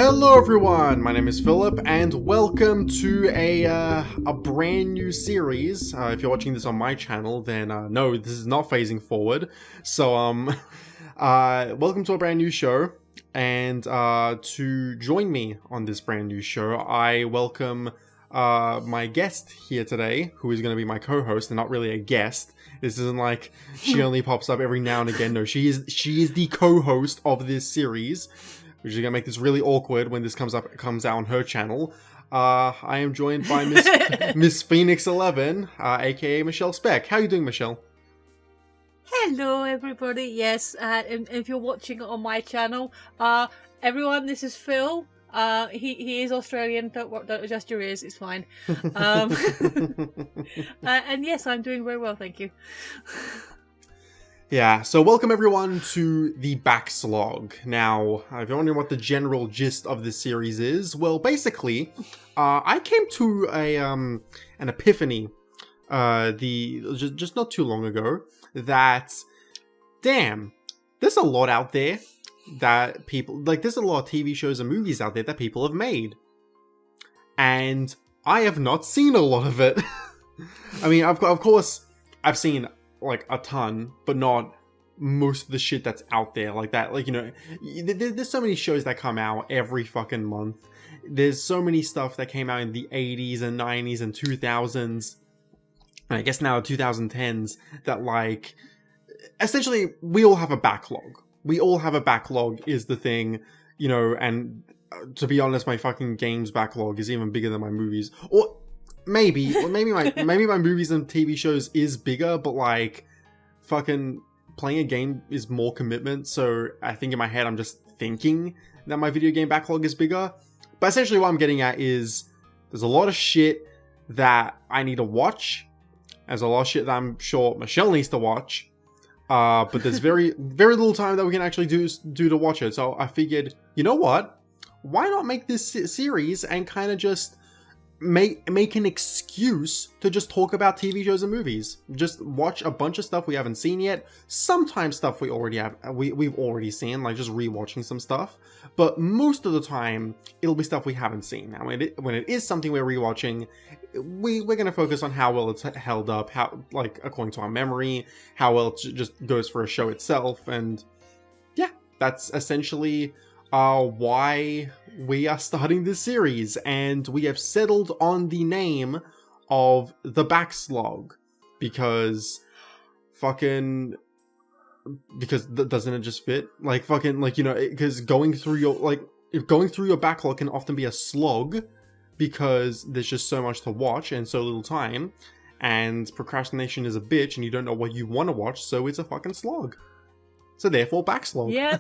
Hello everyone, my name is Philip and welcome to a brand new series. If you're watching this on my channel, then no, this is not phasing forward. So welcome to a brand new show, and to join me on this brand new show, I welcome my guest here today, who is going to be my co-host and not really a guest. This isn't like she only pops up every now and again. No, she is the co-host of this series, which is gonna make this really awkward when this comes out on her channel. I am joined by Miss Phoenix 11, aka Michelle Speck. How are you doing, Michelle? Hello, everybody. Yes, and if you're watching it on my channel, everyone, this is Phil. He is Australian. Don't adjust your ears. It's fine. And yes, I'm doing very well, thank you. Yeah, so welcome everyone to the Backslog. Now, if you're wondering what the general gist of this series is, well, basically, I came to an epiphany, just not too long ago, that, damn, there's a lot out there that people, there's a lot of TV shows and movies out there that people have made. And I have not seen a lot of it. I mean, of course, I've seen a ton, but not most of the shit that's out there like that. There's so many shows that come out every fucking month. There's so many stuff that came out in the 80s and 90s and 2000s, and I guess now 2010s, that essentially we all have a backlog. We all have a backlog is the thing, and to be honest, my fucking games backlog is even bigger than my movies. Or maybe my movies and TV shows is bigger, but fucking playing a game is more commitment. So I think in my head I'm just thinking that my video game backlog is bigger. But essentially what I'm getting at is there's a lot of shit that I need to watch. There's a lot of shit that I'm sure Michelle needs to watch. But there's very little time that we can actually do to watch it. So I figured, you know what? Why not make this series and kind of just make an excuse to just talk about TV shows and movies. Just watch a bunch of stuff we haven't seen yet. Sometimes stuff we've already seen, just rewatching some stuff. But most of the time, it'll be stuff we haven't seen. Now, when it is something we're rewatching, we're gonna focus on how well it's held up, how according to our memory, how well it just goes for a show itself, and yeah, that's essentially why we are starting this series, and we have settled on the name of the Backslog because doesn't it just fit? Because going through your backlog can often be a slog because there's just so much to watch and so little time, and procrastination is a bitch and you don't know what you want to watch, so it's a fucking slog. So therefore, Backslog. Yeah.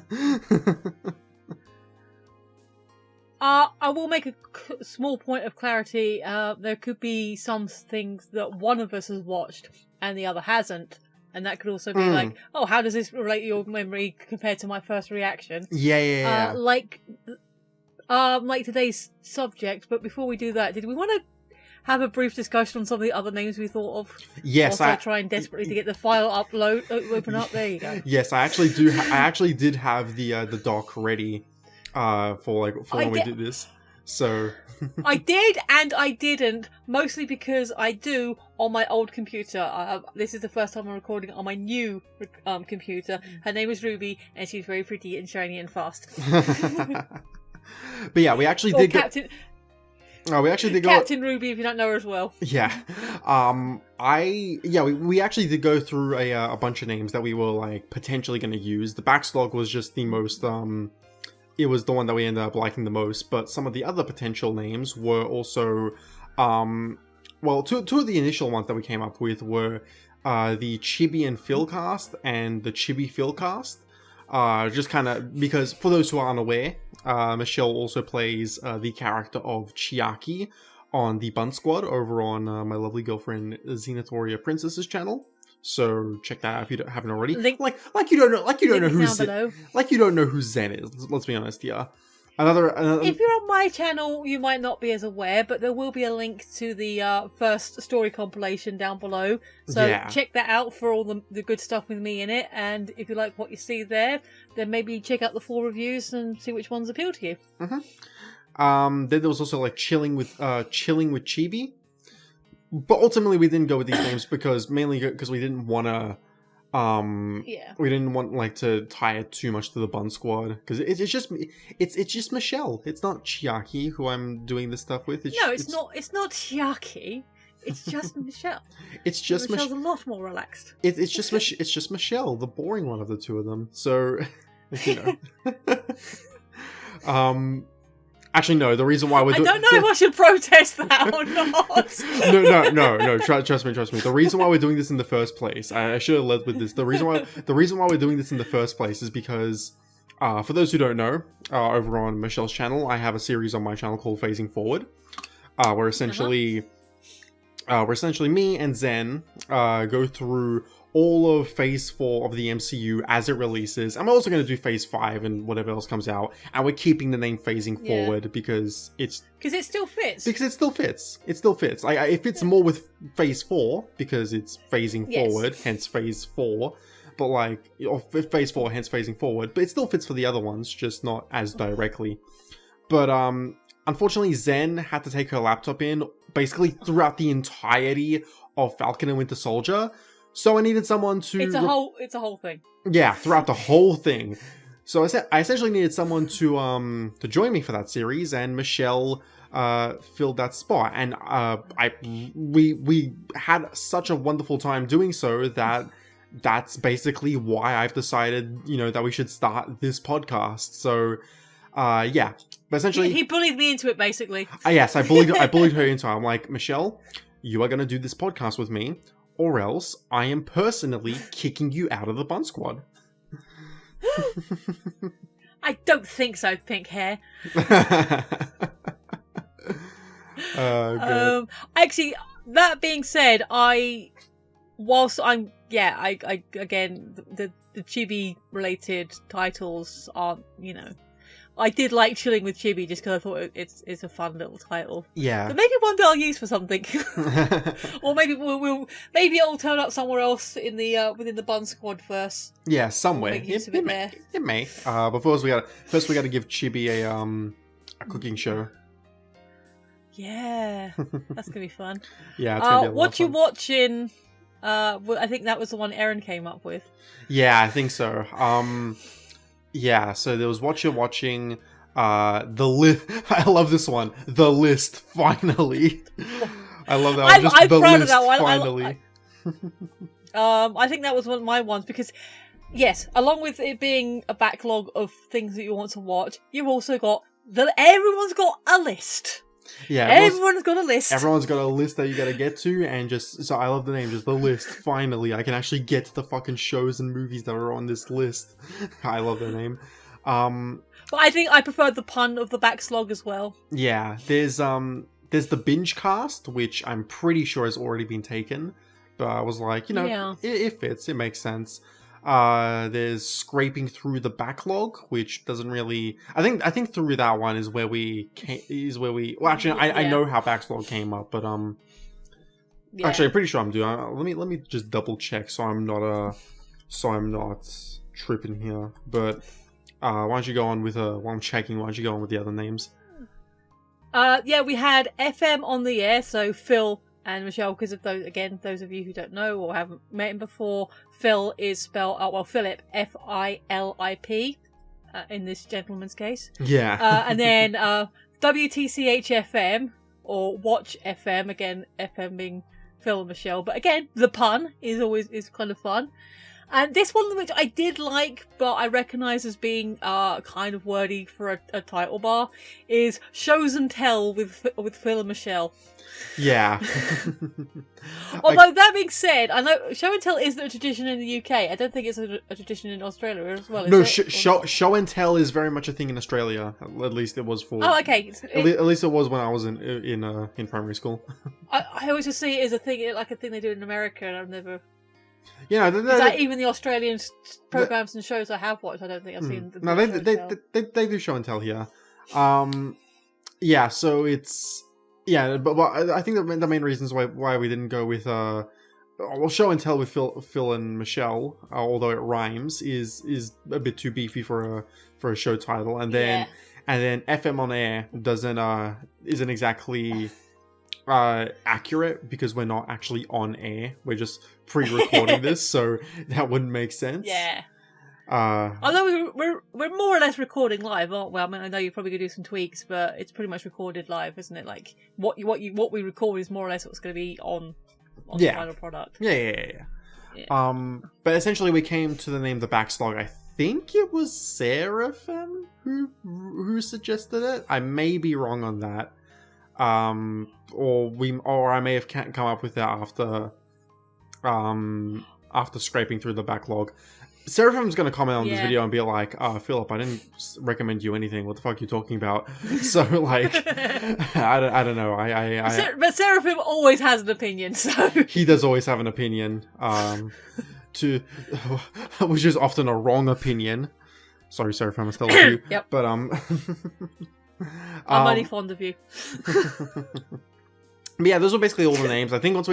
I will make a small point of clarity. There could be some things that one of us has watched and the other hasn't. And that could also be oh, how does this relate to your memory compared to my first reaction? Yeah. Like today's subject. But before we do that, did we want to have a brief discussion on some of the other names we thought of? Yes, I trying desperately to get the file open up. There you go. Yes, I actually do. I actually did have the doc ready. For when we do this, so I did and I didn't, mostly because I do on my old computer. This is the first time I'm recording it on my new computer. Her name is Ruby, and she's very pretty and shiny and fast. But yeah, we actually did Captain. We actually did Captain Ruby, if you don't know her as well. Yeah, we actually did go through a bunch of names that we were potentially going to use. The Backslog was just the most it was the one that we ended up liking the most, but some of the other potential names were also, two of the initial ones that we came up with were the Chibi and Philcast and the Chibi Philcast. Just kind of because, for those who are unaware, Michelle also plays the character of Chiaki on the Bun Squad over on my lovely girlfriend Xenatoria Princess's channel. So check that out if you haven't already. You don't know who Zen is. Let's be honest here. Another If you're on my channel, you might not be as aware, but there will be a link to the first story compilation down below. So Yeah. check that out for all the good stuff with me in it. And if you like what you see there, then maybe check out the 4 reviews and see which ones appeal to you. Then there was also like chilling with Chibi, but ultimately we didn't go with these names because we didn't want to. We didn't want like to tie it too much to the Bun Squad because it's just Michelle. It's not Chiaki who I'm doing this stuff with. It's not Chiaki. It's just Michelle. It's just Michelle's a lot more relaxed. It's just Michelle, the boring one of the two of them. So, you know. Actually, no. The reason why we're doing... I don't know if I should protest that or not. No. Trust me. The reason why we're doing this in the first place, I should have led with this. The reason why we're doing this in the first place is because, for those who don't know, over on Michelle's channel, I have a series on my channel called Phasing Forward, where essentially me and Zen go through all of Phase 4 of the MCU as it releases. And we're also going to do Phase 5 and whatever else comes out. And we're keeping the name Phasing Forward because it still fits. Because it still fits. It still fits. It fits more with Phase 4 because it's Phasing Forward, hence Phase 4. But or Phase 4, hence Phasing Forward. But it still fits for the other ones, just not as directly. But unfortunately, Zen had to take her laptop in basically throughout the entirety of Falcon and Winter Soldier. So I needed someone to... It's a whole thing. Yeah, throughout the whole thing. So I essentially needed someone to join me for that series, and Michelle filled that spot. And we had such a wonderful time doing so that that's basically why I've decided, that we should start this podcast. So, yeah. But essentially... He bullied me into it, basically. Yes, I bullied her into it. I'm like, Michelle, you are going to do this podcast with me, or else I am personally kicking you out of the Bun Squad. I don't think so, pink hair. Actually, that being said, again, the Chibi related titles aren't, I did like Chilling with Chibi just because I thought it's a fun little title. Yeah. But maybe one day I'll use for something, or maybe maybe it'll turn up somewhere else in the within the Bun Squad verse. Yeah, somewhere. It may. But first we gotta give Chibi a cooking show. Yeah, that's gonna be fun. Yeah, it's gonna be a lot what of fun. you watching? I think that was the one Erin came up with. Yeah, I think so. Yeah, so there was what you're watching, the list. I love this one. The List, finally. I love that one. I'm the proud List, of that one. finally. I think that was one of my ones because, yes, along with it being a backlog of things that you want to watch, you've also got everyone's got a list. Yeah, everyone's got a list. Everyone's got a list that you gotta get to, and so I love the name, just The List. Finally, I can actually get to the fucking shows and movies that are on this list. I love the name. But I think I prefer the pun of the Backslog as well. Yeah, there's the binge cast, which I'm pretty sure has already been taken, but I was like, it fits, it makes sense. There's Scraping Through the Backlog, which doesn't really... I think through that one is where we... Well, actually, I know how Backslog came up, but actually, I'm pretty sure I'm doing... Let me just double check so I'm not tripping here. But why don't you go on with while I'm checking? Why don't you go on with the other names? Yeah, we had FM on the air, so Phil and Michelle, because of those of you who don't know or haven't met him before, Phil is spelled, Philip, Filip, in this gentleman's case. Yeah. And then WTCH FM, or Watch FM, again, FM being Phil and Michelle, but again, the pun is kind of fun. And this one, which I did like, but I recognise as being kind of wordy for a title bar, is Shows and Tell with Phil and Michelle. Yeah. Although that being said, I know Show and Tell isn't a tradition in the UK. I don't think it's a tradition in Australia as well. No, show and tell is very much a thing in Australia. At least it was for. Oh, okay. At least it was when I was in primary school. I always just see it as a thing, like a thing they do in America, and I've never. Yeah, like even the Australian programs and shows I have watched, I don't think I've seen. No, they do show and tell here. Yeah, so it's but I think the main reasons why we didn't go with well, show and tell with Phil and Michelle, although it rhymes, is a bit too beefy for a show title, and then FM on air isn't exactly accurate because we're not actually on air. We're just pre-recording this, so that wouldn't make sense. Yeah. Although we're more or less recording live, aren't we? I mean, I know you're probably gonna do some tweaks, but it's pretty much recorded live, isn't it? Like what we record is more or less what's going to be on the final product. Yeah. But essentially, we came to the name The Backslog. I think it was Seraphim who suggested it. I may be wrong on that. Or I may have come up with that after scraping through the backlog. Seraphim's going to comment on this video and be like, Philip, I didn't recommend you anything. What the fuck are you talking about? So, like, I don't know. But Seraphim always has an opinion, so... He does always have an opinion, which is often a wrong opinion. Sorry, Seraphim, I still love you. Yep. But, I'm only fond of you. But yeah, those were basically all the names. I think once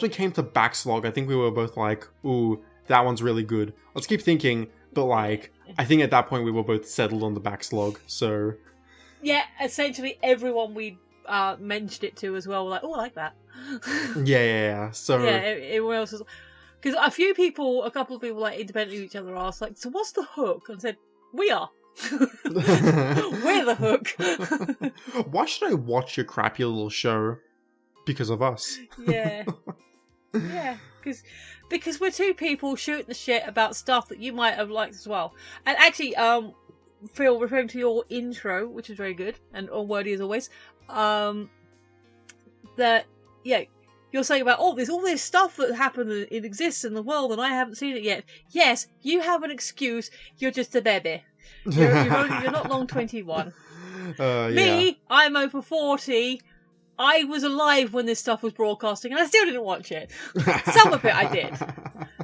we came to Backslog, I think we were both like, ooh, that one's really good. Let's keep thinking, but like, I think at that point we were both settled on the Backslog, so... Yeah, essentially everyone we mentioned it to as well were like, oh, I like that. Yeah. So... Yeah, everyone else was... Because a couple of people like independently of each other asked, like, so what's the hook? And said, we are. We're the hook. Why should I watch your crappy little show? Because of us. Yeah. Yeah, because we're two people shooting the shit about stuff that you might have liked as well. And actually, Phil, referring to your intro, which is very good and all wordy as always, that you're saying about all this stuff that happened, it exists in the world, and I haven't seen it yet. Yes, you have an excuse. You're just a baby. You're not long 21. Me, I'm over 40. I was alive when this stuff was broadcasting, and I still didn't watch it. Some of it I did.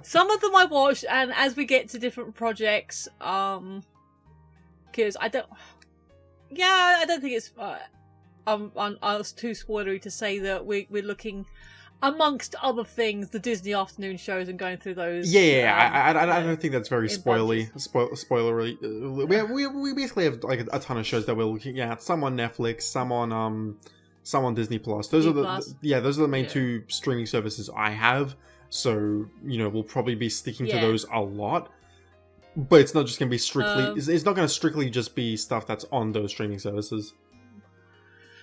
Some of them I watched, and as we get to different projects, because I don't think it's too spoilery to say that we're looking amongst other things, the Disney afternoon shows, and going through those. I don't think that's very spoilery. We basically have like a ton of shows that we're looking at. Some on Netflix, some on Disney Plus. Those are the main two streaming services I have. So, we'll probably be sticking to those a lot. But it's not just going to be strictly... it's not going to strictly just be stuff that's on those streaming services.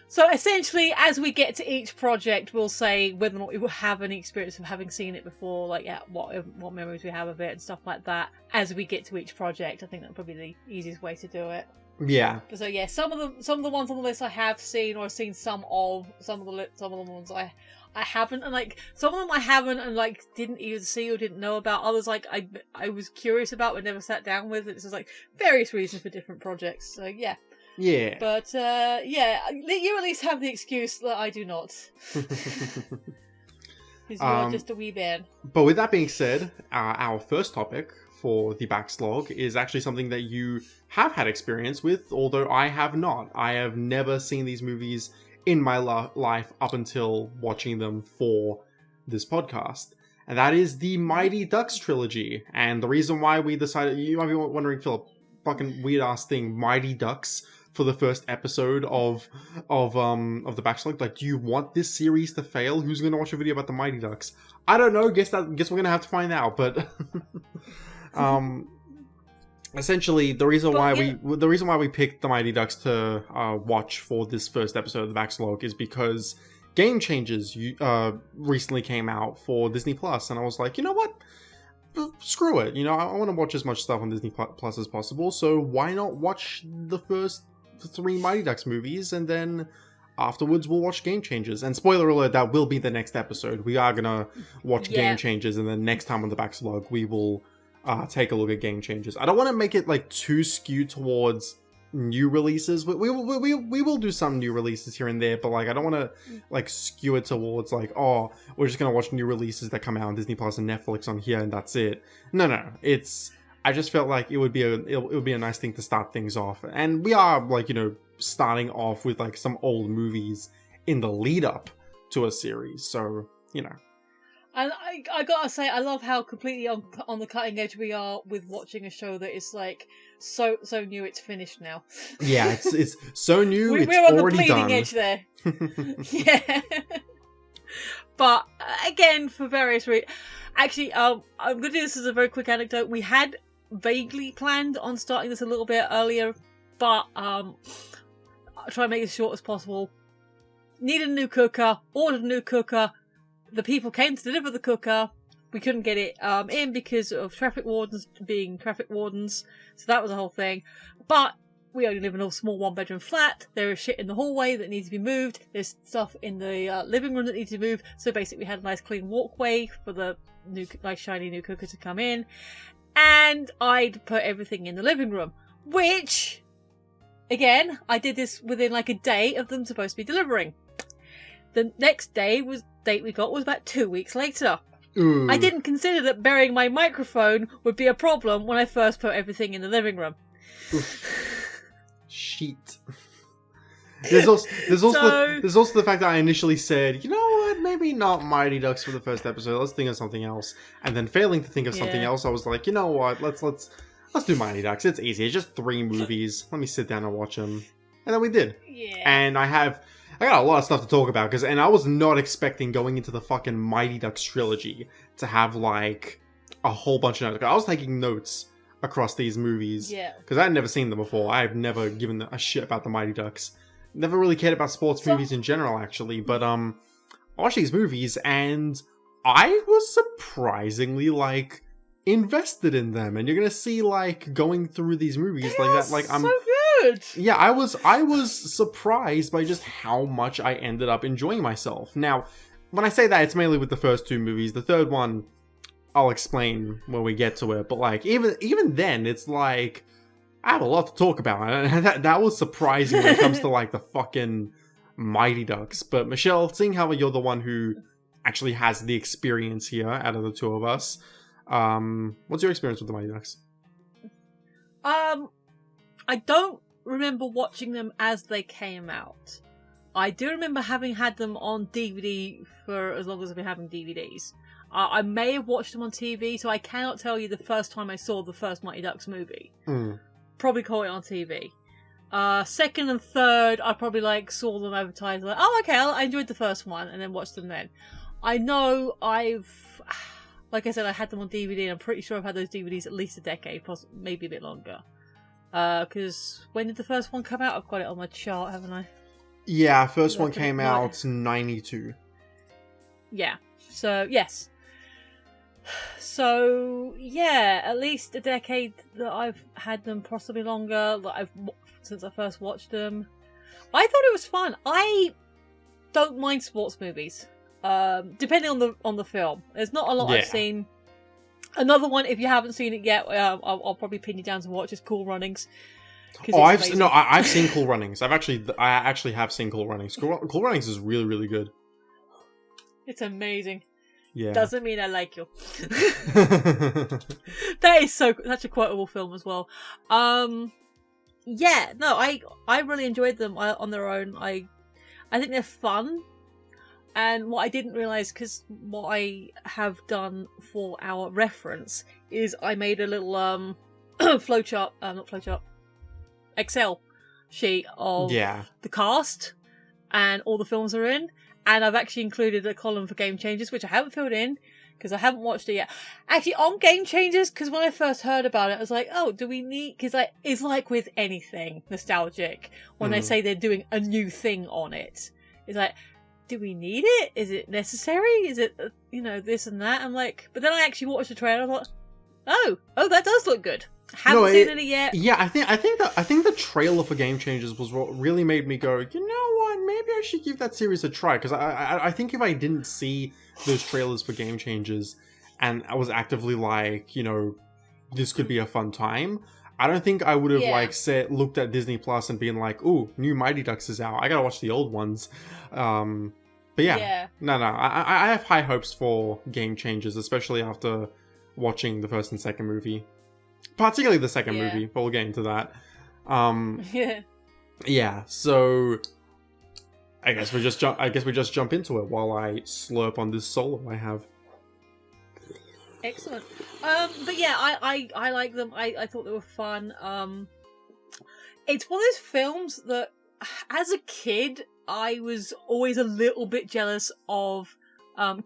So essentially, as we get to each project, we'll say whether or not we will have any experience of having seen it before, like what memories we have of it and stuff like that. As we get to each project, I think that's probably the easiest way to do it. Yeah. So yeah, some of the ones on the list I have seen, or seen some of the ones I haven't, and like some of them I haven't and like didn't either see or didn't know about. Others like I was curious about but never sat down with. It's just like various reasons for different projects. So yeah. Yeah. But you at least have the excuse that I do not. Because you are just a wee man. But with that being said, our first topic for the Backslog is actually something that you have had experience with, although I have not. I have never seen these movies in my life up until watching them for this podcast. And that is the Mighty Ducks trilogy. And the reason why we decided... You might be wondering, Philip, fucking weird-ass thing, Mighty Ducks for the first episode of the Backslog. Like, do you want this series to fail? Who's going to watch a video about the Mighty Ducks? I don't know. Guess we're going to have to find out. But... essentially, the reason why we picked the Mighty Ducks to watch for this first episode of the Backslog is because Game Changers recently came out for Disney Plus, and I was like, you know what? Screw it. I want to watch as much stuff on Disney Plus as possible. So why not watch the first 3 Mighty Ducks movies, and then afterwards we'll watch Game Changers. And spoiler alert, that will be the next episode. We are gonna watch Game Changers, and then next time on the Backslog we will take a look at Game Changers. I don't want to make it like too skewed towards new releases. We will do some new releases here and there, but like I don't want to like skew it towards like, oh, we're just gonna watch new releases that come out on Disney Plus and Netflix on here and that's it. No, it's I just felt like it would be a nice thing to start things off. And we are like, starting off with like some old movies in the lead up to a series. So, And I gotta say, I love how completely on the cutting edge we are with watching a show that is like so new it's finished now. Yeah, it's so new, it's we're on the already bleeding done. edge there. Yeah. But again, for various reasons. Actually, I'm going to do this as a very quick anecdote. We had vaguely planned on starting this a little bit earlier, but I'll try and make it as short as possible. Needed a new cooker, ordered a new cooker. The people came to deliver the cooker. We couldn't get it in because of traffic wardens being traffic wardens. So that was a whole thing. But we only live in a small one-bedroom flat. There is shit in the hallway that needs to be moved. There's stuff in the living room that needs to be moved. So basically we had a nice clean walkway for the nice shiny new cooker to come in. And I'd put everything in the living room. Which, again, I did this within like a day of them supposed to be delivering. The next date we got was about 2 weeks later. Ooh. I didn't consider that burying my microphone would be a problem when I first put everything in the living room. Sheet. There's also the fact that I initially said, you know what, maybe not Mighty Ducks for the first episode. Let's think of something else. And then failing to think of something else, I was like, you know what, let's do Mighty Ducks. It's easy. It's just 3 movies. Let me sit down and watch them. And then we did. Yeah. And I got a lot of stuff to talk about and I was not expecting going into the fucking Mighty Ducks trilogy to have like a whole bunch of notes. I was taking notes across these movies because I had never seen them before. I've never given a shit about the Mighty Ducks. Never really cared about sports movies in general, actually. But I watched these movies and I was surprisingly like invested in them. And you're gonna see like going through these movies like that. Like I'm so good. Yeah, I was surprised by just how much I ended up enjoying myself. Now, when I say that, it's mainly with the first 2 movies. The third one, I'll explain when we get to it. But like even then, it's like I have a lot to talk about, and that was surprising when it comes to like the fucking Mighty Ducks. But Michelle, seeing how you're the one who actually has the experience here out of the 2 of us, what's your experience with the Mighty Ducks? I don't remember watching them as they came out. I do remember having had them on DVD for as long as I've been having DVDs. I may have watched them on TV, so I cannot tell you the first time I saw the first Mighty Ducks movie. Probably caught it on TV. Second and third, I probably like saw them advertised, like, oh, okay, I enjoyed the first one, and then watched them then. I know like I said, I had them on DVD, and I'm pretty sure I've had those DVDs at least a decade, possibly maybe a bit longer. Because when did the first one come out? I've got it on my chart, haven't I? Yeah, first one came out 92. Yeah. So, yes. So, yeah, at least a decade that I've had them, possibly longer, since I first watched them. I thought it was fun. I don't mind sports movies, depending on the film. There's not a lot I've seen. Another one, if you haven't seen it yet, I'll probably pin you down to watch, is Cool Runnings. I've seen Cool Runnings. I actually have seen Cool Runnings. Cool Runnings is really, really good. It's amazing. Yeah. Doesn't mean I like you. That is such a quotable film as well. Yeah, no, I really enjoyed them on their own. I think they're fun. And what I didn't realise, because what I have done for our reference, is I made a little Excel sheet of the cast and all the films are in. And I've actually included a column for Game Changers, which I haven't filled in, because I haven't watched it yet. Actually, on Game Changers, because when I first heard about it, I was like, oh, do we need... Because it's like with anything nostalgic, when they say they're doing a new thing on it. It's like, do we need it? Is it necessary? Is it, this and that? I'm like... But then I actually watched the trailer, and I thought, oh, that does look good. Haven't seen it yet. Yeah, I think the trailer for Game Changers was what really made me go, you know what, maybe I should give that series a try, because I think if I didn't see those trailers for Game Changers and I was actively like, this could be a fun time, I don't think I would have looked at Disney Plus and been like, ooh, new Mighty Ducks is out, I gotta watch the old ones. But yeah. No, I have high hopes for Game Changers, especially after watching the first and second movie. particularly the second Yeah. movie, but we'll get into that. Yeah. Yeah, so I guess we just jump into it while I slurp on this solo I have. Excellent. But yeah, I like them. I thought they were fun. It's one of those films that, as a kid, I was always a little bit jealous of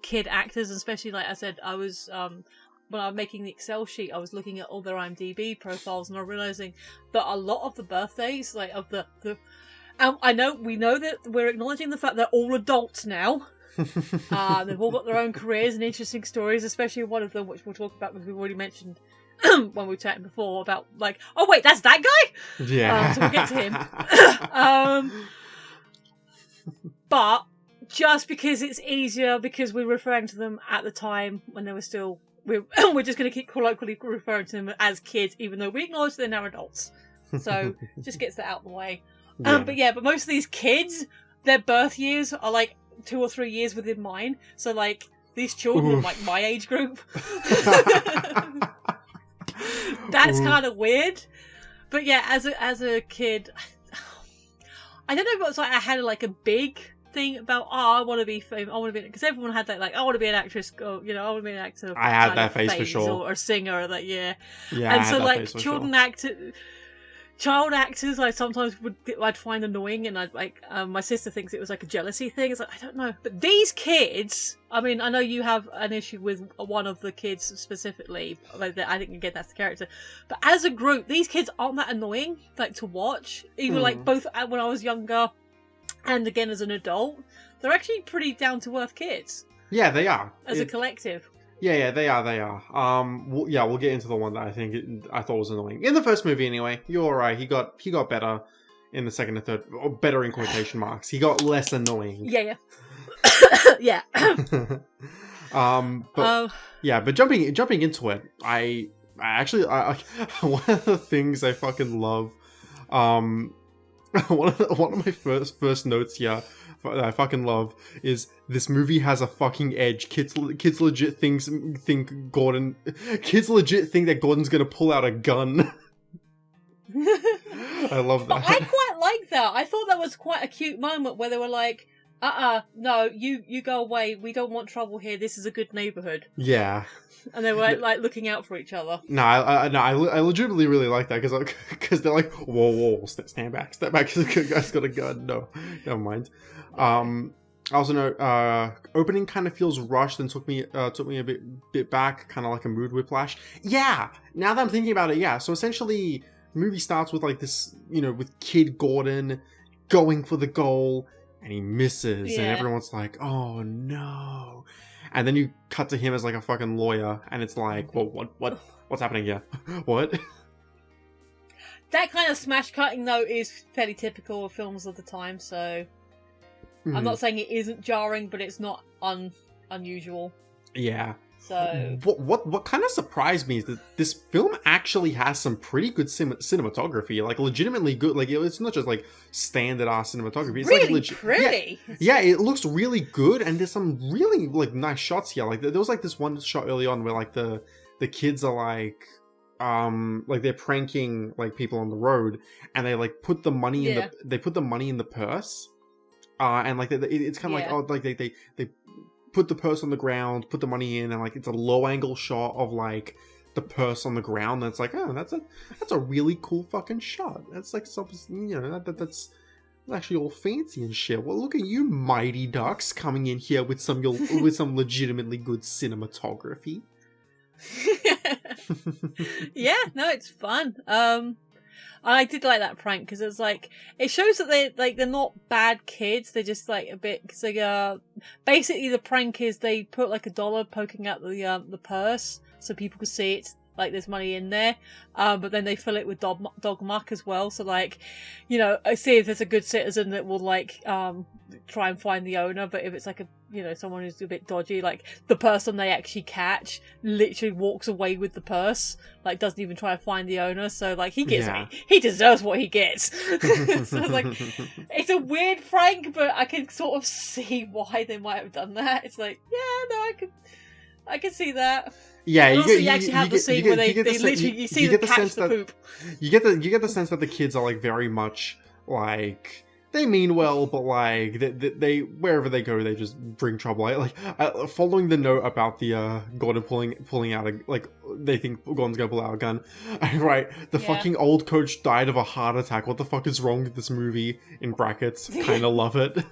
kid actors, especially, like I said, I was when I was making the Excel sheet, I was looking at all their IMDb profiles, and I'm realizing that a lot of the birthdays, like of the we know that we're acknowledging the fact they're all adults now. They've all got their own careers and interesting stories, especially one of them, which we'll talk about, because we've already mentioned when we were chatting before about, like, oh wait, that's that guy. Yeah. So we'll get to him. But just because it's easier, because we're referring to them at the time when they were still, we're just going to keep colloquially referring to them as kids, even though we acknowledge they're now adults. So just gets that out of the way. But most of these kids, their birth years are like 2 or 3 years within mine. So like these children are like my age group. That's kind of weird. But yeah, as a kid, I don't know if it was like I had like a big thing about, I want to be famous, I want to be, because everyone had that, like, I want to be an actress, or, you know, I want to be an actor. I had that face for sure. Or a singer, like, yeah. Yeah, and I so had that like face for child actors, I sometimes I'd find annoying, and I'd like, my sister thinks it was like a jealousy thing. It's like, I don't know, but these kids, I mean, I know you have an issue with one of the kids specifically, like I think again that's the character, but as a group, these kids aren't that annoying, like, to watch, even like both when I was younger and again as an adult. They're actually pretty down to earth kids. Yeah, they are as a collective. Yeah, they are. We'll get into the one that I thought was annoying in the first movie. Anyway, you're all right. He got better in the second and third, or better in quotation marks. He got less annoying. Yeah. Yeah. But jumping into it, I actually one of the things I fucking love, one of my first notes here that I fucking love is this movie has a fucking edge. Kids legit think that Gordon's gonna pull out a gun. I love that. But I quite like that. I thought that was quite a cute moment where they were like, no, you go away. We don't want trouble here. This is a good neighborhood. Yeah. And they were like looking out for each other. No, I legitimately really like that because they're like, whoa, stand back, because the guy's got a gun. No, never mind. I also know opening kind of feels rushed and took me a bit back, kind of like a mood whiplash. Yeah, now that I'm thinking about it, yeah. So essentially, the movie starts with like this, with Kid Gordon going for the goal and he misses, and everyone's like, oh no. And then you cut to him as like a fucking lawyer, and it's like, well, what's happening here? What? That kind of smash cutting though is fairly typical of films of the time, so I'm not saying it isn't jarring, but it's not unusual. Yeah. So what kind of surprised me is that this film actually has some pretty good cinematography, like legitimately good. Like it's not just like standard ass cinematography. It's really like pretty. Yeah, it looks really good, and there's some really like nice shots here. Like there was like this one shot early on where like the kids are like they're pranking like people on the road, and they like put the money in the purse, and like it's kind of like, oh, like they put the purse on the ground, put the money in, and like it's a low angle shot of like the purse on the ground. And it's like, oh, that's a really cool fucking shot. That's like something, that's actually all fancy and shit. Well, look at you, Mighty Ducks, coming in here with some legitimately good cinematography. Yeah, no, it's fun. I did like that prank because it shows that they're not bad kids. They're just like a bit, because they basically the prank is they put like $1 poking out the purse so people can see it, like there's money in there, but then they fill it with dog muck as well. So like, I see if there's a good citizen that will like try and find the owner, but if it's like someone who's a bit dodgy, like the person they actually catch literally walks away with the purse, like doesn't even try to find the owner. So like he deserves what he gets. So it's like, it's a weird prank, but I can sort of see why they might have done that. It's like, yeah, no, I can see that. Yeah, And you also, get, you actually have the scene where they literally you see them catch the poop. you get the sense that the kids are like very much like they mean well, but like they wherever they go they just bring trouble. Following the note about the Gordon pulling out like they think Gordon's gonna pull out a gun. Right, the fucking old coach died of a heart attack. What the fuck is wrong with this movie? In brackets, kind of love it.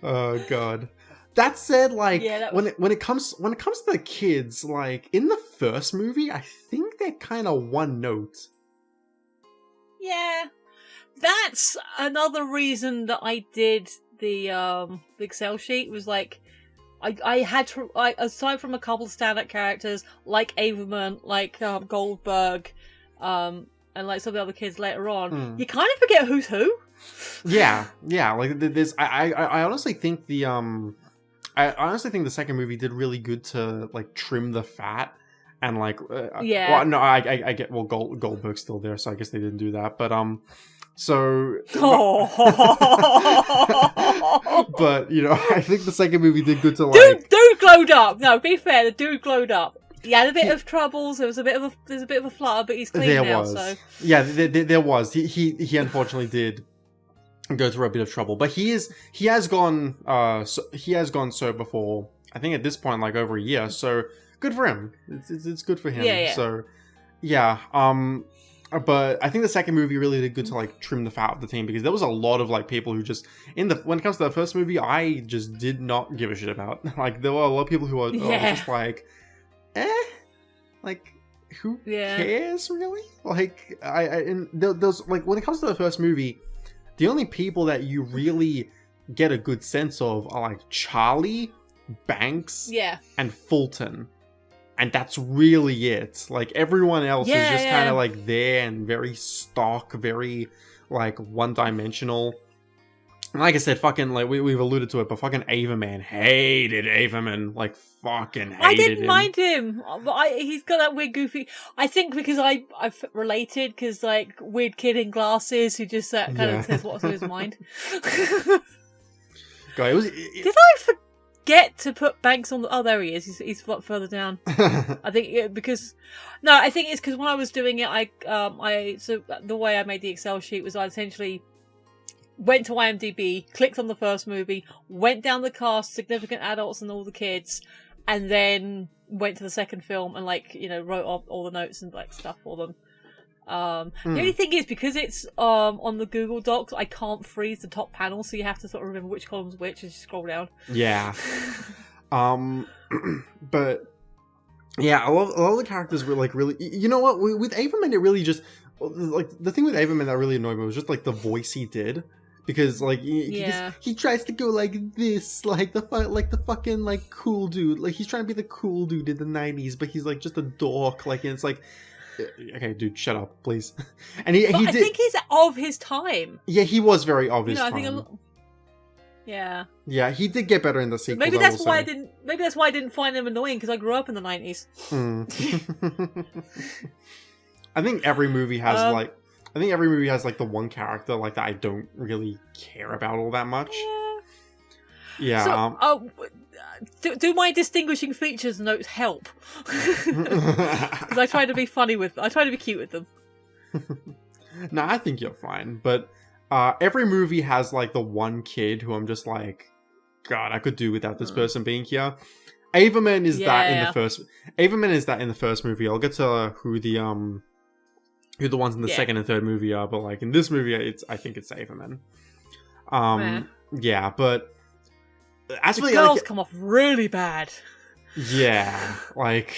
Oh god. That said, like when it comes to the kids, like in the first movie, I think they're kind of one note. Yeah, that's another reason that I did the Excel sheet. Was like I had to, like, aside from a couple of stand-up characters like Averman, like Goldberg, and like some of the other kids later on, you kind of forget who's who. Yeah. Like there's, I honestly think I honestly think the second movie did really good to like trim the fat and like well, no, I get, well, Goldberg's still there, so I guess they didn't do that, but so but you know, I think the second movie did good to like dude glowed up. No, be fair, the dude glowed up. He had a bit of troubles. There's a bit of a flutter, but he's clean now. So yeah, there was. He unfortunately did go through a bit of trouble, but he has gone sober for, I think at this point, like over a year, so good for him. It's good for him. Yeah. So yeah, but I think the second movie really did good to like trim the fat of the team, because there was a lot of like people who just when it comes to the first movie, I just did not give a shit about. Like there were a lot of people who are just like, like who cares really? Like and there's like, when it comes to the first movie, the only people that you really get a good sense of are like Charlie, Banks, and Fulton. And that's really it. Like everyone else is just kind of like there and very stock, very like one-dimensional. And like I said, fucking like we've alluded to it, but fucking Averman, hated Averman, like fucking hated him. I didn't mind him, but he's got that weird goofy. I think because I've related, because like weird kid in glasses who just kind of says what's in his mind. God, did I forget to put Banks on the? Oh, there he is. He's further down. I think because I think it's because when I was doing it, so the way I made the Excel sheet was I essentially went to IMDb, clicked on the first movie, went down the cast, significant adults and all the kids, and then went to the second film and like, you know, wrote up all the notes and like stuff for them. The only thing is, because it's on the Google Docs, I can't freeze the top panel, so you have to sort of remember which column's which as you scroll down. Yeah. But yeah, a lot of the characters were like really, you know what, with Averman, it really just, like, the thing with Averman that really annoyed me was just like the voice he did. Because like he tries to go like this, like the fucking like cool dude, like he's trying to be the cool dude in the 90s, but he's like just a dork, like, and it's like, okay, dude, shut up, please. And I think he's of his time. Yeah, he was very of his time. Yeah, he did get better in the sequels. Maybe that's why I didn't find him annoying, because I grew up in the 90s. I think every movie has like the one character like that I don't really care about all that much. Yeah. So, do my distinguishing features notes help? Because I try to be funny I try to be cute with them. No, I think you're fine. But every movie has like the one kid who I'm just like, God, I could do without this person being here. Averman is that in the first. Averman is that in the first movie. I'll get to who the ones in the second and third movie are, but like in this movie, I think it's Averman. Yeah, but as the for girls come off really bad. Yeah, like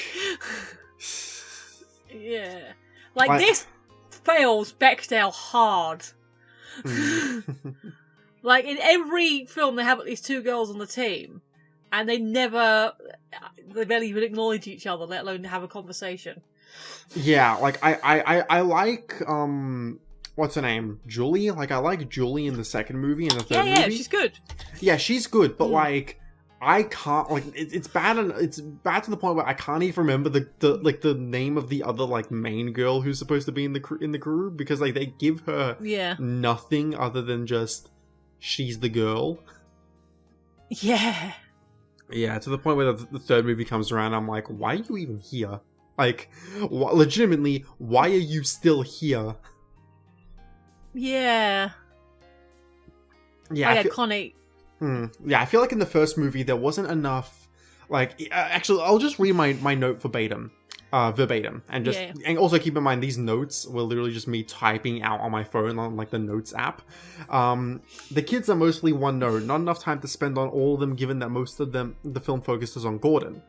like this fails Bechdel hard. Like in every film, they have at least two girls on the team, and they barely even acknowledge each other, let alone have a conversation. Yeah, like I like what's her name? Julie? Like I like Julie in the second movie and the third movie. Yeah, she's good. Yeah, she's good, but like I can't, like it's bad to the point where I can't even remember the name of the other like main girl who's supposed to be in the crew, because like they give her nothing other than just she's the girl. Yeah. Yeah, to the point where the third movie comes around, I'm like, why are you even here? Like, legitimately, why are you still here? Yeah. Yeah, Oh, yeah, Connie. Yeah, I feel like in the first movie there wasn't enough. Like, actually, I'll just read my note verbatim, and also keep in mind these notes were literally just me typing out on my phone on like the notes app. The kids are mostly one note, not enough time to spend on all of them, given that most of the film focuses on Gordon.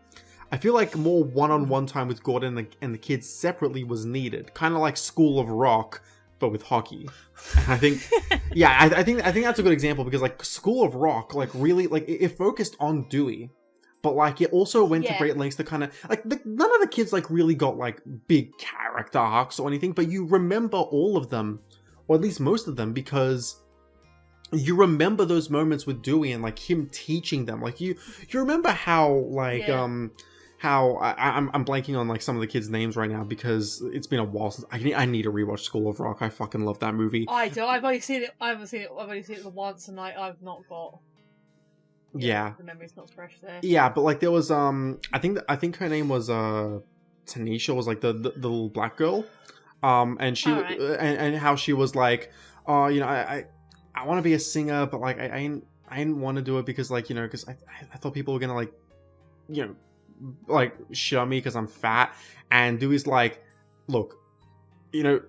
I feel like more one-on-one time with Gordon and the kids separately was needed, kind of like School of Rock, but with hockey. And I think, yeah, I think that's a good example because like School of Rock, like really, like it focused on Dewey, but like it also went to great lengths to kind of like none of the kids like really got like big character arcs or anything, but you remember all of them, or at least most of them, because you remember those moments with Dewey and like him teaching them. Like you remember how like how I'm blanking on like some of the kids' names right now because it's been a while since I need to rewatch School of Rock. I fucking love that movie. I do. I've only seen it. I've only seen it once, and I've not got. Yeah, the memory's not fresh there. Yeah, but like there was I think her name was Tanisha, was like the little black girl, and she and how she was like, oh, you know, I want to be a singer, but like I didn't want to do it because like, you know, because I thought people were gonna like, you know, like shun me because I'm fat. And Dewey's like, look, you know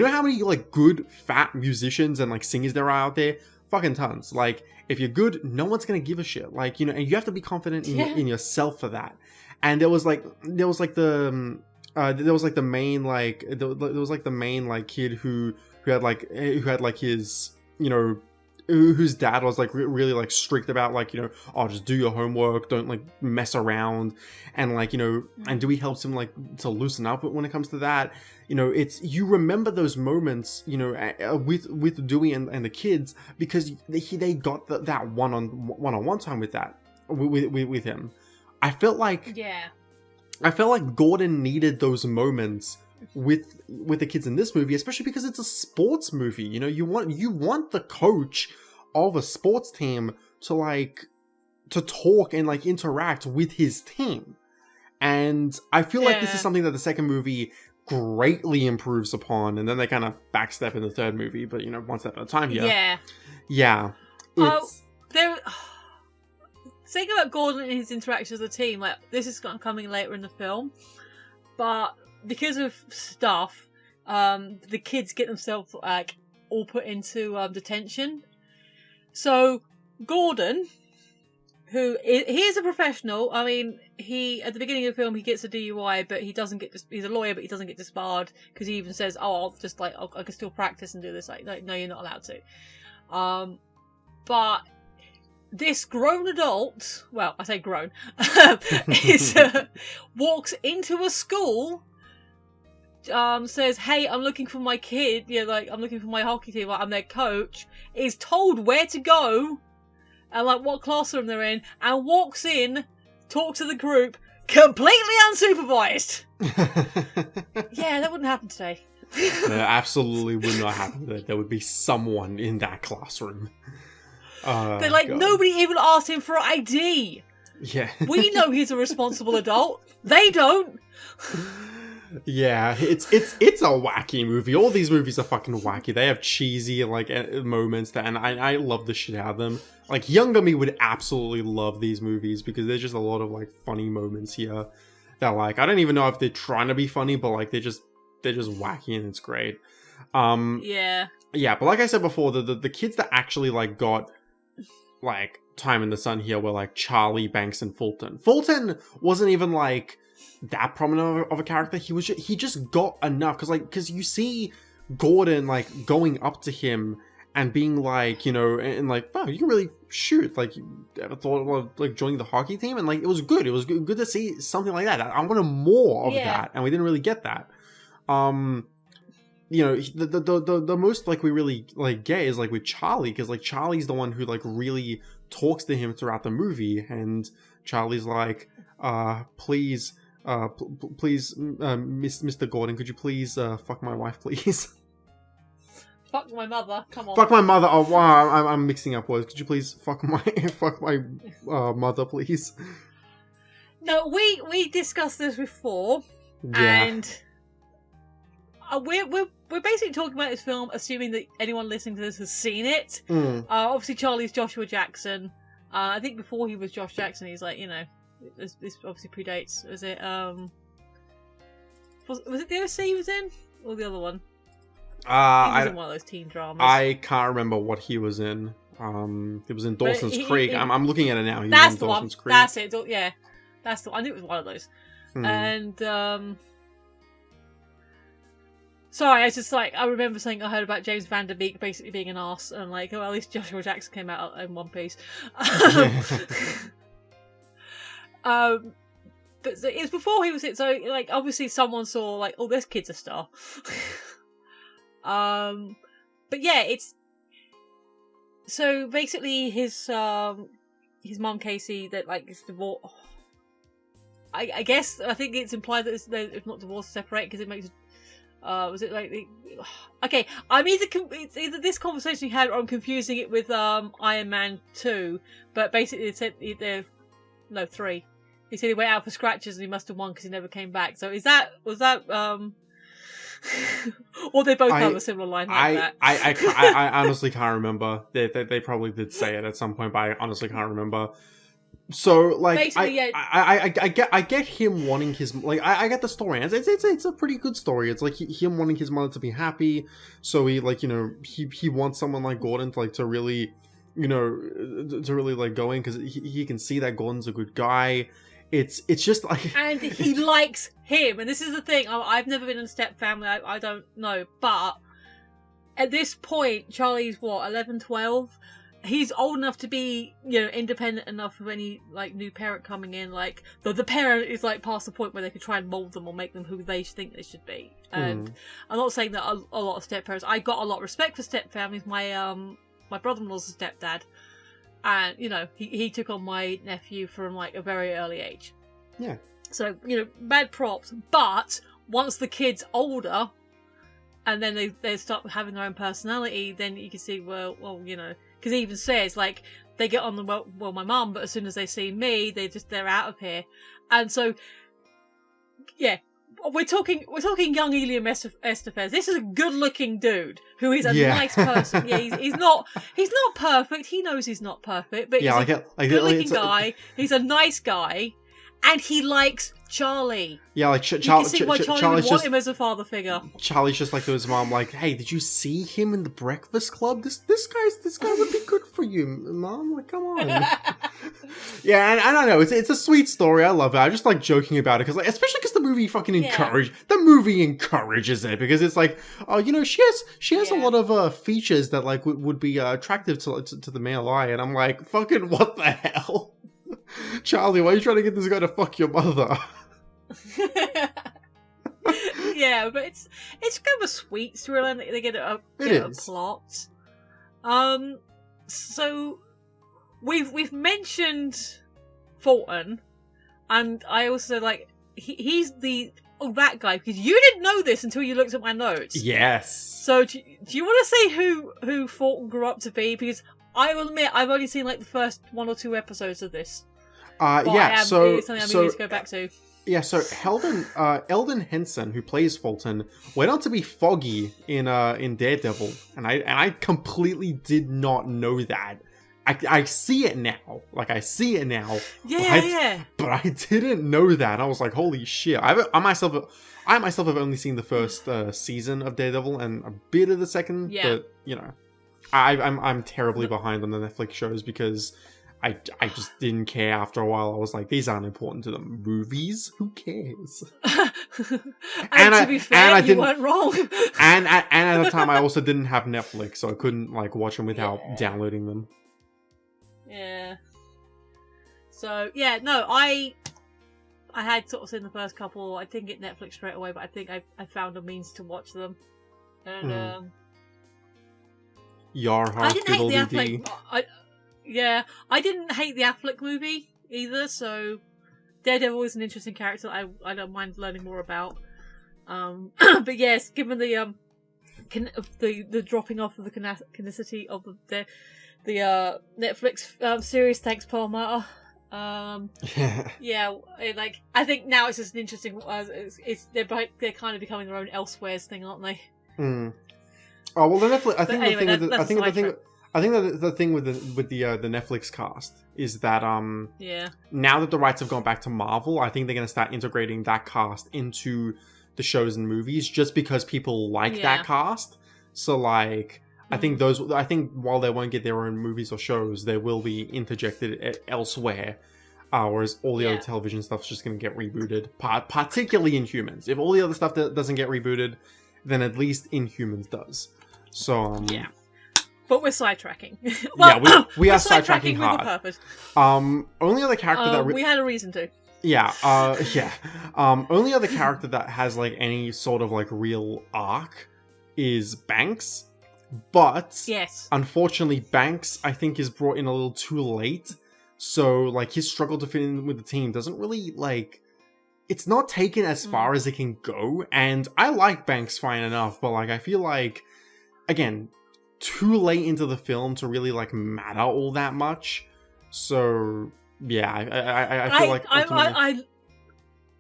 how many like good fat musicians and like singers there are out there? Fucking tons. Like, if you're good, no one's gonna give a shit. Like, you know, and you have to be confident in yourself for that. And there was like the main like there was like the main like kid who had like his, you know, whose dad was like really like strict about like, you know, oh, just do your homework, don't like mess around, and like, you know, and Dewey helps him like to loosen up when it comes to that. You know, it's, you remember those moments, you know, with Dewey and the kids because they got that one-on-one time with that with him. I felt like Gordon needed those moments with the kids in this movie, especially because it's a sports movie. You know, you want the coach of a sports team to talk and like interact with his team. And I feel like this is something that the second movie greatly improves upon, and then they kind of backstep in the third movie, but you know, one step at a time here. Think about Gordon and his interactions with the team. Like, this is coming later in the film, but because of stuff, the kids get themselves like all put into detention. So Gordon, he is a professional. I mean, he at the beginning of the film he gets a DUI, but he doesn't get. He's a lawyer, but he doesn't get disbarred because he even says, "Oh, I'll just like I can still practice and do this." Like, no, you're not allowed to. But this grown adult, well, I say grown, walks into a school. Says, "Hey, I'm looking for my kid. Yeah, like I'm looking for my hockey team. Like, I'm their coach." Is told where to go and like what classroom they're in, and walks in, talks to the group, completely unsupervised. Yeah, that wouldn't happen today. That absolutely would not happen. There would be someone in that classroom. They're like, God. Nobody even asked him for ID. Yeah, we know he's a responsible adult. They don't. Yeah, it's a wacky movie. All these movies are fucking wacky. They have cheesy like moments and I love the shit out of them. Like, younger me would absolutely love these movies because there's just a lot of like funny moments here that like I don't even know if they're trying to be funny, but like they're just wacky and it's great. Yeah, but like I said before, the kids that actually like got like time in the sun here were like Charlie, Banks, and Fulton. Fulton wasn't even like that prominent of a character. He just got enough because you see Gordon like going up to him and being like, you know, and like, wow, you can really shoot. Like, you ever thought of like joining the hockey team? And like, it was good. It was good to see something like that. I wanted more of that, and we didn't really get that. You know, the most like we really like get is like with Charlie, because like Charlie's the one who like really talks to him throughout the movie, and Charlie's like, please, Mr. Gordon, could you please fuck my wife, please? Fuck my mother. Come on. Fuck my mother. Oh wow, I'm mixing up words. Could you please fuck my mother, please? No, we discussed this before, Yeah. and we're basically talking about this film, assuming that anyone listening to this has seen it. Obviously, Charlie's Joshua Jackson. I think before he was Josh Jackson, he's like, this obviously predates. Was it was it the OC he was in, or the other one? He was in one of those teen dramas. I can't remember what he was in. He was in Dawson's Creek. I'm looking at it now. He that's was in the Dawson's one. Creek. That's it. Yeah, that's the one. I knew it was one of those. And sorry, I just I remember saying I heard about James Van Der Beek basically being an arse, and like, oh, at least Joshua Jackson came out in one piece. But it was before he was it, so like obviously someone saw like, oh, this kid's a star. But yeah, it's so basically his mom Casey that like is divorced. I guess I think it's implied that it's not divorced, separate, because it makes. Was it like okay? It's either this conversation you had, or I'm confusing it with Iron Man 2. But basically, it said 3. He said he went out for scratches and he must have won because he never came back. So was that or they both have a similar line like that? I honestly can't remember. They probably did say it at some point, but I honestly can't remember. So like, basically, I get him wanting his I get the story. It's a pretty good story. It's like him wanting his mother to be happy. So he he wants someone like Gordon to really like go in, because he can see that Gordon's a good guy. It's just like, and he likes him. And this is the thing. I've never been in a step family. I don't know, but at this point, Charlie's 11, 12. He's old enough to be, independent enough of any like new parent coming in. Like the parent is like past the point where they could try and mold them or make them who they think they should be. And I'm not saying that a lot of step parents. I got a lot of respect for step families. My brother-in-law's a stepdad, and he took on my nephew from like a very early age. Yeah. So mad props. But once the kid's older, and then they start having their own personality, then you can see well. Because he even says, like, they get on well, my mum, but as soon as they see me, they're out of here. And so, yeah, we're talking young Eliam Estevez. This is a good-looking dude who is a nice person. Yeah, he's not perfect. He knows he's not perfect, but he's a good-looking guy. He's a nice guy, and he likes Charlie. Yeah, like you can see why Charlie would want him as a father figure. Charlie's just like to his mom, like, "Hey, did you see him in the Breakfast Club? This guy would be good for you, Mom. Like, come on." Yeah, and I don't know. It's a sweet story. I love it. I just like joking about it because, especially because the movie encourages it, because it's like, oh, she has a lot of features that like would be attractive to the male eye, and I'm like, fucking what the hell, Charlie? Why are you trying to get this guy to fuck your mother? Yeah, but it's kind of a sweet thriller. They get a plot. So we've mentioned Fulton, and I also like he's that guy, because you didn't know this until you looked at my notes. Yes. So do you want to say who Fulton grew up to be? Because I will admit I've only seen like the first 1 or 2 episodes of this. Yeah. So it's something I need to go back to. Yeah, so Eldon Henson, who plays Fulton, went on to be Foggy in Daredevil, and I completely did not know that. I see it now, Yeah. But I didn't know that. I was like, holy shit! I myself have only seen the first season of Daredevil and a bit of the second. Yeah. But I'm terribly behind on the Netflix shows because I just didn't care after a while. I was like, these aren't important to the movies. Who cares? and to be fair, you weren't wrong. and at the time, I also didn't have Netflix, so I couldn't like watch them without downloading them. Yeah. So yeah, no, I had sort of seen the first couple. I didn't get Netflix straight away, but I think I found a means to watch them. And I didn't hate the Affleck. I didn't hate the Affleck movie either. So Daredevil is an interesting character I don't mind learning more about. But yes, given the the dropping off of the canonicity of the Netflix series. Thanks, Paul Marta. Yeah, like I think now it's just an interesting. They're kind of becoming their own Elsewheres thing, aren't they? Mm. Oh well, the Netflix. I think anyway, the thing with the Netflix cast is that now that the rights have gone back to Marvel, I think they're going to start integrating that cast into the shows and movies just because people like that cast. So like, I think while they won't get their own movies or shows, they will be interjected elsewhere. Whereas all the other television stuff's just going to get rebooted, particularly Inhumans. If all the other stuff doesn't get rebooted, then at least Inhumans does. So but we're sidetracking. We are sidetracking hard. With a purpose. Only other character that we had a reason to. Only other character that has like any sort of like real arc is Banks. But unfortunately, Banks I think is brought in a little too late. So like his struggle to fit in with the team doesn't really like. It's not taken as far as it can go, and I like Banks fine enough, but like I feel like, again, too late into the film to really like matter all that much. So yeah, I feel like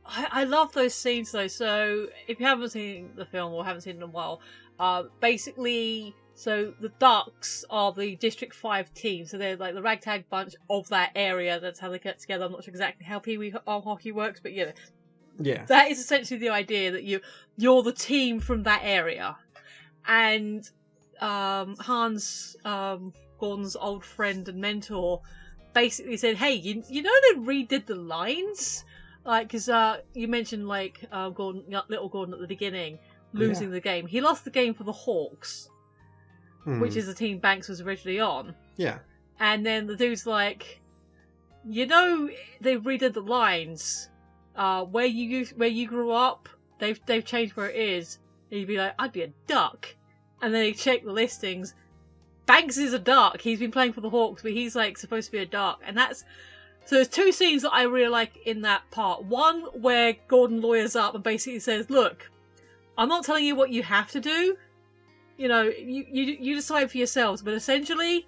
I love those scenes though. So if you haven't seen the film or haven't seen it in a while, basically, so the Ducks are the District 5 team, so they're like the ragtag bunch of that area. That's how they get together. I'm not sure exactly how Pee Wee hockey works, but yeah. That is essentially the idea that you're the team from that area. And Hans, Gordon's old friend and mentor, basically said, hey, you know they redid the lines? Like, because you mentioned like little Gordon at the beginning losing the game. He lost the game for the Hawks, which is the team Banks was originally on. Yeah. And then the dude's like, you know they redid the lines. Where you grew up, they've changed where it is. And you'd be like, I'd be a duck. And then he'd check the listings. Banks is a duck. He's been playing for the Hawks, but he's like supposed to be a duck. And so there's two scenes that I really like in that part. One where Gordon lawyers up and basically says, look, I'm not telling you what you have to do. You know, you decide for yourselves. But essentially,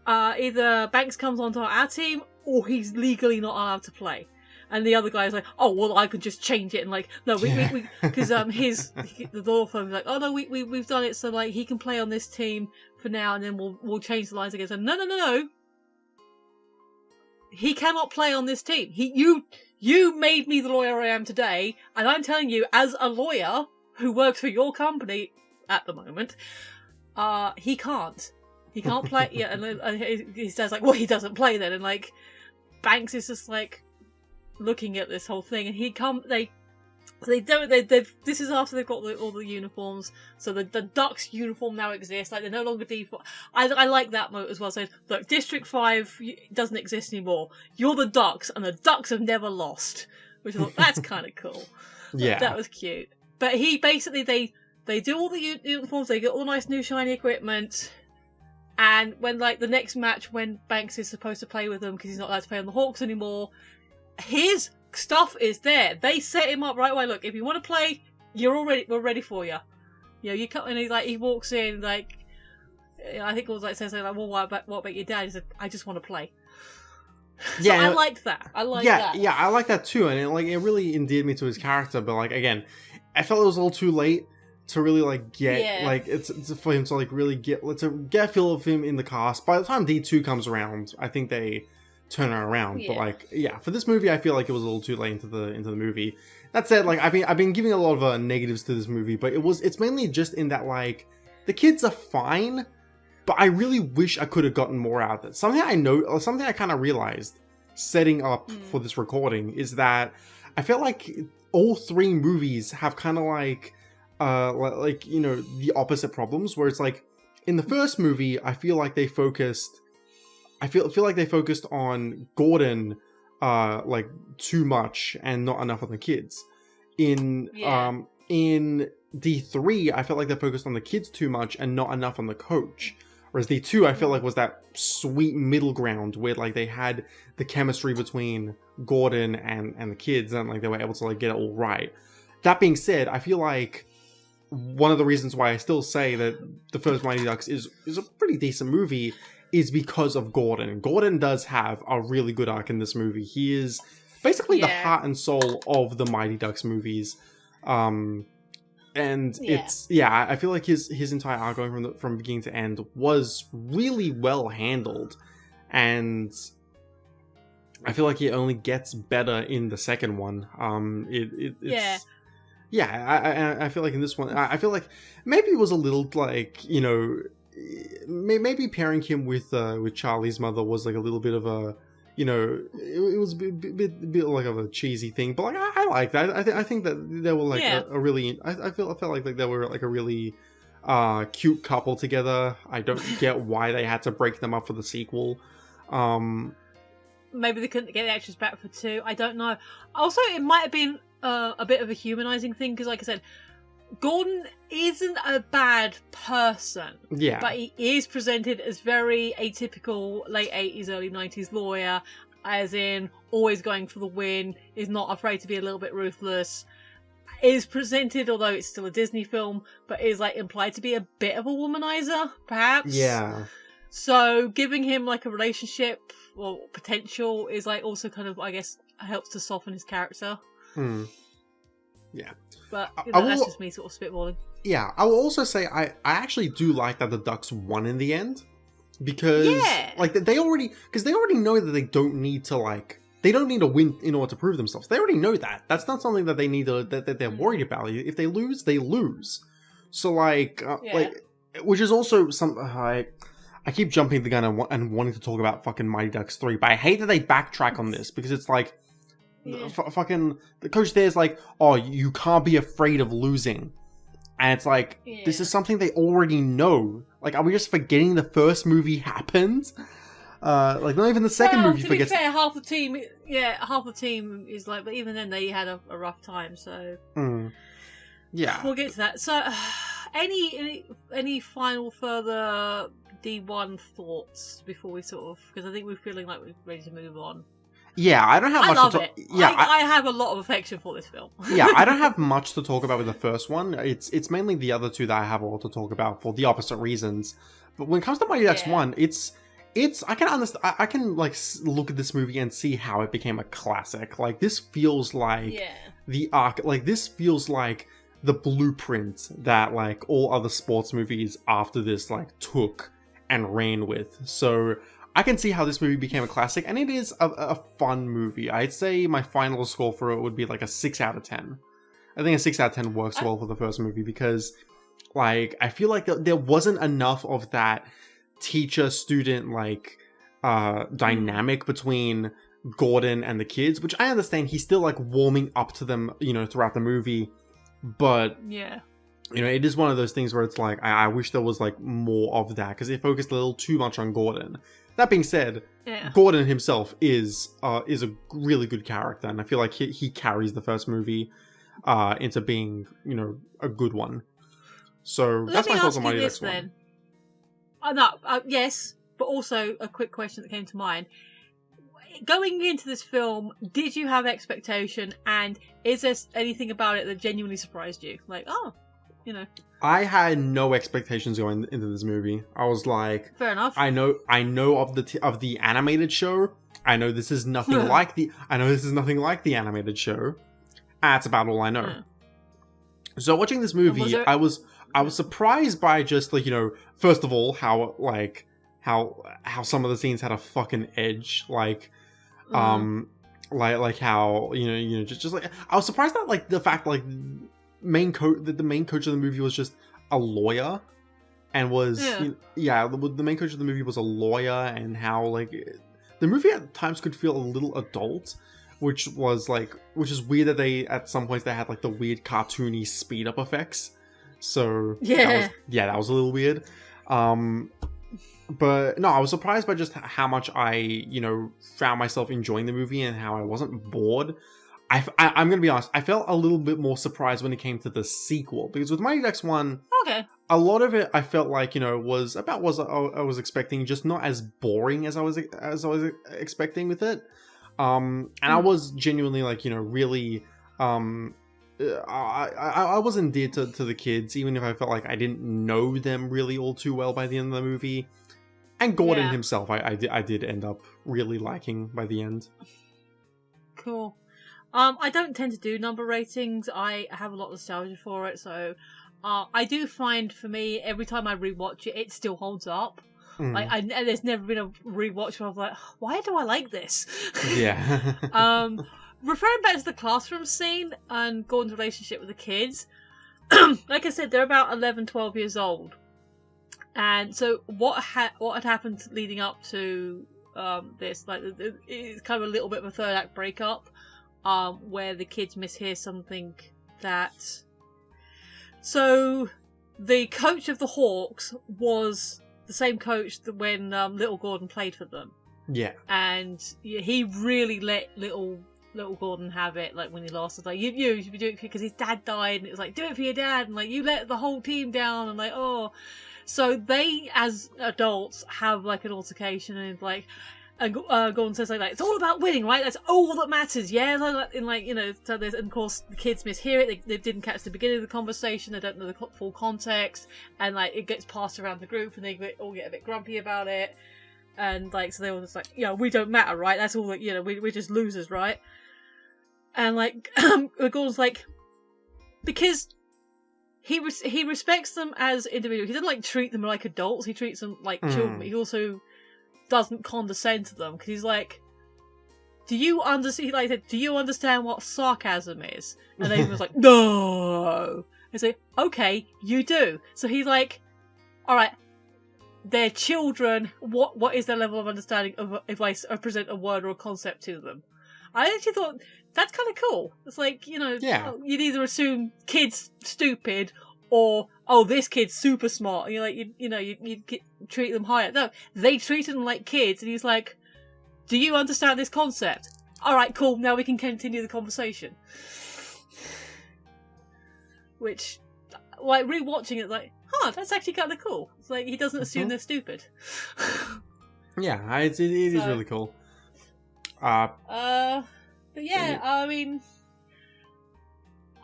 either Banks comes onto our team or he's legally not allowed to play. And the other guy's like, oh, well, I could just change it. And like, no, because the law firm's like, oh, no, we've done it. So like, he can play on this team for now. And then we'll change the lines again. So no. He cannot play on this team. You made me the lawyer I am today. And I'm telling you, as a lawyer who works for your company at the moment, he can't. He can't play. Yeah. And he says like, well, he doesn't play then. And like, Banks is just like, looking at this whole thing, and this is after they've got all the uniforms, so the Ducks uniform now exists, like they're no longer default. I like that note as well. So look, District 5 doesn't exist anymore, you're the Ducks, and the Ducks have never lost, which I thought that's kind of cool. That was cute. But he basically they do all the uniforms, they get all the nice new shiny equipment, and when like the next match when Banks is supposed to play with them because he's not allowed to play on the Hawks anymore, his stuff is there. They set him up right away. Look, if you want to play, we're ready for you. You know, you come and he walks in like, I think it was like says like, well, what about your dad? He said, I just want to play. Yeah, so I liked that. I like that. Yeah, I like that too, and it really endeared me to his character. But like again, I felt it was a little too late to really like get like it's for him to like really get a feel of him in the cast. By the time D2 comes around, I think they turn her around. But like for this movie I feel like it was a little too late into the movie. That said, like I've been giving a lot of negatives to this movie, but it's mainly just in that like the kids are fine, but I really wish I could have gotten more out of it. Something I kind of realized setting up for this recording is that I felt like all three movies have kind of like you know, the opposite problems, where it's like in the first movie I feel like they focused on Gordon like too much and not enough on the kids. In D3 I felt like they focused on the kids too much and not enough on the coach. Whereas D2 I felt like was that sweet middle ground where like they had the chemistry between Gordon and the kids, and like they were able to like get it all right. That being said, I feel like one of the reasons why I still say that the first Mighty Ducks is a pretty decent movie is because of Gordon. Gordon does have a really good arc in this movie. He is basically the heart and soul of the Mighty Ducks movies. And I feel like his entire arc going from beginning to end was really well handled, and I feel like it only gets better in the second one. I feel like in this one, I feel like maybe it was a little like, you know, maybe pairing him with Charlie's mother was like a little bit of a, you know, it was a bit like of a cheesy thing, but like I like that. I think that they were like a really, I felt like they were like a really cute couple together. I don't get why they had to break them up for the sequel. Maybe they couldn't get the actors back for 2. I don't know. Also, it might have been a bit of a humanizing thing, because like I said, Gordon isn't a bad person, but he is presented as very atypical late 80s, early 90s lawyer, as in always going for the win, is not afraid to be a little bit ruthless, is presented, although it's still a Disney film, but is like implied to be a bit of a womanizer, perhaps. Yeah. So giving him like a relationship or potential is like also kind of, I guess, helps to soften his character. Yeah. But that's just me sort of spitballing. Yeah, I will also say I actually do like that the Ducks won in the end, because like they already know that they don't need to win in order to prove themselves. They already know that. That's not something that they need to, that they're worried about. If they lose, they lose. So like which is also some I keep jumping the gun and wanting to talk about fucking Mighty Ducks 3, but I hate that they backtrack on this, because it's like fucking the coach there's like, oh, you can't be afraid of losing, and it's like this is something they already know. Like, are we just forgetting the first movie happened? Like, not even the second movie forgets. To be fair, half the team is like, but even then they had a rough time. So yeah, we'll get to that. So any final further D1 thoughts before we sort of, because I think we're feeling like we're ready to move on. Yeah, I don't have much love to talk. It. Yeah, I have a lot of affection for this film. Yeah, I don't have much to talk about with the first one. It's mainly the other two that I have a lot to talk about for the opposite reasons. But when it comes to Mighty Ducks 1, it's I can understand. I can like look at this movie and see how it became a classic. Like, this feels like the arc. Like, this feels like the blueprint that like all other sports movies after this like took and ran with. So I can see how this movie became a classic, and it is a fun movie. I'd say my final score for it would be like a 6 out of 10. I think a 6 out of 10 works well for the first movie, because like I feel like there wasn't enough of that teacher-student like dynamic between Gordon and the kids, which I understand he's still like warming up to them, you know, throughout the movie. But you know, it is one of those things where it's like, I wish there was like more of that, because it focused a little too much on Gordon. That being said, Gordon himself is a really good character, and I feel like he carries the first movie into being, you know, a good one. So that's my thoughts on Mighty Ducks 1. Yes, but also a quick question that came to mind. Going into this film, did you have expectation, and is there anything about it that genuinely surprised you? Like, oh, you know. I had no expectations going into this movie. I was like, fair enough. I know of the animated show. I know this is nothing like the animated show. That's about all I know. Yeah. So watching this movie, I was surprised by just like, you know, first of all, how some of the scenes had a fucking edge, like like how you know just like, I was surprised that like the fact like the main coach of the movie was just a lawyer, and was the main coach of the movie was a lawyer, and how like the movie at times could feel a little adult, which is weird that they at some points they had like the weird cartoony speed up effects. So that was a little weird. But no, I was surprised by just how much I, you know, found myself enjoying the movie, and how I wasn't bored. I'm going to be honest, I felt a little bit more surprised when it came to the sequel, because with Mighty Ducks 1, a lot of it I felt like, you know, was about what I was expecting, just not as boring as I was expecting with it. And I was genuinely like, you know, really I was endeared to the kids, even if I felt like I didn't know them really all too well by the end of the movie. And Gordon himself, I did end up really liking by the end. Cool. I don't tend to do number ratings. I have a lot of nostalgia for it, so I do find, for me, every time I rewatch it, it still holds up. Like, there's never been a rewatch where I'm like, why do I like this? Yeah. Referring back to the classroom scene and Gordon's relationship with the kids, like I said, they're about 11, 12 years old. And so what had happened leading up to this, like, it's kind of a little bit of a third act breakup, where the kids mishear something that... So, the coach of the Hawks was the same coach that when little Gordon played for them. Yeah. And he really let little Gordon have it, like, when he lost. It's like, you should be doing it because his dad died, and it was like, do it for your dad, and like, you let the whole team down, and like, oh. So they, as adults, have like an altercation, and like, and Gordon says like, it's all about winning, right? That's all that matters, yeah. And like, you know, so there's, and of course the kids mishear it. They didn't catch the beginning of the conversation. They don't know the full context, and like it gets passed around the group, and they all get a bit grumpy about it. And like, so they were just like, you know, we don't matter, right? That's all that, you know, we're just losers, right? And like, Gordon's like, because he respects them as individuals. He doesn't like treat them like adults. He treats them like children. But he also doesn't condescend to them, because he's like, do you understand? Like, do you understand what sarcasm is? And they was like, no. He's like, okay, you do. So he's like, all right, they're children. What is their level of understanding of if I present a word or a concept to them? I actually thought that's kind of cool. It's like, you know, you'd either assume kids stupid or, oh, this kid's super smart. And you're like, you treat them higher. No, they treated them like kids. And he's like, do you understand this concept? All right, cool. Now we can continue the conversation. Which, like, rewatching it, like, that's actually kind of cool. It's like, he doesn't assume they're stupid. Yeah, it is really cool. But yeah, I mean,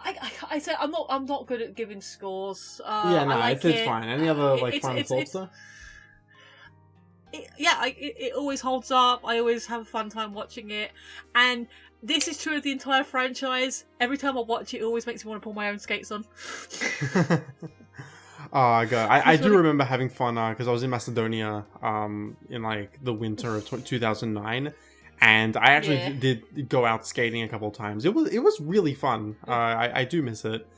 I say I'm not good at giving scores. It's fine. Any other final thoughts though? It always holds up. I always have a fun time watching it, and this is true of the entire franchise. Every time I watch it, it always makes me want to pull my own skates on. Oh god, I do remember having fun because I was in Macedonia in like the winter of 2009. And I actually did go out skating a couple of times. It was really fun. I do miss it.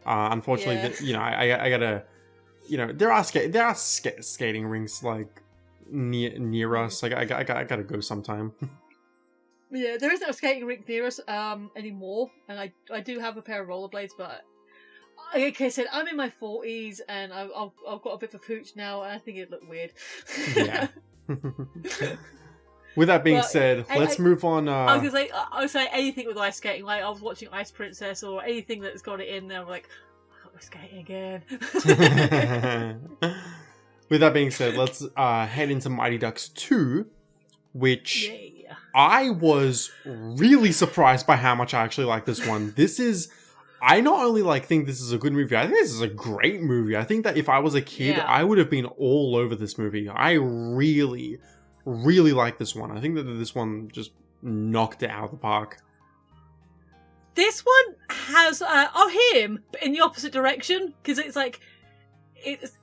Unfortunately, I gotta, there are skating rinks like near us. Like I gotta go sometime. Yeah, there isn't a skating rink near us anymore, and I do have a pair of rollerblades, but like I said, I'm in my 40s, and I've got a bit of a pooch now, and I think it'd look weird. Yeah. With that being said, let's move on. I was gonna say anything with ice skating. Like I was watching Ice Princess or anything that's got it in there. I'm like, we're skating again. With that being said, let's head into Mighty Ducks 2, which I was really surprised by how much I actually like this one. I not only think this is a good movie, I think this is a great movie. I think that if I was a kid, I would have been all over this movie. I really like this one. I think that this one just knocked it out of the park. This one has him, but in the opposite direction, because it's like it's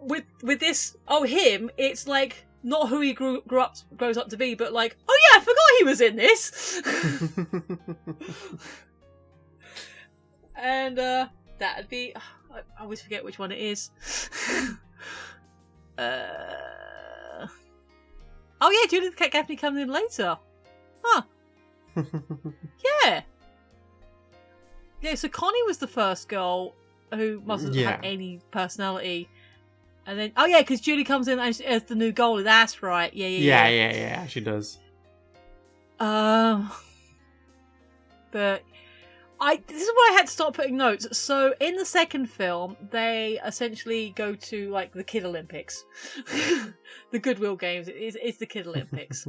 with this him. It's like not who he grows up to be, but like, oh yeah, I forgot he was in this. And that'd be I always forget which one it is. Oh yeah, Judith Gaffney comes in later. Huh. Yeah. Yeah, so Connie was the first girl who mustn't have any personality. And then, because Julie comes in as the new goalie. That's right. Yeah, she does. But this is why I had to stop putting notes. So in the second film, they essentially go to like the Kid Olympics, the Goodwill Games. It's the Kid Olympics,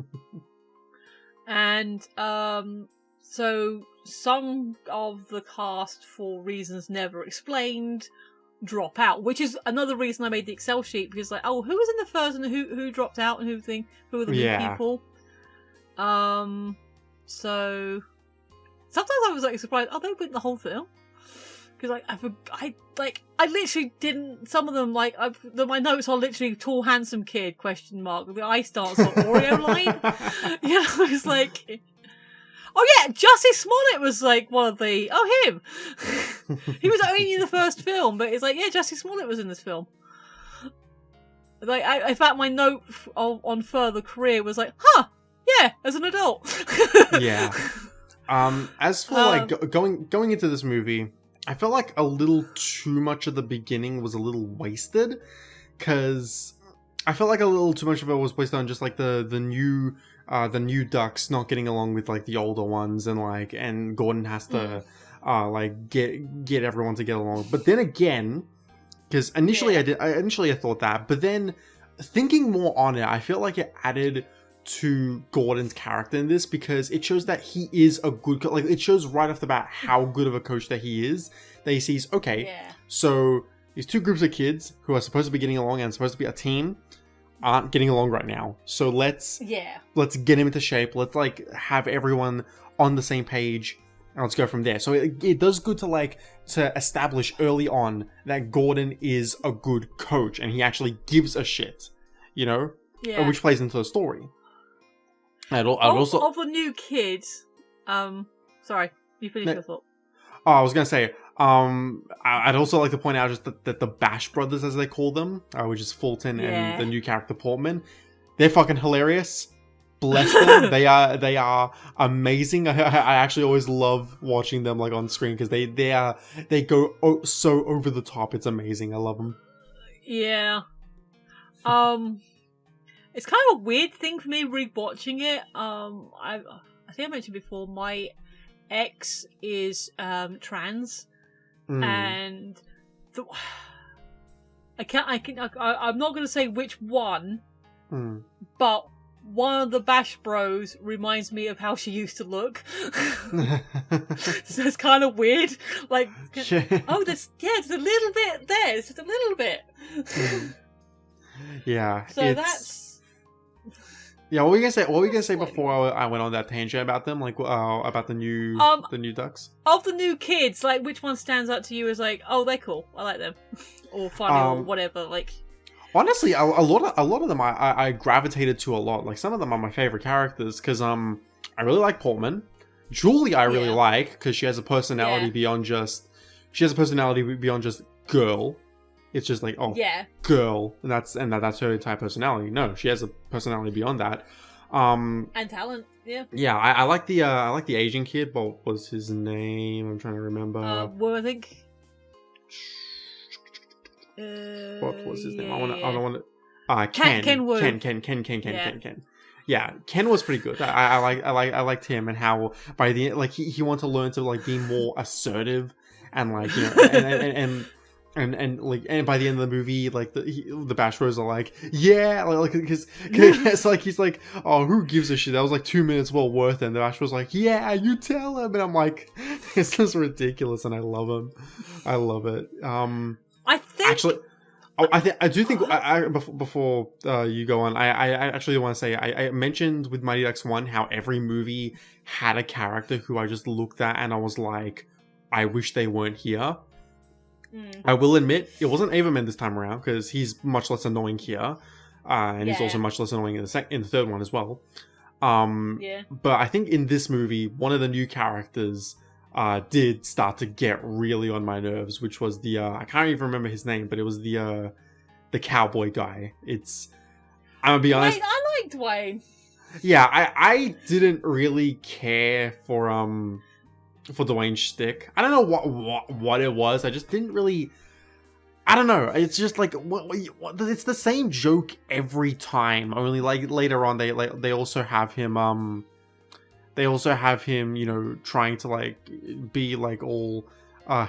and So some of the cast, for reasons never explained, drop out, which is another reason I made the Excel sheet, because like, oh, who was in the first and who dropped out and who are the new people. So sometimes I was like surprised, oh, they went the whole film, because like I literally didn't. Some of them, like my notes are literally tall handsome kid ? The eye starts on Oreo line. You know, it's like, oh yeah, Jussie Smollett was like one of the... Oh, him! He was only in the first film, but it's like, yeah, Jussie Smollett was in this film. Like, in fact, my note on further career was like, huh, yeah, as an adult. Yeah. As for like going into this movie, I felt like a little too much of the beginning was a little wasted, because I felt like a little too much of it was wasted on just like the new ducks not getting along with like the older ones, and Gordon has to like get everyone to get along. But then again, because initially I thought that, but then thinking more on it, I feel like it added to Gordon's character in this, because it shows that he is a good like it shows right off the bat how good of a coach that he is. That he sees, so these two groups of kids who are supposed to be getting along and supposed to be a team aren't getting along right now. So let's get him into shape. Let's like have everyone on the same page, and let's go from there. So it does good to establish early on that Gordon is a good coach and he actually gives a shit, you know, which plays into the story. I'd also of the new kids. Sorry, you finished your thought. Oh, I was gonna say, I'd also like to point out just that the Bash Brothers, as they call them, which is Fulton and the new character Portman, they're fucking hilarious. Bless them. They are amazing. I actually always love watching them like on screen, because they go so over the top. It's amazing. I love them. Yeah. It's kind of a weird thing for me rewatching it. I think I mentioned before, my ex is trans, and I'm not going to say which one, but one of the Bash Bros reminds me of how she used to look. So it's kind of weird. Like, oh, there's a little bit there. It's just a little bit. Yeah. So that's. Yeah, what were you gonna say before I went on that tangent about them, like about the new ducks? Of the new kids, like which one stands out to you as like, oh, they're cool, I like them, or funny, or whatever? Like, honestly, a lot of them I gravitated to a lot. Like some of them are my favorite characters, because I really like Portman. Julie I really like, because she has a personality beyond just girl. It's just like, girl, and that's her entire personality. No, she has a personality beyond that. And talent, yeah. Yeah, I like the Asian kid. What was his name? I'm trying to remember. Well, I think. What was his name? I don't want to. Ken. Yeah, Ken was pretty good. I liked him, and how by the end, like he wanted to learn to like be more assertive, and like, you know, and by the end of the movie, like the Bash Bros are like, yeah, like because it's like he's like, oh, who gives a shit? That was like 2 minutes well worth it. And the Bash Bros like, yeah, you tell him. And I'm like, this is ridiculous, and I love him. I love it. I think actually, I do think before you go on, I actually want to say I mentioned with Mighty Ducks 1 how every movie had a character who I just looked at and I was like, I wish they weren't here. I will admit, it wasn't Averman this time around, because he's much less annoying here, and he's also much less annoying in the third one as well. But I think in this movie, one of the new characters did start to get really on my nerves, which was the I can't even remember his name, but it was the cowboy guy. I'm gonna be honest. I liked Dwayne. Yeah, I didn't really care for Dwayne's shtick. I don't know what it was. I just didn't really. I don't know. It's just like it's the same joke every time. Only like later on, they also have him. They also have him, you know, trying to like be like all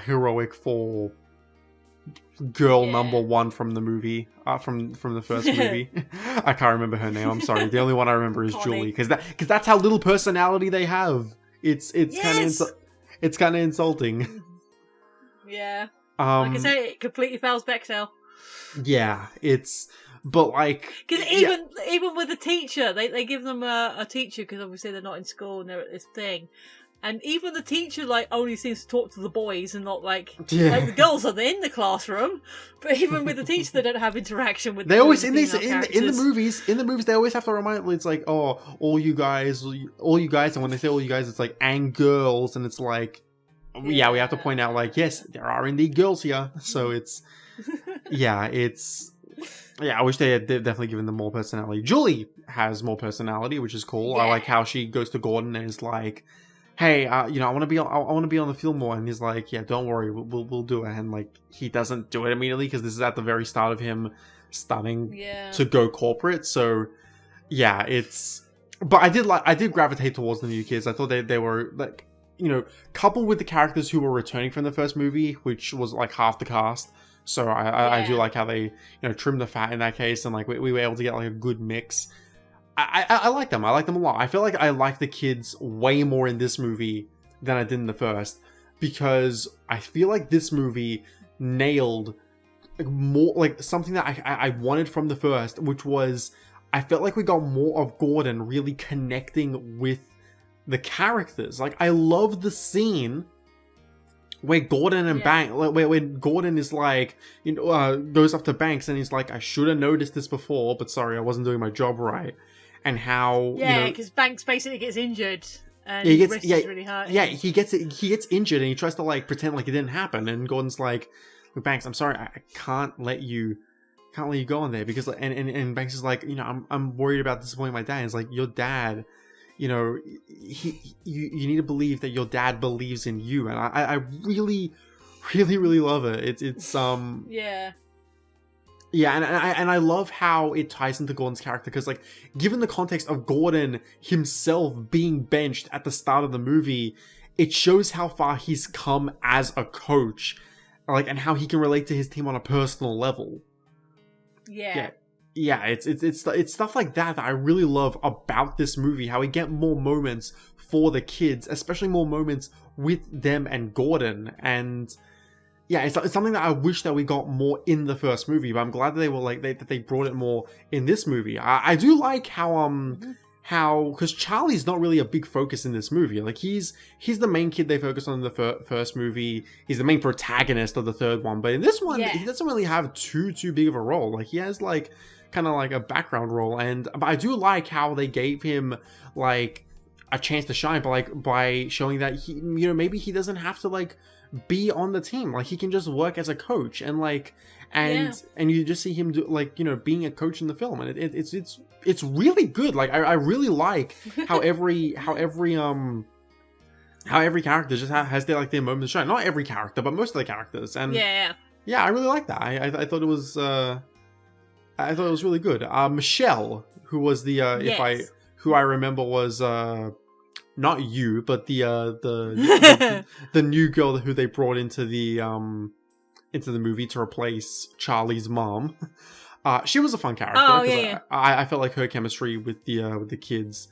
heroic for girl number one from the movie, from the first movie. I can't remember her name. I'm sorry. The only one I remember is Julie, because that's how little personality they have. It's it's kind of insulting. Yeah. Like I say, it completely fails Bexell. Yeah, but like, because even with the teacher, they give them a teacher because obviously they're not in school and they're at this thing, and even the teacher like only seems to talk to the boys and not like the girls are in the classroom, but even with the teacher they don't have interaction with. They always in the movies they always have to remind, it's like, oh, all you guys, and when they say all you guys, it's like, and girls, and it's like, yeah, we have to point out like, yes, there are indeed girls here, so it's I wish they had definitely given them more personality. Julie has more personality, which is cool. I like how she goes to Gordon and is like, hey, I want to be on the field more, and he's like, yeah, don't worry, we'll do it. And like, he doesn't do it immediately because this is at the very start of him starting to go corporate. So yeah, but I did gravitate towards the new kids. I thought they were like, coupled with the characters who were returning from the first movie, which was like half the cast. So I do like how they trimmed the fat in that case, and like we were able to get like a good mix. I like them. I like them a lot. I feel like I like the kids way more in this movie than I did in the first, because I feel like this movie nailed more like something that I wanted from the first, which was I felt like we got more of Gordon really connecting with the characters. Like, I love the scene where Gordon and Banks, where Gordon is like, goes up to Banks and he's like, I should have noticed this before, but sorry, I wasn't doing my job right. And how because Banks basically gets injured and his wrist is really hurt. Yeah, he gets injured and he tries to like pretend like it didn't happen. And Gordon's like, Banks, I'm sorry, I can't let you go on there because and Banks is like, I'm worried about disappointing my dad. And it's like, your dad, you need to believe that your dad believes in you, and I really, really, really love it. It's and I love how it ties into Gordon's character, because like, given the context of Gordon himself being benched at the start of the movie, it shows how far he's come as a coach, like, and how he can relate to his team on a personal level. Yeah, it's stuff like that I really love about this movie. How we get more moments for the kids, especially more moments with them and Gordon. And yeah, it's something that I wish that we got more in the first movie. But I'm glad that they were like that they brought it more in this movie. I do like how because Charlie's not really a big focus in this movie. Like, he's the main kid they focus on in the first movie. He's the main protagonist of the third one. But in this one, he doesn't really have too big of a role. Like, he has like kind of like a background role, but I do like how they gave him like a chance to shine, but like by showing that he, maybe he doesn't have to like be on the team. Like, he can just work as a coach, and like and you just see him do like being a coach in the film, and it's really good. Like, I really like how every character just has their moment to shine. Not every character, but most of the characters. And I really like that. I thought it was really good. Michelle, who was the who I remember was not you, but the new girl who they brought into the movie to replace Charlie's mom. She was a fun character. I felt like her chemistry with the kids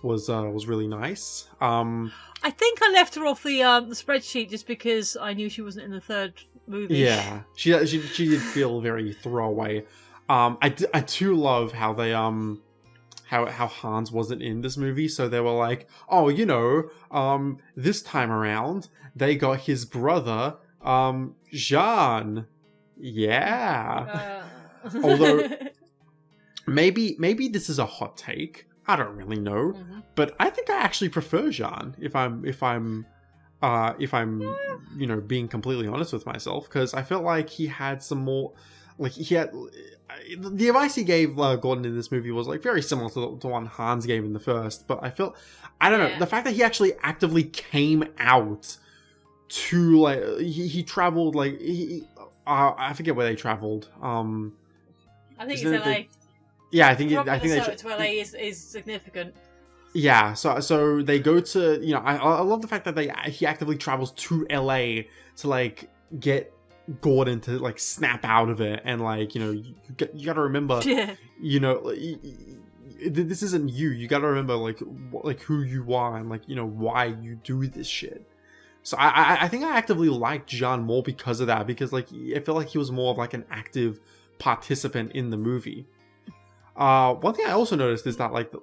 was really nice. I think I left her off the spreadsheet just because I knew she wasn't in the third movie. Yeah, she did feel very throwaway. I do love how they how Hans wasn't in this movie, so they were like, oh, this time around they got his brother Jean. Yeah. Although maybe this is a hot take. I don't really know, but I think I actually prefer Jean if I'm being completely honest with myself, because I felt like he had some more, like, he had the advice he gave Gordon in this movie was like very similar to the one Hans gave in the first, but I don't know, the fact that he actually actively came out to like he traveled, like I forget where they traveled. I think it's LA. Yeah, I think to LA is significant. Yeah, so they go to, I love the fact that he actively travels to LA to like get Gordon to like snap out of it, and like you gotta remember, this isn't you. You got to remember like who you are and like, you know, why you do this shit. So I think I actively liked Jean more because of that, because like I feel like he was more of like an active participant in the movie. One thing I also noticed is that like the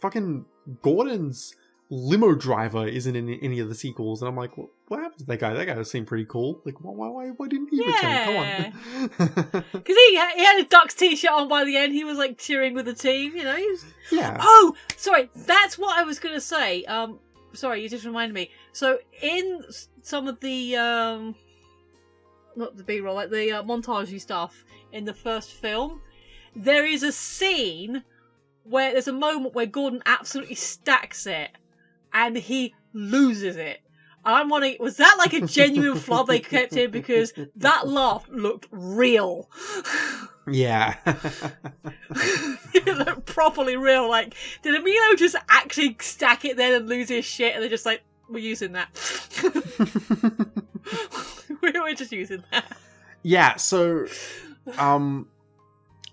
fucking Gordon's limo driver isn't in any of the sequels, and I'm like, what happened to that guy? That guy seemed pretty cool. Like, why didn't he return? Come on. Because he had a Ducks t-shirt on by the end. He was like cheering with the team, you know. Yeah. Oh, sorry, that's what I was gonna say. Sorry, you just reminded me. So in some of the not the B-roll, like the montagey stuff in the first film, there is a scene where there's a moment where Gordon absolutely stacks it and he loses it. I'm wondering, was that like a genuine flub they kept in? Because that laugh looked real. Yeah. It looked properly real. Like, did Emilio just actually stack it then and lose his shit, and they're just like, we're using that. We're just using that. Yeah, so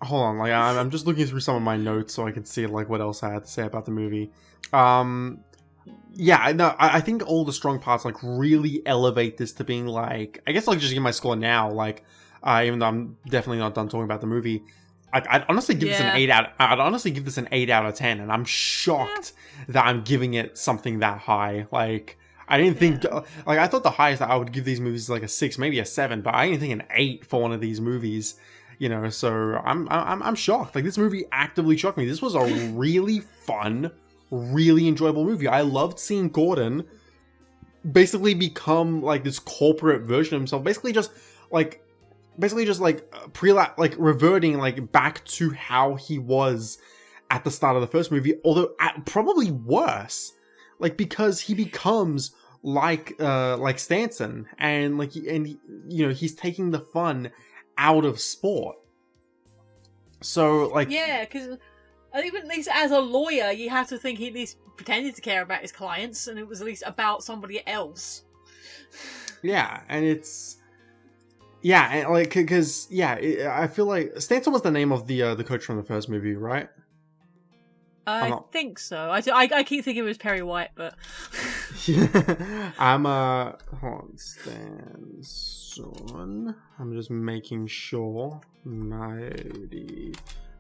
hold on, like I'm just looking through some of my notes so I can see like what else I had to say about the movie. Yeah, no, I think all the strong parts like really elevate this to being like, I guess like just give my score now, like even though I'm definitely not done talking about the movie, I'd honestly give this an 8 out. I'd honestly give this an 8 out of 10, and I'm shocked that I'm giving it something that high. Like I didn't think, like I thought the highest that I would give these movies is like a 6, maybe a 7, but I didn't think an 8 for one of these movies. You know, so I'm shocked. Like this movie actively shocked me. This was a really fun, really enjoyable movie. I loved seeing Gordon basically become like this corporate version of himself. Basically just reverting like back to how he was at the start of the first movie, although probably worse. Like because he becomes like Stanton, and you know, he's taking the fun out of sport. So like, yeah, because I think at least as a lawyer you have to think he at least pretended to care about his clients, and it was at least about somebody else. Yeah, and it's and like because I feel like Stanton was the name of the coach from the first movie, right? I think so. I keep thinking it was Perry White, but I'm hold on, Stanson. I'm just making sure. Mighty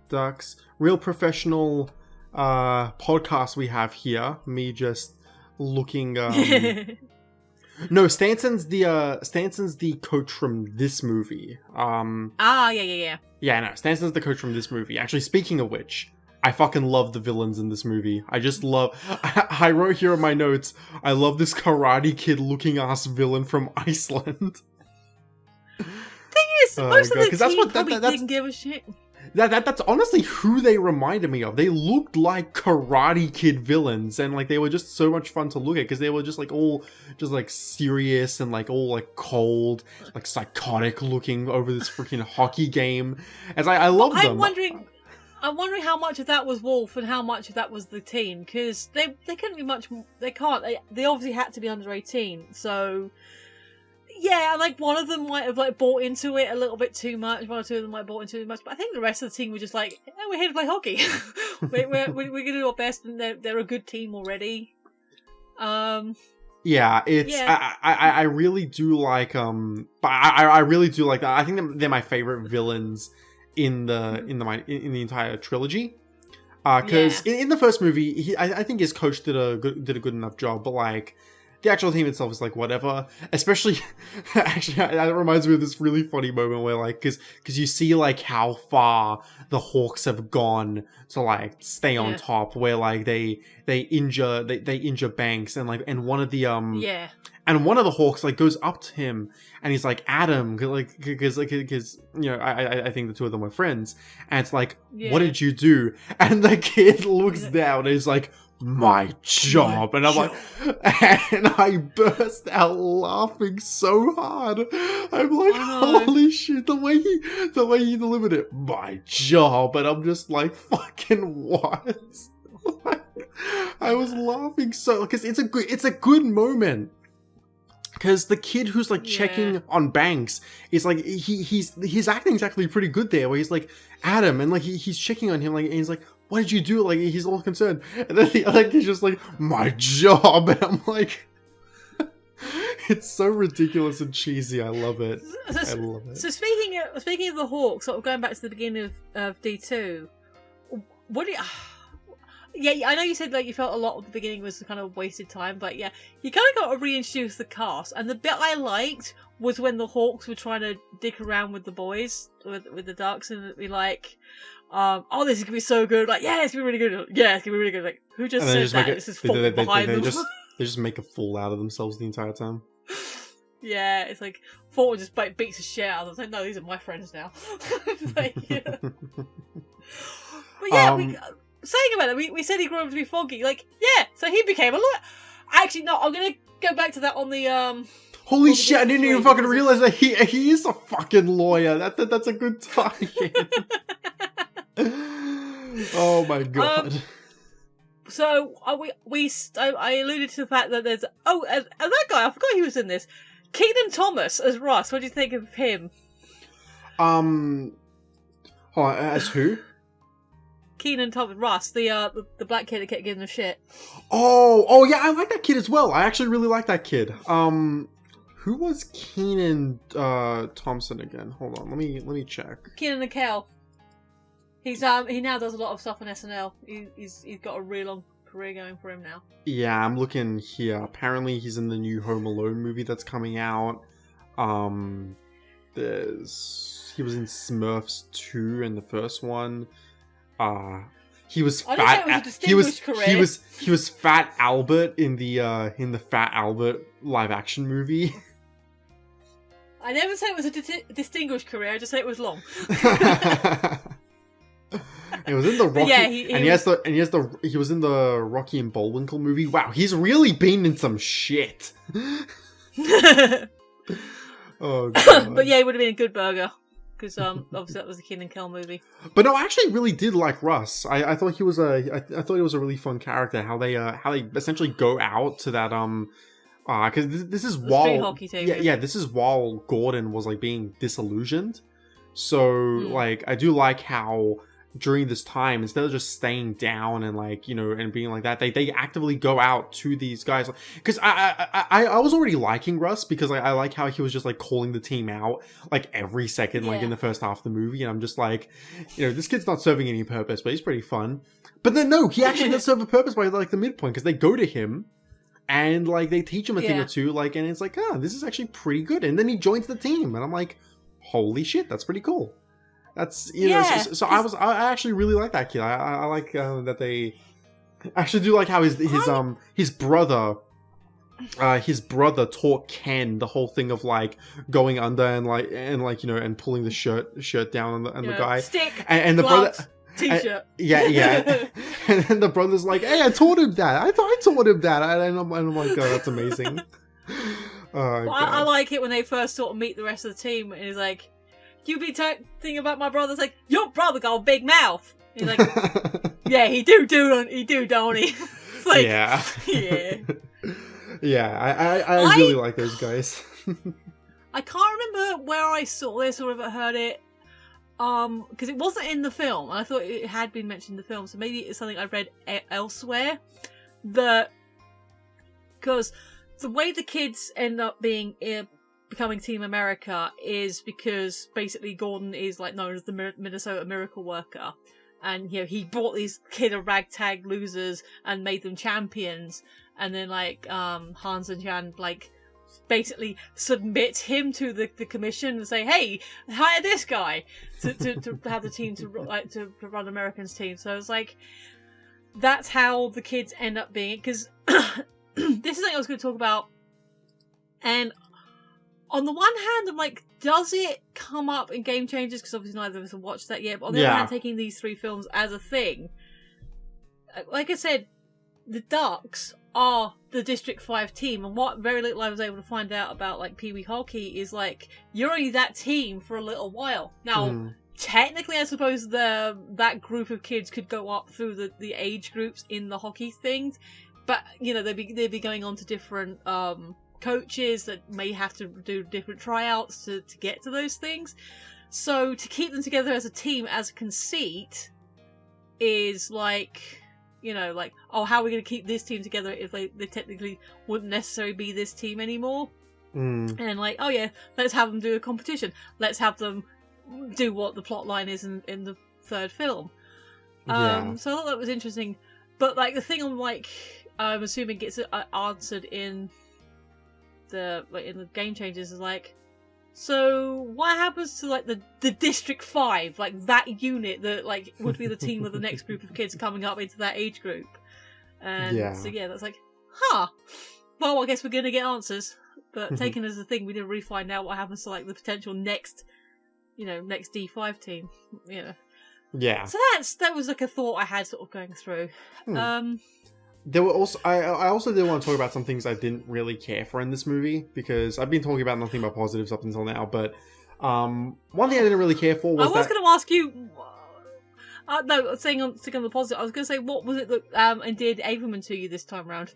Ducks, real professional podcast we have here. Me just looking. No, Stanson's the coach from this movie. Yeah. Yeah, no, Stanson's the coach from this movie. Actually, speaking of which, I fucking love the villains in this movie. I just love... I wrote here in my notes, I love this Karate Kid looking ass villain from Iceland. Thing is, most of the team probably didn't give a shit. That's honestly who they reminded me of. They looked like Karate Kid villains, and like they were just so much fun to look at because they were just like all just like serious and like all like cold, like psychotic looking over this freaking hockey game. As I love them. I'm wondering how much of that was Wolf and how much of that was the team, because they couldn't be much. They can't. They obviously had to be under 18. So yeah, like one of them might have like bought into it a little bit too much. One or two of them might have bought into it too much. But I think the rest of the team were just like, we're here to play hockey. we're gonna do our best, and they're a good team already. Yeah, it's I really do like but I really do like that. I think they're my favorite villains in the entire trilogy, because in the first movie I think his coach did a good enough job, but like the actual team itself is like whatever. Especially actually that reminds me of this really funny moment where like because you see like how far the Hawks have gone to like stay on top, where like they injure Banks, and like and one of the and one of the Hawks like goes up to him and he's like, Adam, because you know I think the two of them were friends, and it's like, what did you do? And the kid looks down and he's like, my job. And I'm like, and I burst out laughing so hard. I'm like, holy shit, the way he delivered it, my job. And I'm just like, fucking what? I was laughing so, because it's a good moment. Because the kid who's like checking on Banks is like, his acting's actually pretty good there, where he's like, Adam, and like he's checking on him, like, and he's like, why did you do it? Like, he's all concerned. And then the other kid's just like, my job. And I'm like, it's so ridiculous and cheesy. I love it. I love it. So speaking of the Hawks, sort of going back to the beginning of D2, what do you... Yeah, I know you said like you felt a lot of the beginning was kind of wasted time, but yeah, you kind of got to reintroduce the cast. And the bit I liked was when the Hawks were trying to dick around with the boys, with the Ducks, and be like, "Oh, this is gonna be so good!" Like, yeah, it's gonna be really good. Yeah, it's gonna be really good. Like, who just said that? This is Thornton behind them. They just make a fool out of themselves the entire time. Yeah, it's like Thornton just like beats the shit out of them. Like, no, these are my friends now. Like, yeah. But yeah, saying about it, we said he grew up to be Foggy. Like, yeah, so he became a lawyer. Actually, no, I'm gonna go back to that on the Holy shit! I didn't even fucking realize that he is a fucking lawyer. That's a good tie-in. Oh my god. So I alluded to the fact that there's and that guy, I forgot he was in this. Kenan Thomas as Russ. What do you think of him? Hold on, as who? Kenan Thomas, Russ, the black kid that kept giving the shit. Oh yeah, I like that kid as well. I actually really like that kid. Who was Kenan Thompson again? Hold on, let me check. Kenan Nickel. He now does a lot of stuff on SNL. He's got a real long career going for him now. Yeah, I'm looking here. Apparently, he's in the new Home Alone movie that's coming out. He was in Smurfs 2 in the first one. He was fat. He was Fat Albert in the Fat Albert live action movie. I never said it was a distinguished career. I just said it was long. It was in the Rocky, he was in the Rocky and Bullwinkle movie. Wow, he's really been in some shit. Oh god. But yeah, he would have been a good burger. Because obviously that was the Kenan Kel movie. But no, I actually really did like Russ. I thought he was I thought he was a really fun character. How they essentially go out to that because this is while this is while Gordon was like being disillusioned. So like I do like how during this time, instead of just staying down and like, you know, and being like that, they actively go out to these guys. Because I was already liking Russ because I like how he was just like calling the team out like every second, like in the first half of the movie. And I'm just like, you know, this kid's not serving any purpose, but he's pretty fun. But then no, he actually does serve a purpose by like the midpoint, because they go to him and like they teach him a thing or two, like, and it's like, this is actually pretty good. And then he joins the team, and I'm like, holy shit, that's pretty cool. That's, you know, so I actually really like that kid. I like that they actually do like how his brother taught Ken the whole thing of like going under and like you know, and pulling the shirt down on the guy, stick, and the gloves, brother. T-shirt. Yeah. And then the brother's like, hey, I taught him that. I taught him that. And I'm like, oh, that's amazing. I like it when they first sort of meet the rest of the team, and he's like, you be thinking about my brother? It's like, your brother got a big mouth. He's like, yeah, he do, don't he? It's like, yeah. Yeah, I really like those guys. I can't remember where I saw this or if I heard it. Because it wasn't in the film. I thought it had been mentioned in the film, so maybe it's something I read elsewhere. Because the way the kids end up becoming Team America is because basically Gordon is like known as the Minnesota Miracle Worker, and you know, he brought these kid of ragtag losers and made them champions, and then like Hans and Jan like basically submit him to the commission and say, hey, hire this guy to have the team to run Americans team. So it's like, that's how the kids end up being, because this is something I was going to talk about. And on the one hand, I'm like, does it come up in Game Changers? Because obviously neither of us have watched that yet. But on the other hand, taking these three films as a thing, like I said, the Ducks are the District 5 team, and what very little I was able to find out about like Pee Wee Hockey is like, you're only that team for a little while. Now, technically I suppose that group of kids could go up through the age groups in the hockey things, but you know, they'd be going on to different coaches that may have to do different tryouts to get to those things. So to keep them together as a team, as a conceit, is like, you know, like, oh, how are we going to keep this team together if they technically wouldn't necessarily be this team anymore? And like, oh yeah, let's have them do a competition. Let's have them do what the plot line is in the third film. So I thought that was interesting. But like the thing I'm assuming gets answered in the Game Changers is like, so what happens to like the District 5, like that unit that like would be the team of the next group of kids coming up into that age group? And so yeah, that's like, well, I guess we're gonna get answers. But taken as a thing, we didn't really find out what happens to like the potential next D5 team. You know. Yeah. So that was like a thought I had sort of going through. There were also I also did want to talk about some things I didn't really care for in this movie, because I've been talking about nothing but positives up until now. But one thing I didn't really care for was I was going to ask you. No, sticking on the positive, I was going to say, what was it that endeared Averman to you this time round?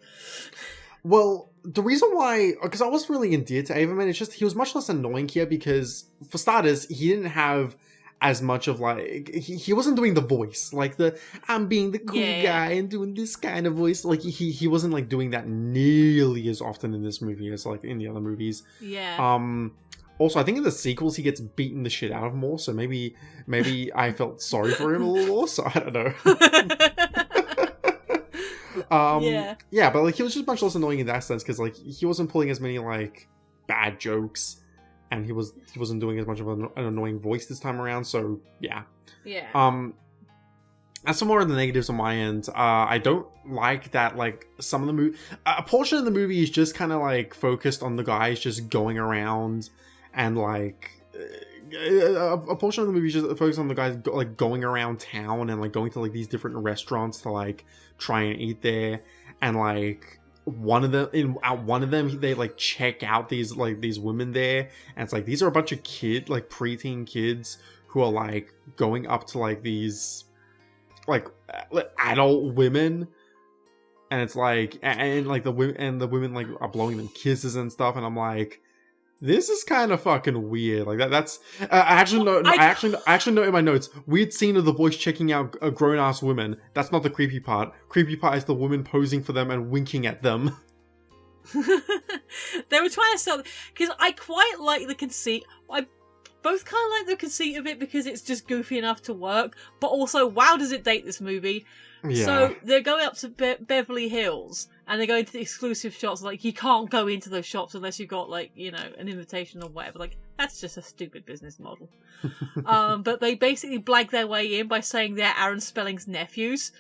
Well, the reason why, because I wasn't really endeared to Averman, it's just he was much less annoying here because, for starters, he didn't have as much of like, he wasn't doing the voice, like I'm being the cool guy and doing this kind of voice. Like he wasn't like doing that nearly as often in this movie as like in the other movies. Yeah. Also, I think in the sequels he gets beaten the shit out of more, so maybe I felt sorry for him a little more, so I don't know. Yeah, but like he was just much less annoying in that sense, because like he wasn't pulling as many like bad jokes, and he wasn't doing as much of an annoying voice this time around. So yeah. As for more of the negatives on my end, I don't like that like some of the movie, a portion of the movie is just kind of like focused on the guys just going around and like. A portion of the movie is just focused on the guys like going around town and like going to like these different restaurants to like try and eat there, and like one of them they like check out these women there, and it's like these are a bunch of preteen kids who are like going up to like these like adult women, and it's like and like the women like are blowing them kisses and stuff, and I'm like, this is kind of fucking weird. Like that's. I actually note in my notes. Weird scene of the boys checking out grown ass women. That's not the creepy part. Creepy part is the woman posing for them and winking at them. They were trying to sell, because I quite like the conceit. I both kind of like the conceit of it because it's just goofy enough to work, but also, wow, does it date this movie? Yeah. So they're going up to Beverly Hills, and they're going to the exclusive shops. Like, you can't go into those shops unless you've got, like, you know, an invitation or whatever. Like, that's just a stupid business model. But they basically blag their way in by saying they're Aaron Spelling's nephews.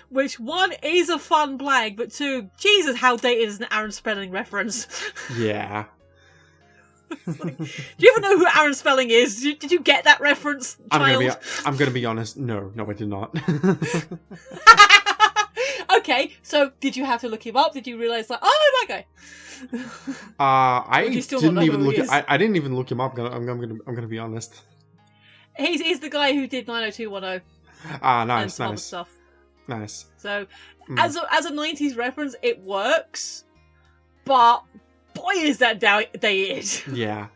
Which, one, is a fun blag, but two, Jesus, how dated is an Aaron Spelling reference? Yeah. Like, do you even know who Aaron Spelling is? Did you get that reference, child? I'm gonna be honest. No, I did not. Okay, so did you have to look him up? Did you realise like, oh, that guy? I didn't even look. I didn't even look him up. I'm gonna be honest. He's the guy who did 90210. Nice. And stuff. Nice. So, as a 90s reference, it works, but boy, is that dated. Yeah.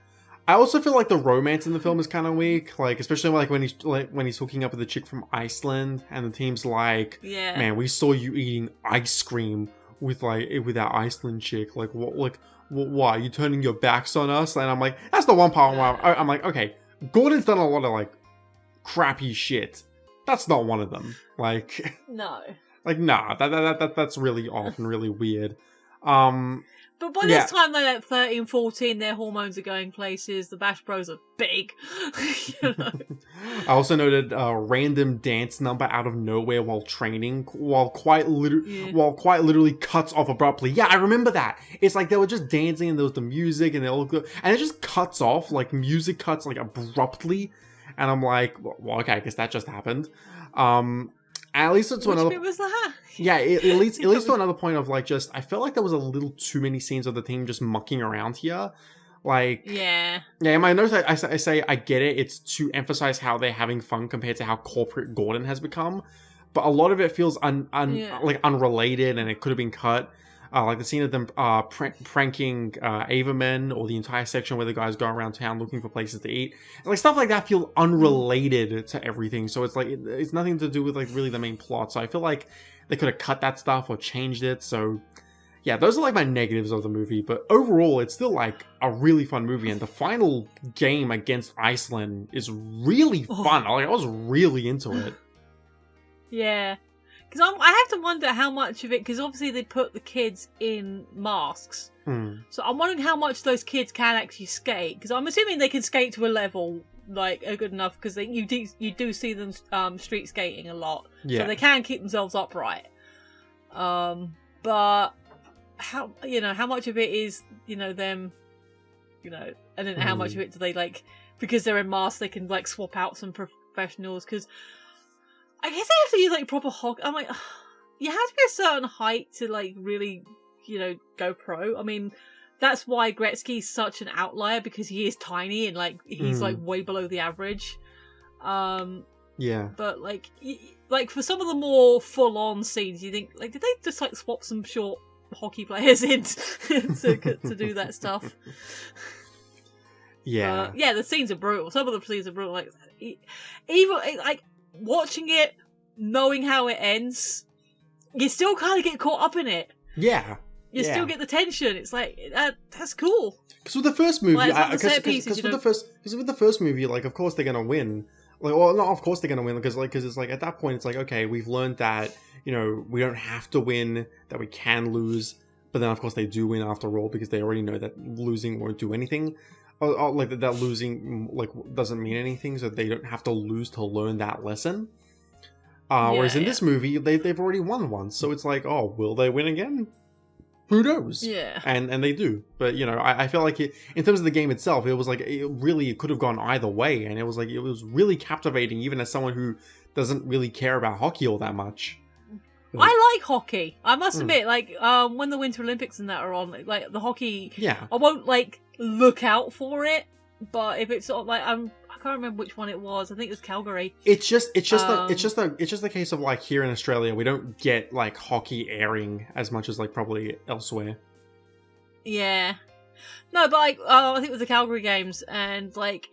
I also feel like the romance in the film is kind of weak, like especially like when he's hooking up with the chick from Iceland, and the team's like, yeah, man, we saw you eating ice cream with our Iceland chick. Like, what? Why are you turning your backs on us? And I'm like, that's the one part where I'm like, okay, Gordon's done a lot of like crappy shit. That's not one of them. Like, no. Like, nah, that's really off and really weird. But by this time, they're at 13, 14, their hormones are going places, the Bash Bros are big. You know? I also noted a random dance number out of nowhere while training, while quite literally cuts off abruptly. Yeah, I remember that. It's like they were just dancing and there was the music and and it just cuts off, like music cuts like abruptly. And I'm like, well, okay, I guess that just happened. At least it's another. Which bit was that? Yeah, it leads to another point of like just I felt like there was a little too many scenes of the team just mucking around here. Like, yeah. In my notes I say I get it. It's to emphasize how they're having fun compared to how corporate Gordon has become, but a lot of it feels like unrelated and it could have been cut. Like the scene of them pranking Avermen, or the entire section where the guys go around town looking for places to eat. Like stuff like that feel unrelated to everything. So it's like it's nothing to do with like really the main plot. So I feel like they could have cut that stuff or changed it. So yeah, those are like my negatives of the movie. But overall, it's still like a really fun movie. And the final game against Iceland is really fun. Like, I was really into it. Yeah. Because I have to wonder how much of it, because obviously they put the kids in masks. So I'm wondering how much those kids can actually skate. Because I'm assuming they can skate to a level like good enough, because you do see them street skating a lot. So they can keep themselves upright. But how much of it is them, and then how much of it do they like, because they're in masks they can like swap out some professionals, because I guess they have to use like proper hockey. I'm like, you have to be a certain height to like really go pro. I mean, that's why Gretzky's such an outlier, because he is tiny and like he's like way below the average. But like for some of the more full on scenes, you think like, did they just like swap some short hockey players in to do that stuff? The scenes are brutal. Some of the scenes are brutal. Like even like watching it, knowing how it ends, you still kind of get caught up in it. You still get the tension. It's like that's cool. Because with the first movie, because with the first movie, like of course they're gonna win. Like, well, not of course they're gonna win, because it's like at that point it's like, okay, we've learned that we don't have to win, that we can lose, but then of course they do win after all, because they already know that losing won't do anything, or like that losing like doesn't mean anything, so they don't have to lose to learn that lesson. Whereas in this movie they've already won once, so it's like, oh, will they win again? Who knows? And they do. But, I feel like in terms of the game itself, it was like, it could have gone either way. And it was like, it was really captivating, even as someone who doesn't really care about hockey all that much. I like hockey. I must admit, like, when the Winter Olympics and that are on, like, the hockey, I won't, like, look out for it. But if it's sort of like, I can't remember which one it was. I think it was Calgary. It's just a case of like, here in Australia, we don't get like hockey airing as much as like probably elsewhere. Yeah. No, but like, I think it was the Calgary games, and like,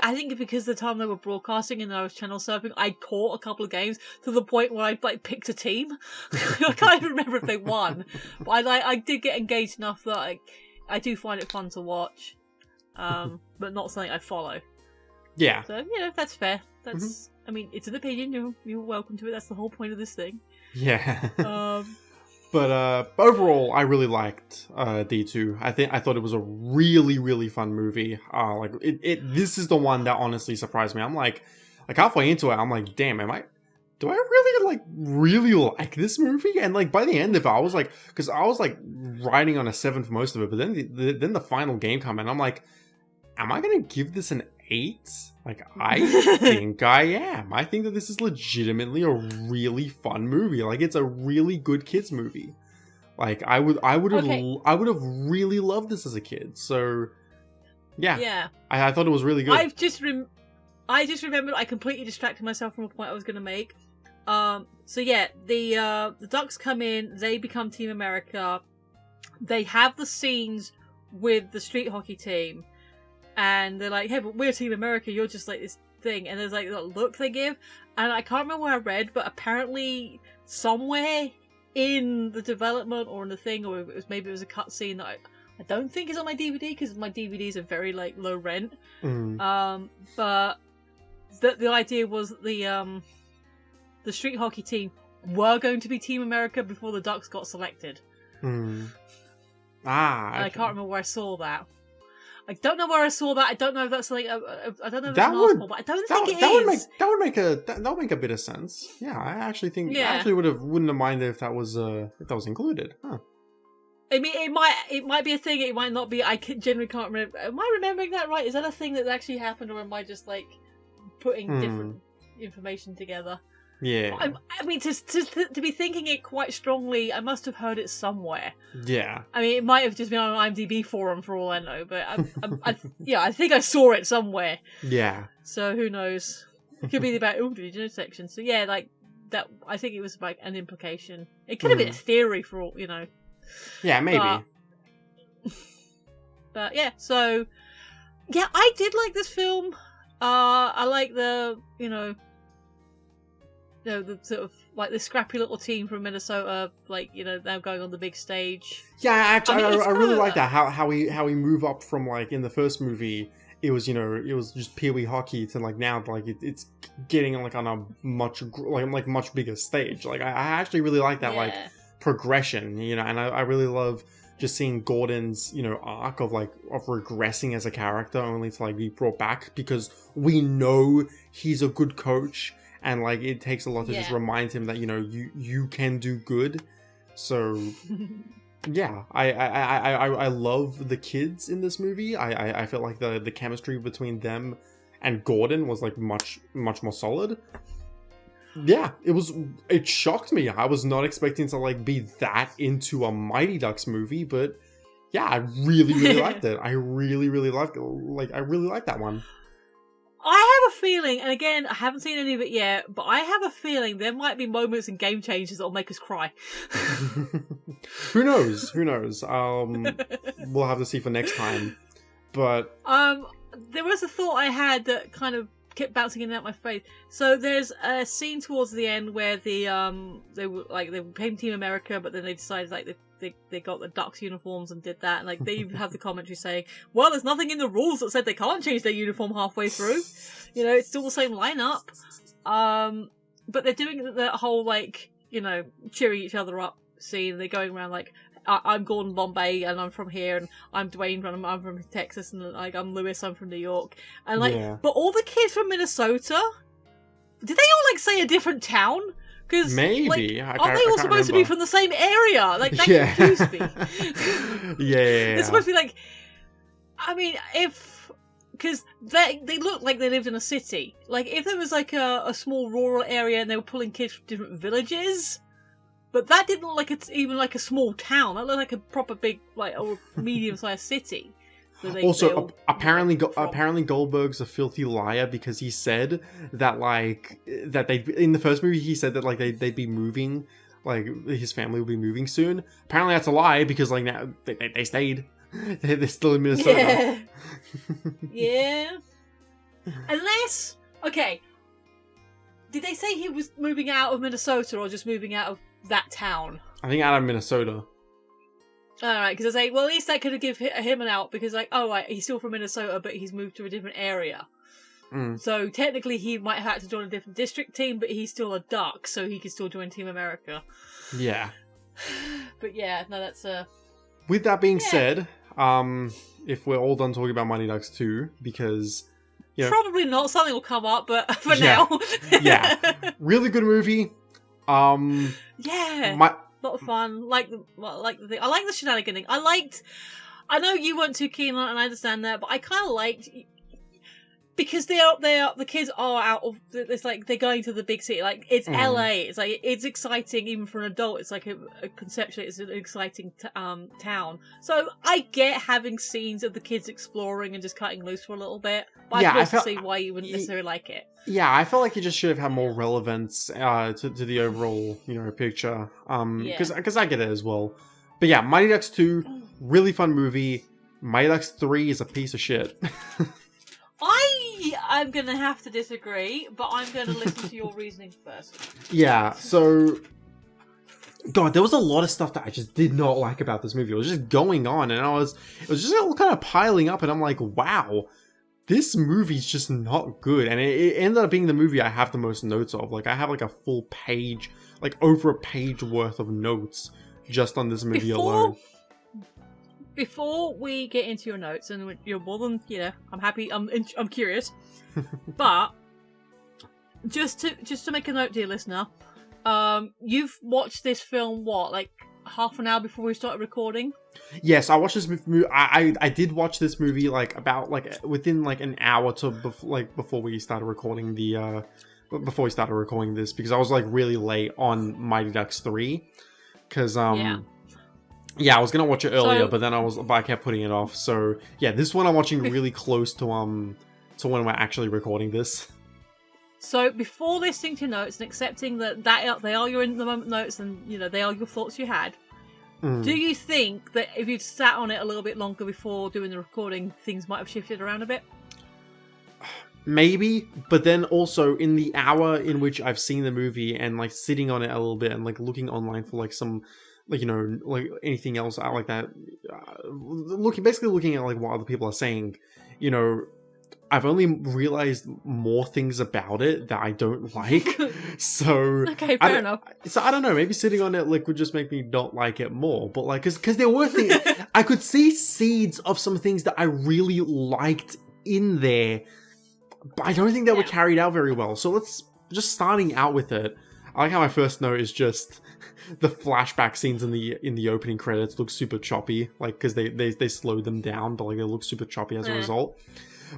I think because the time they were broadcasting and I was channel surfing, I caught a couple of games to the point where I like picked a team. I can't even remember if they won, but I did get engaged enough that I do find it fun to watch, but not something I follow. Yeah. So, that's fair. That's, I mean, it's an opinion. You're welcome to it. That's the whole point of this thing. Yeah. But overall, I really liked D2. I thought it was a really, really fun movie. Like this is the one that honestly surprised me. I'm like halfway into it, I'm like, damn, do I really like this movie? And like by the end of it, I was like, because I was like riding on a 7 for most of it, but then the final game came in, I'm like, am I gonna give this an 8? Like, I think I am. I think that this is legitimately a really fun movie. Like, it's a really good kids movie. Like, I would have really loved this as a kid. So, yeah. I thought it was really good. I just remembered I completely distracted myself from a point I was going to make. So yeah, the Ducks come in. They become Team America. They have the scenes with the street hockey team. And they're like, hey, but we're Team America, you're just like this thing. And there's like that look they give. And I can't remember where I read, but apparently somewhere in the development or in the thing, or maybe it was a cutscene that I don't think is on my DVD, because my DVDs are very like low rent. But the idea was the street hockey team were going to be Team America before the Ducks got selected. Okay. I can't remember where I saw that. I don't know where I saw that. I don't know if that's like I don't know if that it's would, an but I don't think it is. That would make a bit of sense. Yeah, I actually think I actually wouldn't have minded if that was included. Huh. I mean, it might be a thing. It might not be. I generally can't remember. Am I remembering that right? Is that a thing that actually happened, or am I just like putting different information together? Yeah. I mean, to be thinking it quite strongly, I must have heard it somewhere. Yeah. I mean, it might have just been on an IMDb forum for all I know, but I think I saw it somewhere. Yeah. So who knows? It could be about did you know section. So yeah, like that. I think it was like an implication. It could have been a theory for all you know. Yeah, maybe. But yeah, so yeah, I did like this film. I like the the sort of like the scrappy little team from Minnesota, like them going on the big stage. Yeah, actually, I really like that. that. How we move up from like in the first movie, it was just Pee Wee hockey to like now like it's getting like on a much bigger stage. Like I actually really like that like progression, and I really love just seeing Gordon's arc of regressing as a character only to like be brought back because we know he's a good coach. And like it takes a lot to just remind him that you can do good. So yeah, I love the kids in this movie. I feel like the chemistry between them and Gordon was like much more solid. Yeah, it shocked me. I was not expecting to like be that into a Mighty Ducks movie, but yeah, I really liked it. I really liked it. Like I really liked that one. I have a feeling, and again, I haven't seen any of it yet, but I have a feeling there might be moments in Game Changers that'll make us cry. Who knows? We'll have to see for next time. But there was a thought I had that kind of kept bouncing in and out my face. So there's a scene towards the end where they became Team America, but then they decided like they got the Ducks uniforms and did that, and like they even have the commentary saying, well, there's nothing in the rules that said they can't change their uniform halfway through. It's still the same lineup. But they're doing that whole like cheering each other up scene. They're going around like, I'm Gordon Bombay and I'm from here, and I'm Dwayne and I'm from Texas, and like I'm Lewis, I'm from New York, and like but all the kids from Minnesota, did they all like say a different town? Because maybe like, aren't they all supposed to be from the same area? Like that confused me. Yeah. They're supposed to be like, I mean, because they look like they lived in a city. Like if there was like a small rural area and they were pulling kids from different villages. But that didn't look like it's even like a small town. That looked like a proper big, like, or medium-sized city. So apparently Goldberg's a filthy liar because he said that they in the first movie he said that like they'd be moving, like his family will be moving soon. Apparently that's a lie because like now they stayed. They're still in Minnesota. Yeah. Unless did they say he was moving out of Minnesota or just moving out of that town? I think out of Minnesota. Alright, because I say, well, at least that could have given him an out, because like, oh right, he's still from Minnesota, but he's moved to a different area. So technically he might have had to join a different district team, but he's still a Duck, so he can still join Team America. Yeah. But yeah, no, that's With that being said, if we're all done talking about Mighty Ducks 2, because probably not, something will come up, but for now. Yeah. Really good movie. Yeah. A lot of fun. Like the thing. I like the shenaniganing. I know you weren't too keen on it, and I understand that, but I kind of liked, because the kids are out of, it's like they're going to the big city. Like it's LA. It's like it's exciting even for an adult. It's like a conceptually it's an exciting town. So I get having scenes of the kids exploring and just cutting loose for a little bit. But I can also see why you wouldn't necessarily like it. Yeah, I felt like it just should have had more relevance to the overall picture. Because I get it as well. But yeah, Mighty Ducks 2, really fun movie. Mighty Ducks 3 is a piece of shit. I'm going to have to disagree, but I'm going to listen to your reasoning first. Yeah, so... God, there was a lot of stuff that I just did not like about this movie. It was just going on, and it was just all kind of piling up, and I'm like, wow, this movie's just not good. And it ended up being the movie I have the most notes of. Like, I have like a full page, like over a page worth of notes just on this movie alone. Before we get into your notes, and you're more than, I'm happy, I'm curious, but just to make a note, dear listener, you've watched this film, like half an hour before we started recording? Yes, I watched this movie. I did watch this movie within an hour to before we started recording before we started recording this, because I was like really late on Mighty Ducks 3, because yeah, I was gonna watch it earlier, but then I kept putting it off. So yeah, this one I'm watching really close to when we're actually recording this. So before listening to notes and accepting that they are your in the moment notes, and they are your thoughts you had, Do you think that if you'd sat on it a little bit longer before doing the recording, things might have shifted around a bit? Maybe, but then also in the hour in which I've seen the movie and like sitting on it a little bit and like looking online for like some, like, you know, like anything else out like that, basically looking at like what other people are saying, you know, I've only realized more things about it that I don't like. So okay, fair enough. So I don't know. Maybe sitting on it like would just make me not like it more. But like, because there were things I could see seeds of some things that I really liked in there, but I don't think they were carried out very well. So let's just starting out with it. I like how my first note is just the flashback scenes in the opening credits look super choppy, like because they slowed them down, but like they look super choppy as a result.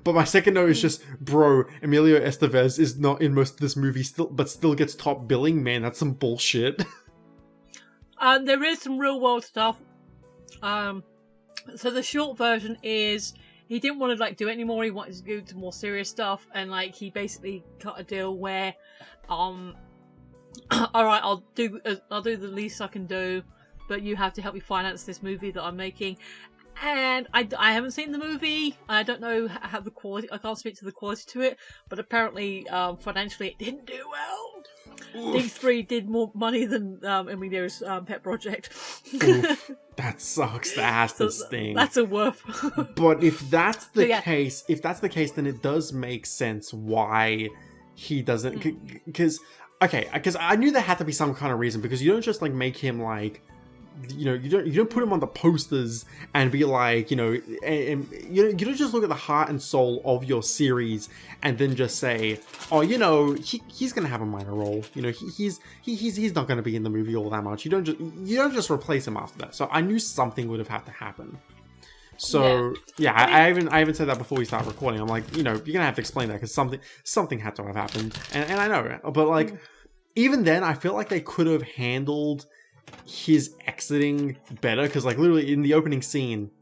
But my second note is just, bro, Emilio Estevez is not in most of this movie still gets top billing. Man, that's some bullshit. There is some real world stuff. So the short version is he didn't want to like do it anymore. He wanted to do some more serious stuff, and like he basically cut a deal where, all right, I'll do the least I can do, but you have to help me finance this movie that I'm making. And I haven't seen the movie. I don't know how the quality. I can't speak to the quality to it, but apparently, financially, it didn't do well. These 3 did more money than Emilio's pet project. Oof, that sucks. That has to sting. That's a worth. But if that's the case, then it does make sense why he doesn't. Because I knew there had to be some kind of reason, because you don't just like make him like, you know, you don't put him on the posters and be like, you know, and you don't just look at the heart and soul of your series and then just say, oh, you know, he's gonna have a minor role, you know, he's not gonna be in the movie all that much. You don't just replace him after that. So I knew something would have had to happen. So I even said that before we started recording. I'm like, you know, you're gonna have to explain that, because something had to have happened, and I know, but like even then, I feel like they could have handled his exiting better, because like literally in the opening scene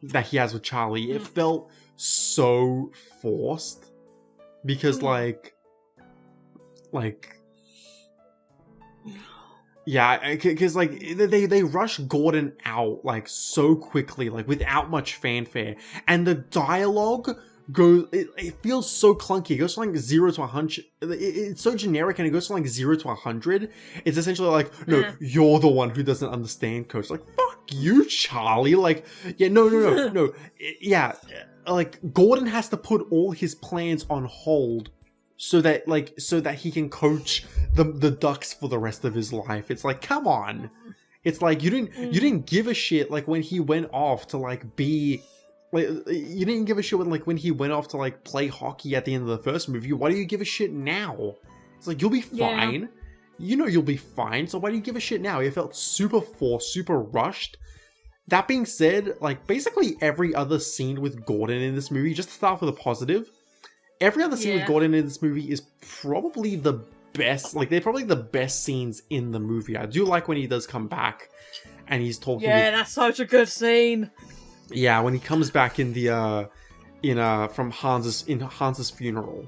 that he has with Charlie, it felt so forced, because like yeah, because like they rush Gordon out like so quickly, like without much fanfare, and the dialogue goes, it feels so clunky. It goes from like 0 to 100. It's so generic, and it goes from like 0 to 100. It's essentially like, no, you're the one who doesn't understand, Coach. Like, fuck you, Charlie. Like, yeah, no. Yeah, like Gordon has to put all his plans on hold so that he can coach the Ducks for the rest of his life. It's like, come on. It's like you didn't give a shit like when he went off to like be. Like, you didn't give a shit when he went off to like play hockey at the end of the first movie. Why do you give a shit now? It's like, you'll be fine. Yeah. You know you'll be fine. So why do you give a shit now? It felt super forced, super rushed. That being said, like basically every other scene with Gordon in this movie, just to start with a positive, every other scene with Gordon in this movie is probably the best. Like they're probably the best scenes in the movie. I do like when he does come back and he's talking. Yeah, that's such a good scene. Yeah, when he comes back in the from Hans's funeral,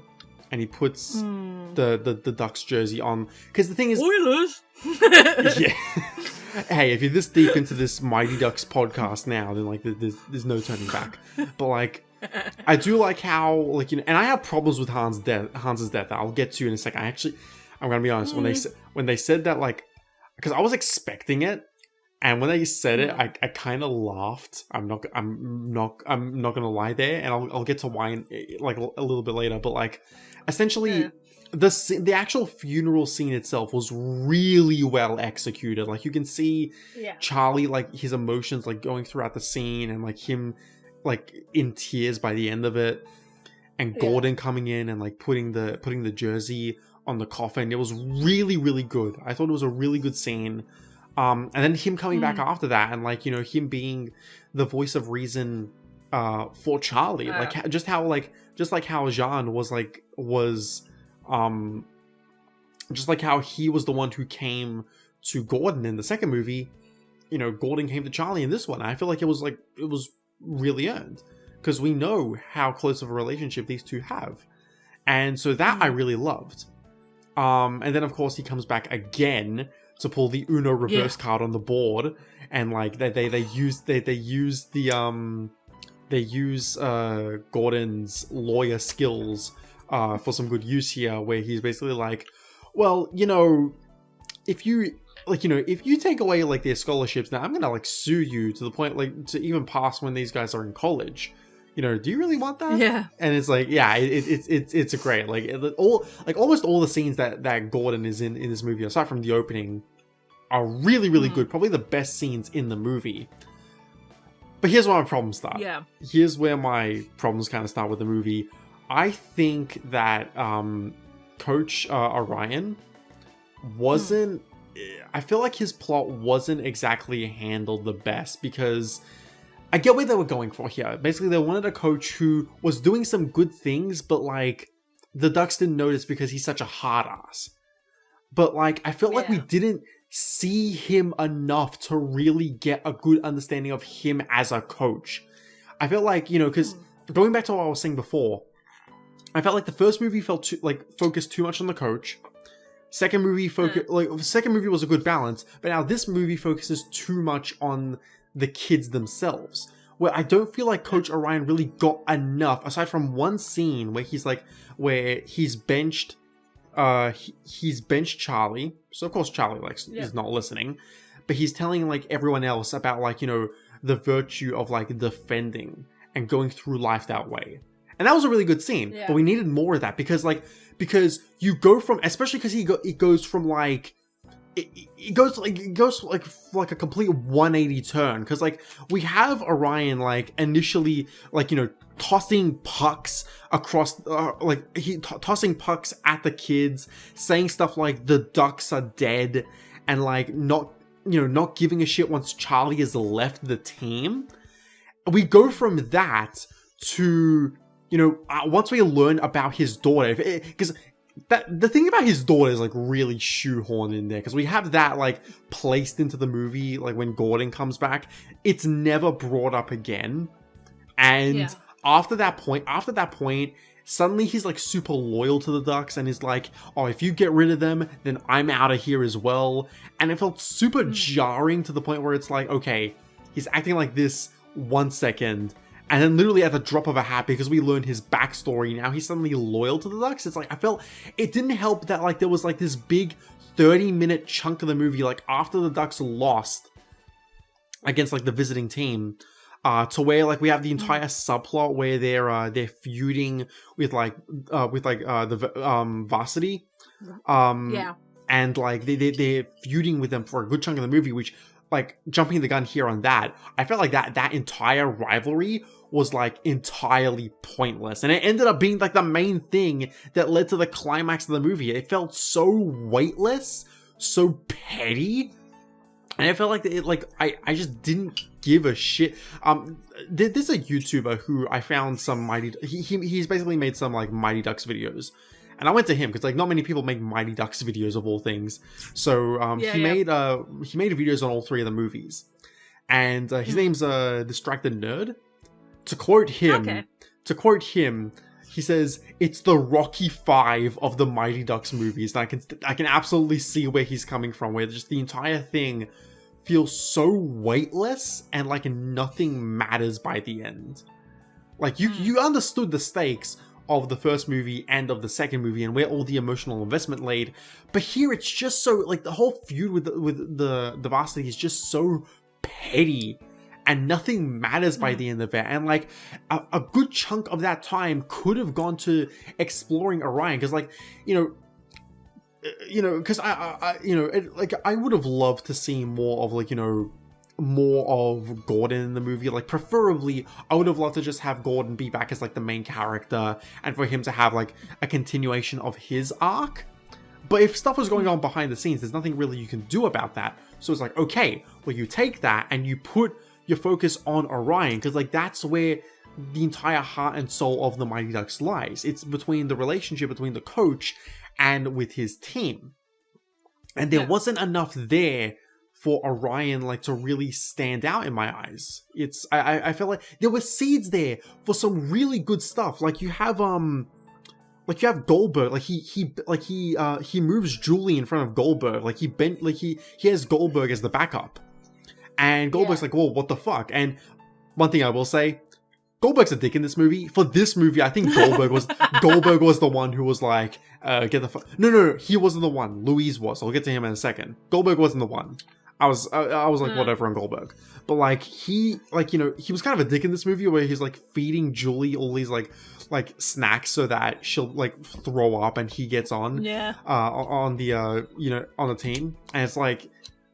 and he puts the Ducks jersey on, because the thing is, Oilers. Yeah. Hey, if you're this deep into this Mighty Ducks podcast now, then like there's no turning back. But like, I do like how, like, you know, and I have problems with Hans's death. I'll get to in a second. I'm gonna be honest. When they said that, like, because I was expecting it. And when they said it, I kind of laughed. I'm not gonna lie there, and I'll get to why like a little bit later. But like, essentially, the actual funeral scene itself was really well executed. Like you can see Charlie, like his emotions like going throughout the scene, and like him like in tears by the end of it, and Gordon coming in and like putting the jersey on the coffin. It was really, really good. I thought it was a really good scene. And then him coming back after that, and like, you know, him being the voice of reason for Charlie, like just like how Jean was just like how he was the one who came to Gordon in the second movie. You know, Gordon came to Charlie in this one. I feel like it was really earned, because we know how close of a relationship these two have, and so that I really loved. And then of course he comes back again to pull the Uno reverse card on the board, and like they use Gordon's lawyer skills for some good use here, where he's basically like, well, if you take away like their scholarships, now I'm gonna like sue you to the point like to even pass when these guys are in college. Do you really want that? Yeah. And it's like, yeah, it's a great almost all the scenes that Gordon is in this movie, aside from the opening, are really, really good. Probably the best scenes in the movie. But here's where my problems start. Yeah. Here's where my problems kind of start with the movie. I think that Coach Orion wasn't... I feel like his plot wasn't exactly handled the best, because I get where they were going for here. Basically, they wanted a coach who was doing some good things, but like the Ducks didn't notice because he's such a hard ass. But like, I felt like we didn't see him enough to really get a good understanding of him as a coach. I felt like, because going back to what I was saying before, I felt like the first movie focused too much on the coach. Second movie was a good balance, but now this movie focuses too much on the kids themselves, where I don't feel like Coach Orion really got enough, aside from one scene where he's benched Charlie. So of course Charlie is not listening, but he's telling like everyone else about like, the virtue of like defending and going through life that way. And that was a really good scene, but we needed more of that, because you go from, especially because it goes from like, it goes like a complete 180 turn, because like we have Orion like initially like tossing pucks across tossing pucks at the kids, saying stuff like the Ducks are dead, and like not giving a shit once Charlie has left the team. We go from that to once we learn about his daughter, because the thing about his daughter is like really shoehorned in there, because we have that like placed into the movie, like when Gordon comes back, it's never brought up again. And after that point, suddenly he's like super loyal to the Ducks and is like, oh, if you get rid of them, then I'm out of here as well. And it felt super jarring to the point where it's like, okay, he's acting like this 1 second, and then literally at the drop of a hat, because we learned his backstory, now he's suddenly loyal to the Ducks. It's like, I felt it didn't help that like there was like this big 30-minute chunk of the movie, like after the Ducks lost against like the visiting team, to where like we have the entire subplot where they're feuding with the varsity, and like they're feuding with them for a good chunk of the movie, which, like, jumping the gun here on that, I felt like that entire rivalry was like entirely pointless, and it ended up being like the main thing that led to the climax of the movie. It felt so weightless, so petty, and I felt like I just didn't give a shit. There's a YouTuber who I found some he's basically made some like Mighty Ducks videos, and I went to him because like not many people make Mighty Ducks videos of all things. So he made videos on all three of the movies, and his name's Distracted Nerd. To quote him, he says it's the Rocky V of the Mighty Ducks movies. And I can absolutely see where he's coming from, where just the entire thing feels so weightless and like nothing matters by the end. Like you understood the stakes of the first movie and of the second movie and where all the emotional investment laid, but here it's just so like the whole feud with the varsity is just so petty and nothing matters by the end of it. And like a good chunk of that time could have gone to exploring Orion, because like because I would have loved to see more of like more of Gordon in the movie. Like preferably I would have loved to just have Gordon be back as like the main character and for him to have like a continuation of his arc. But if stuff was going on behind the scenes, there's nothing really you can do about that. So it's like, okay, well, you take that and you put your focus on Orion, because like that's where the entire heart and soul of the Mighty Ducks lies. It's between the relationship between the coach and with his team. And there wasn't enough there for Orion like to really stand out in my eyes. I felt like there were seeds there for some really good stuff. Like you have Goldberg, he moves Julie in front of Goldberg. Like he has Goldberg as the backup. And Goldberg's like, whoa, what the fuck? And one thing I will say, Goldberg's a dick in this movie. For this movie, I think Goldberg was the one who was like, get the fuck. No, he wasn't the one. Louise was. I'll get to him in a second. Goldberg wasn't the one. I was like, whatever on Goldberg. But like, he was kind of a dick in this movie where he's like feeding Julie all these like snacks so that she'll like throw up and he gets on on the team. And it's like,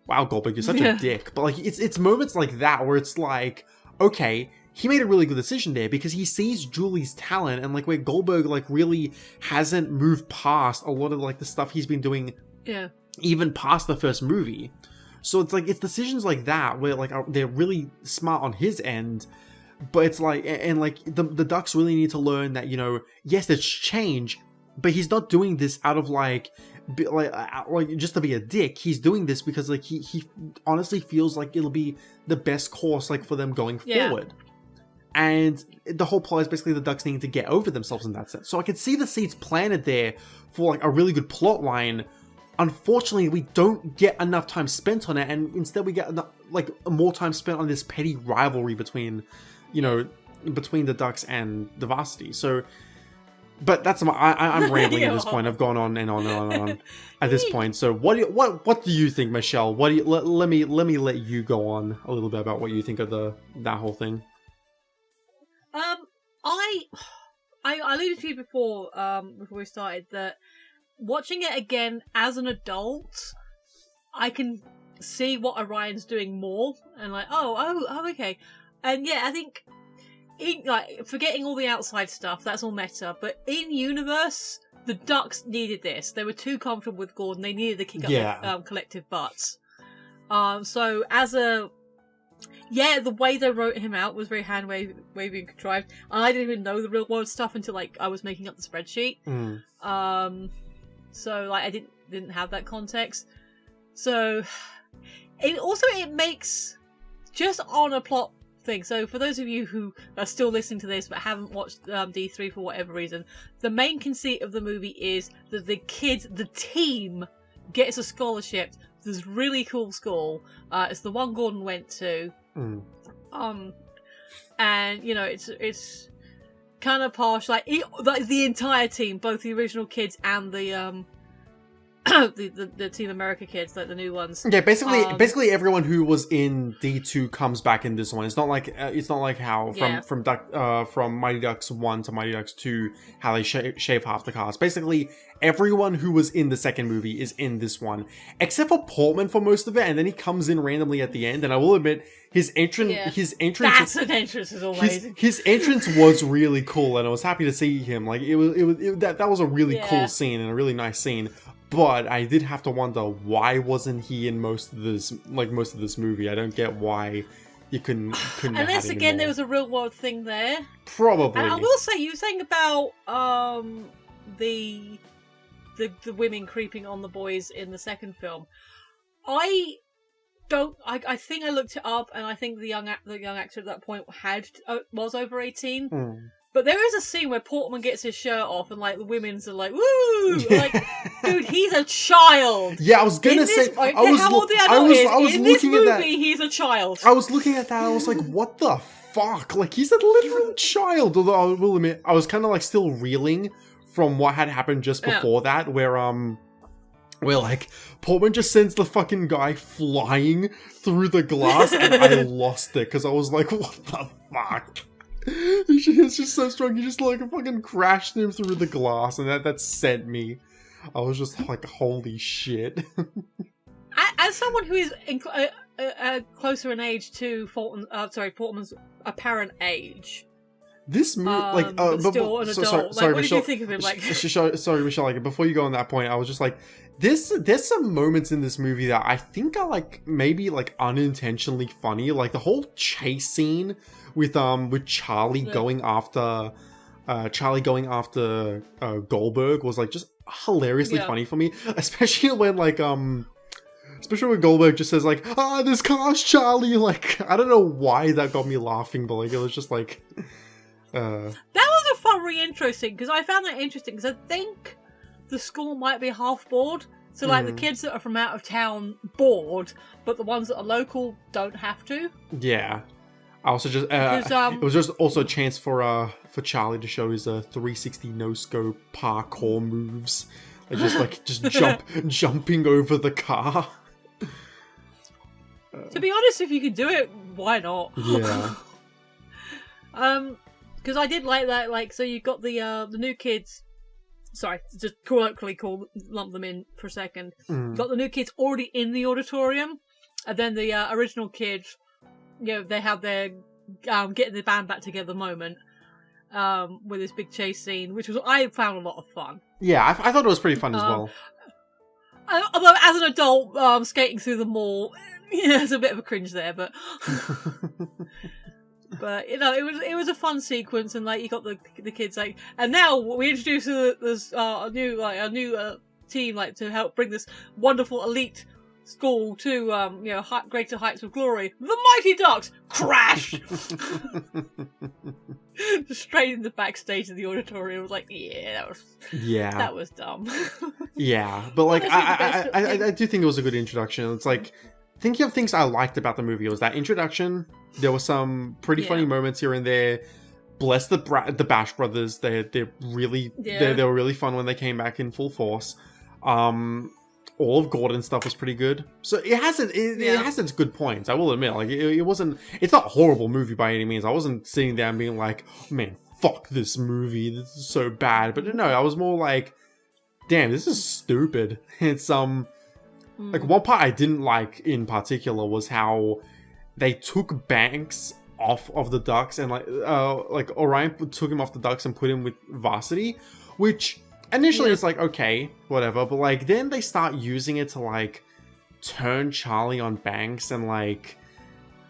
wow, Goldberg, you're such a dick. But like, it's moments like that where it's like, okay, he made a really good decision there because he sees Julie's talent and like where Goldberg like really hasn't moved past a lot of like the stuff he's been doing even past the first movie. So it's like, it's decisions like that where like they're really smart on his end, but it's like, and like the Ducks really need to learn that, yes, there's change, but he's not doing this out of like just to be a dick. He's doing this because like he honestly feels like it'll be the best course like for them going forward. And the whole plot is basically the Ducks needing to get over themselves in that sense. So I could see the seeds planted there for like a really good plot line. Unfortunately, we don't get enough time spent on it, and instead we get like more time spent on this petty rivalry between the Ducks and the Varsity. So, but that's I'm rambling at this point. I've gone on and on and on at this point. So what do you think, Michelle? What do you let me let you go on a little bit about what you think of that whole thing. I alluded to you before we started that watching it again as an adult, I can see what Orion's doing more and like, oh, okay. And yeah, I think forgetting all the outside stuff, that's all meta, but in universe, the Ducks needed this. They were too comfortable with Gordon. They needed to kick up their collective butts. So as a the way they wrote him out was very hand-wavy and contrived. And I didn't even know the real world stuff until like I was making up the spreadsheet. So like I didn't have that context. So it makes just on a plot thing. So for those of you who are still listening to this but haven't watched D3 for whatever reason, the main conceit of the movie is that the team gets a scholarship to this really cool school. It's the one Gordon went to. And it's kind of posh, like the entire team, both the original kids and the the Team America kids, like the new ones. Yeah, basically everyone who was in D2 comes back in this one. It's not like how from Mighty Ducks 1 to Mighty Ducks 2, how they shave half the cast. Basically, everyone who was in the second movie is in this one, except for Portman for most of it, and then he comes in randomly at the end. And I will admit, his entrance, that's an entrance is amazing. His entrance was really cool, and I was happy to see him. Like that was a really cool scene and a really nice scene. But I did have to wonder, why wasn't he in most of this movie? I don't get why you couldn't. Unless again there was a real world thing there. Probably. And I will say, you were saying about the women creeping on the boys in the second film. I think I looked it up, and I think the young actor at that point was over 18. But there is a scene where Portman gets his shirt off and like the women's are like, woo! Like, dude, he's a child. Yeah, I was gonna say. I was looking at that. He's a child. I was looking at that. I was like, what the fuck? Like, he's a literal child. Although I will admit, I was kind of like still reeling from what had happened just before that, where like Portman just sends the fucking guy flying through the glass, and I lost it because I was like, what the fuck? He's just so strong. He just like fucking crashed him through the glass, and that sent me. I was just like, holy shit. As someone who is closer in age to Portman's apparent age, this movie, still an adult. Sorry, what Michelle, did you think of him? Like, sorry, Michelle. Like, before you go on that point, I was just like, there's some moments in this movie that I think are like maybe like unintentionally funny. Like the whole chase scene with Charlie going after Goldberg was like just hilariously funny for me, especially when Goldberg just says like, this car's Charlie. Like, I don't know why that got me laughing, but like it was just like that was a fun re-intro scene, because I found that interesting, because I think the school might be half bored So, like, the kids that are from out of town board, but the ones that are local don't have to. Yeah. I also just it was just also a chance for Charlie to show his 360 no scope parkour moves, just jumping over the car. To be honest, if you can do it, why not? Yeah. Because I did like that. Like, so you got the new kids. Sorry, just colloquially lump them in for a second. You got the new kids already in the auditorium, and then the original kids. You know, they have their getting the band back together moment with this big chase scene, which I found a lot of fun. Yeah, I thought it was pretty fun as well. Although, as an adult, skating through the mall, there's a bit of a cringe there, but but you know, it was a fun sequence, and like you got the kids like, and now we introduce this a new team like to help bring this wonderful elite school to greater heights of glory. The Mighty Ducks crash straight in the backstage of the auditorium. I was like, that was dumb. Yeah, but like I do think it was a good introduction. It's like, thinking of things I liked about the movie, it was that introduction. There were some pretty funny moments here and there. Bless the Bash Brothers. They were really fun when they came back in full force. All of Gordon's stuff was pretty good. So it has its good points, I will admit. Like, it's not a horrible movie by any means. I wasn't sitting there and being like, oh, man, fuck this movie, this is so bad. But no, I was more like, damn, this is stupid. It's like, one part I didn't like in particular was how they took Banks off of the Ducks, and like Orion took him off the Ducks and put him with Varsity, which initially it's like, okay, whatever, but like then they start using it to like turn Charlie on Banks, and like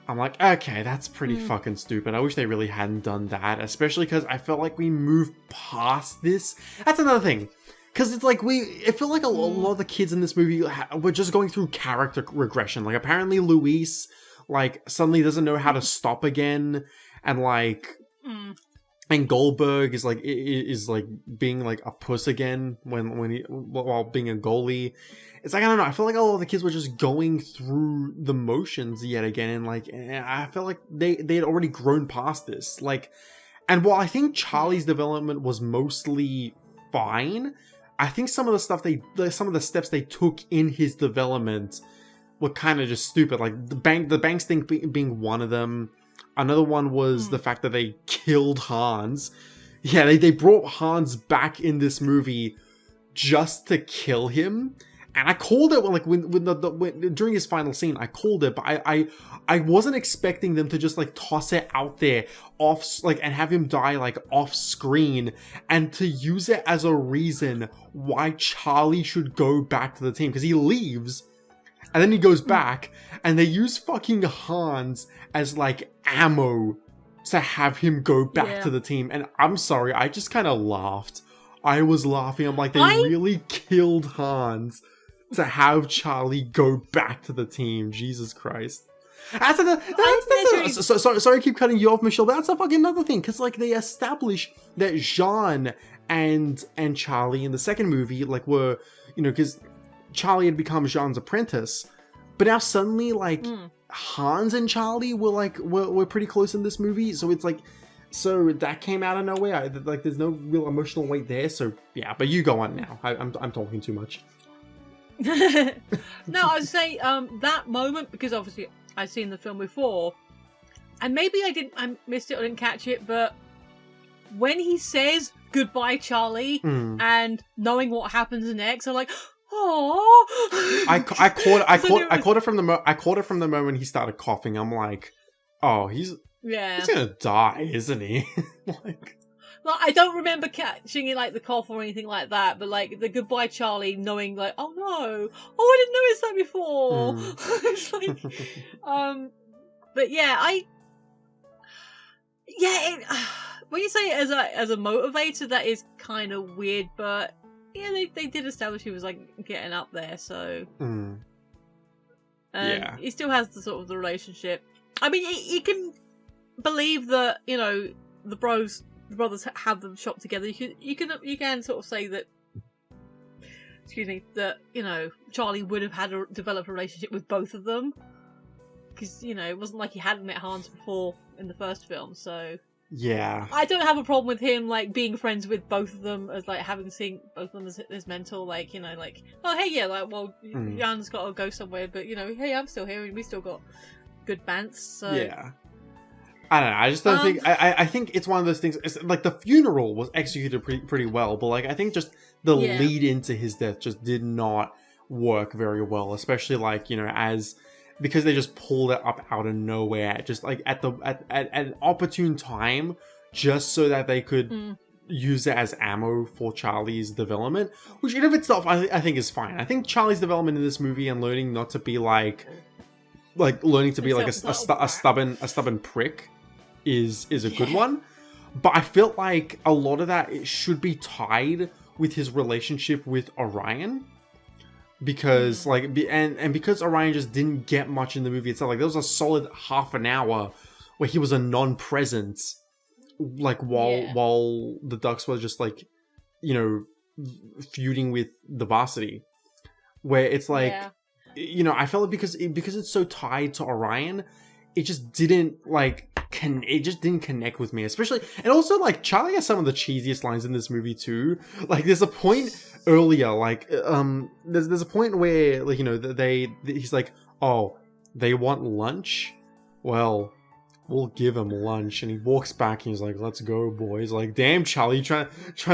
I'm like, okay, that's pretty fucking stupid. I wish they really hadn't done that, especially because I felt like we moved past this. That's another thing. Because it's like, it felt like a lot of the kids in this movie were just going through character regression. Like, apparently Luis, like, suddenly doesn't know how to stop again. And, like, and Goldberg is like being, like, a puss again while being a goalie. It's like, I don't know, I feel like a lot of the kids were just going through the motions yet again. And, like, I felt like they had already grown past this. Like, and while I think Charlie's development was mostly fine, I think some of the steps they took in his development were kind of just stupid. Like the Banks thing being one of them. Another one was the fact that they killed Hans. Yeah, they brought Hans back in this movie just to kill him. And I called it when during his final scene. I called it, but I wasn't expecting them to just like toss it out there and have him die like off screen, and to use it as a reason why Charlie should go back to the team, because he leaves and then he goes back, and they use fucking Hans as like ammo to have him go back to the team. And I'm sorry, I just kind of laughed. I was laughing. I'm like, they really killed Hans to have Charlie go back to the team. Jesus Christ. Sorry I keep cutting you off, Michelle, but that's a fucking another thing, because like they establish that Jean and Charlie in the second movie like were, because Charlie had become Jean's apprentice, but now suddenly like Hans and Charlie were pretty close in this movie, so it's like, so that came out of nowhere. Like there's no real emotional weight there. So yeah, but you go on now. I'm talking too much. No, I'd say that moment, because obviously I've seen the film before, and maybe I missed it or didn't catch it, but when he says goodbye, Charlie, and knowing what happens next, I'm like, oh. I caught it from the moment he started coughing. I'm like, oh, he's gonna die, isn't he? Like I don't remember catching it like the cough or anything like that, but like the goodbye Charlie, knowing like, oh no, I didn't notice that before. It's like, but yeah, when you say it as a motivator, that is kind of weird, but yeah, they did establish he was like getting up there, so he still has the sort of the relationship. I mean, you can believe that the brothers have them shop together. You can sort of say that excuse me, that, you know, Charlie would have developed a relationship with both of them. Because, you know, it wasn't like he hadn't met Hans before in the first film, so... Yeah. I don't have a problem with him, like, being friends with both of them, as, like, having seen both of them as mental, like, you know, like, oh, hey, yeah, like, well, Jan's got to go somewhere, but, you know, hey, I'm still here, and we still got good bants, so... Yeah. I don't know, I just don't think... I think it's one of those things... Like, the funeral was executed pretty well, but, like, I think just the lead into his death just did not work very well, especially, like, you know, because they just pulled it up out of nowhere, just like at an opportune time, just so that they could use it as ammo for Charlie's development, which in of itself I think is fine. I think Charlie's development in this movie and learning not to be like learning to be like a stubborn prick is a good one. But I feel like a lot of that it should be tied with his relationship with Orion. Because because Orion just didn't get much in the movie itself, like there was a solid half an hour where he was a non-present, like while the Ducks were just like, you know, feuding with the Varsity, where it's like, you know, I felt like because it's so tied to Orion, it just didn't connect with me, especially, and also like Charlie has some of the cheesiest lines in this movie too. Like there's a point earlier, like there's a point where, like, you know, he's like, oh, they want lunch, well, we'll give him lunch, and he walks back and he's like, let's go, boys. Like, damn, Charlie, trying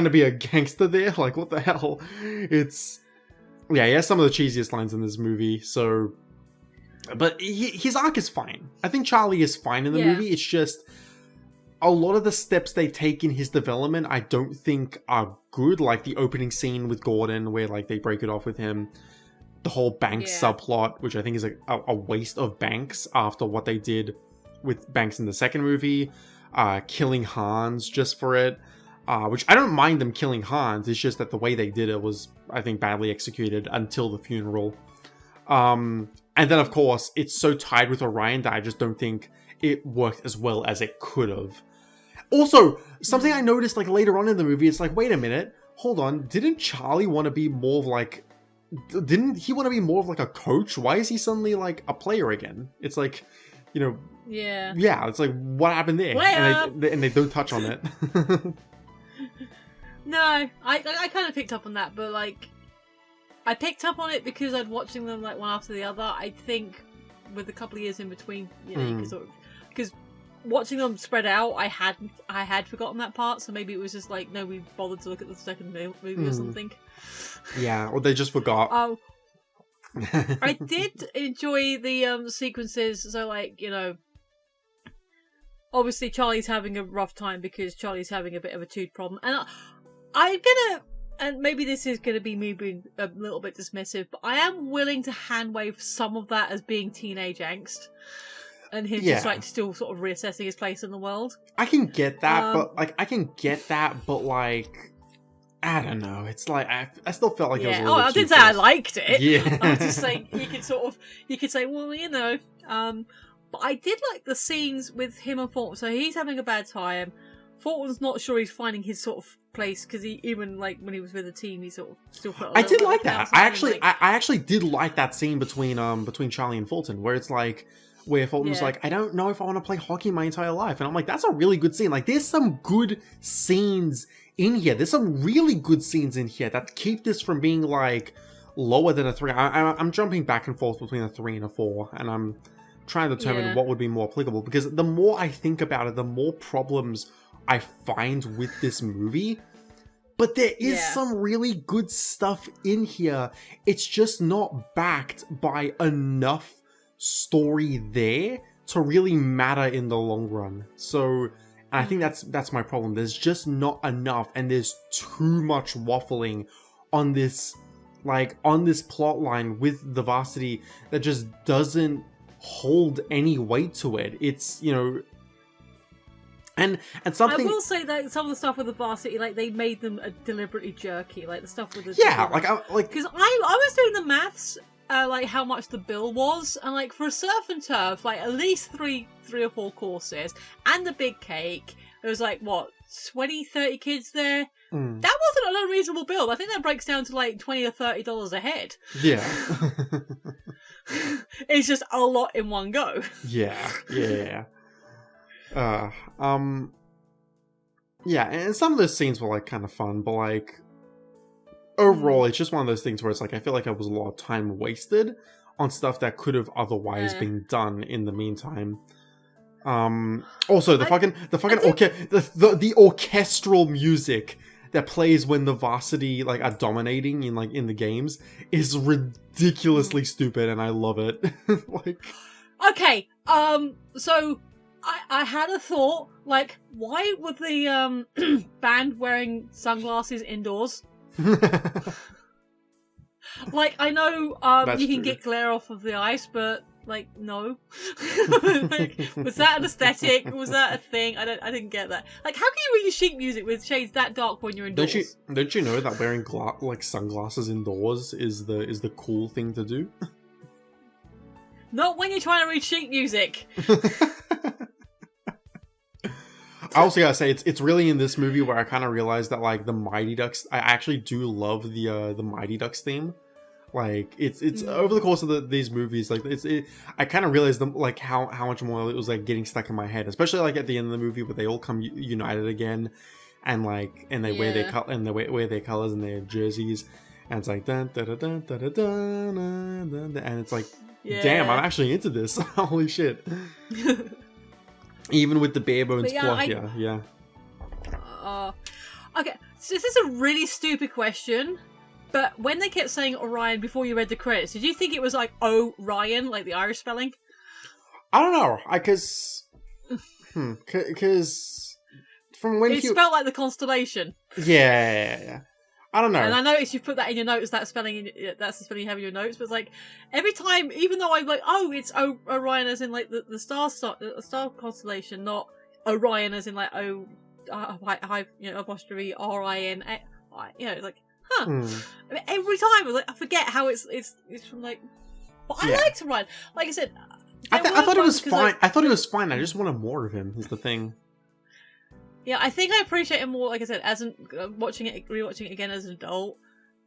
to be a gangster there, like what the hell. It's he has some of the cheesiest lines in this movie, so. But his arc is fine. I think Charlie is fine in the movie. It's just a lot of the steps they take in his development I don't think are good. Like the opening scene with Gordon where like they break it off with him. The whole Banks subplot, which I think is a waste of Banks after what they did with Banks in the second movie. Killing Hans just for it. Which I don't mind them killing Hans. It's just that the way they did it was, I think, badly executed until the funeral. And then, of course, it's so tied with Orion that I just don't think it worked as well as it could have. Also, something I noticed like later on in the movie, it's like, wait a minute, hold on, didn't Charlie want to be more of like... Didn't he want to be more of like a coach? Why is he suddenly like a player again? It's like, you know... Yeah, it's like, what happened there? And they don't touch on it. No, I kind of picked up on that, but like... I picked up on it because I'd watching them like one after the other. I think with a couple of years in between, you know, because watching them spread out, I had forgotten that part. So maybe it was just like nobody bothered to look at the second movie or something. Yeah, or they just forgot. I did enjoy the sequences. So like, you know, obviously Charlie's having a rough time because Charlie's having a bit of a tooth problem, and I'm gonna. And maybe this is going to be me being a little bit dismissive, but I am willing to hand-wave some of that as being teenage angst. And him just, like, still sort of reassessing his place in the world. I can get that, but like, I don't know. It's like, I still felt like it was a little bit I didn't say I liked it. Yeah. I was just saying, you could say, well, you know, but I did like the scenes with him and Fulton. So he's having a bad time. Fulton's not sure he's finding his sort of place because he even like when he was with the team, he sort of still felt. I did like that. I actually did like that scene between Charlie and Fulton, where it's like where Fulton was like, I don't know if I want to play hockey my entire life, and I'm like, that's a really good scene. Like, there's some good scenes in here. There's some really good scenes in here that keep this from being like lower than a 3. I'm jumping back and forth between a 3 and a 4, and I'm trying to determine what would be more applicable, because the more I think about it, the more problems I find with this movie. But there is some really good stuff in here. It's just not backed by enough story there to really matter in the long run. So I think that's my problem. There's just not enough, and there's too much waffling on this plot line with the Varsity that just doesn't hold any weight to it. It's, you know, and something I will say that some of the stuff with the Varsity, like, they made them deliberately jerky, like the stuff with the because I was doing the maths, like how much the bill was, and like for a surf and turf, like at least three or four courses and the big cake, there was like what 20-30 kids there. That wasn't an unreasonable build. I think that breaks down to like $20 or $30 a head. Yeah. It's just a lot in one go. Yeah. Yeah, and some of those scenes were like kind of fun, but like overall, it's just one of those things where it's like I feel like it was a lot of time wasted on stuff that could have otherwise been done in the meantime. Also the orchestral music that plays when the varsity like are dominating in the games is ridiculously stupid, and I love it. Like, okay, so I had a thought, like, why were the band wearing sunglasses indoors? Like, I know you can get glare off of the ice, but like, no. Like, was that an aesthetic? Was that a thing? I didn't get that. Like, how can you read sheet music with shades that dark when you're indoors? Don't you know that wearing like sunglasses indoors is the cool thing to do? Not when you're trying to read sheet music. I also gotta say it's really in this movie where I kind of realized that like the Mighty Ducks. I actually do love the Mighty Ducks theme. Like it's over the course of these movies, like I kind of realized like how much more it was like getting stuck in my head, especially like at the end of the movie where they all come united again, and they wear their wear their colors and their jerseys, and it's like dun, dun, dun, dun, dun, dun, dun, dun, dun, and it's like, damn, I'm actually into this. Holy shit. Even with the bare bones plot, yeah. Okay, so this is a really stupid question. But when they kept saying Orion before you read the credits, did you think it was like Orion, like the Irish spelling? I don't know, because from when it's spelled like the constellation. Yeah. I don't know. And I noticed you put that in your notes. That's the spelling you have in your notes. But it's like every time, even though I'm like, oh, it's Orion as in like the star constellation, not Orion as in like apostrophe RIN. Like. Huh. I mean, every time I was like, I forget how it's from like. But I liked Orion. Like I said, I thought it was fine. Like, I thought it was fine. I just wanted more of him. Is the thing. Yeah, I think I appreciate him more. Like I said, as rewatching it again as an adult,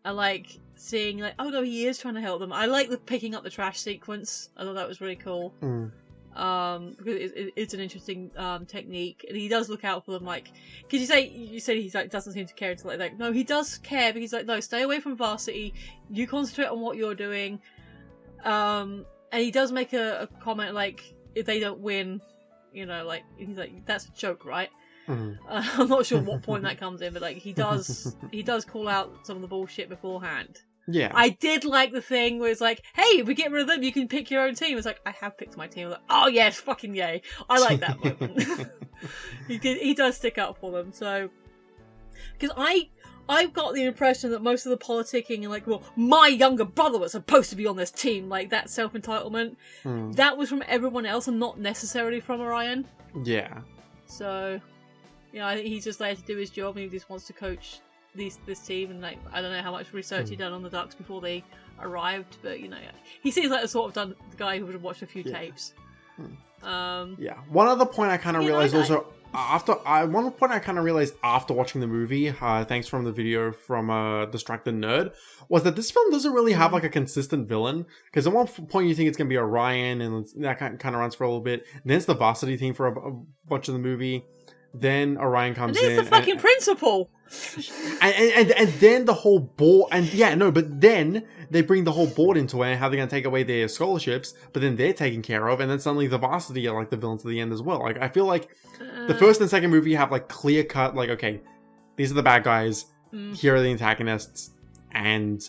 I like seeing like, oh no, he is trying to help them. I like the picking up the trash sequence. I thought that was really cool. Because it's an interesting technique, and he does look out for them. Like, because you said he like doesn't seem to care until like no, he does care, but he's like, no, stay away from varsity. You concentrate on what you're doing. And he does make a comment like, if they don't win, like he's like, that's a joke, right? I'm not sure what point that comes in, but like he does call out some of the bullshit beforehand. Yeah, I did like the thing where it's like, hey, if we get rid of them, you can pick your own team. It's like, I have picked my team. I'm like, oh yes, fucking yay! I like that moment. He does stick up for them. So, because I've got the impression that most of the politicking and like, well, my younger brother was supposed to be on this team, like that self-entitlement, that was from everyone else and not necessarily from Orion. Yeah. So, I think he's just there to do his job, and he just wants to coach this team, and like, I don't know how much research he'd done on the Ducks before they arrived, but he seems like the sort of guy who would have watched a few tapes. One other point I kind of realized after watching the movie, thanks from the video from Distracted Nerd, was that this film doesn't really have like a consistent villain, because at one point you think it's gonna be Orion, and that kind of runs for a little bit, then it's the varsity team for a bunch of the movie, then Orion comes in, and it's the fucking principal. And then the whole board, but then they bring the whole board into it, and how they're going to take away their scholarships, but then they're taken care of, and then suddenly the varsity are like the villains at the end as well. Like, I feel like the first and second movie have like clear cut, like, okay, these are the bad guys, here are the antagonists, and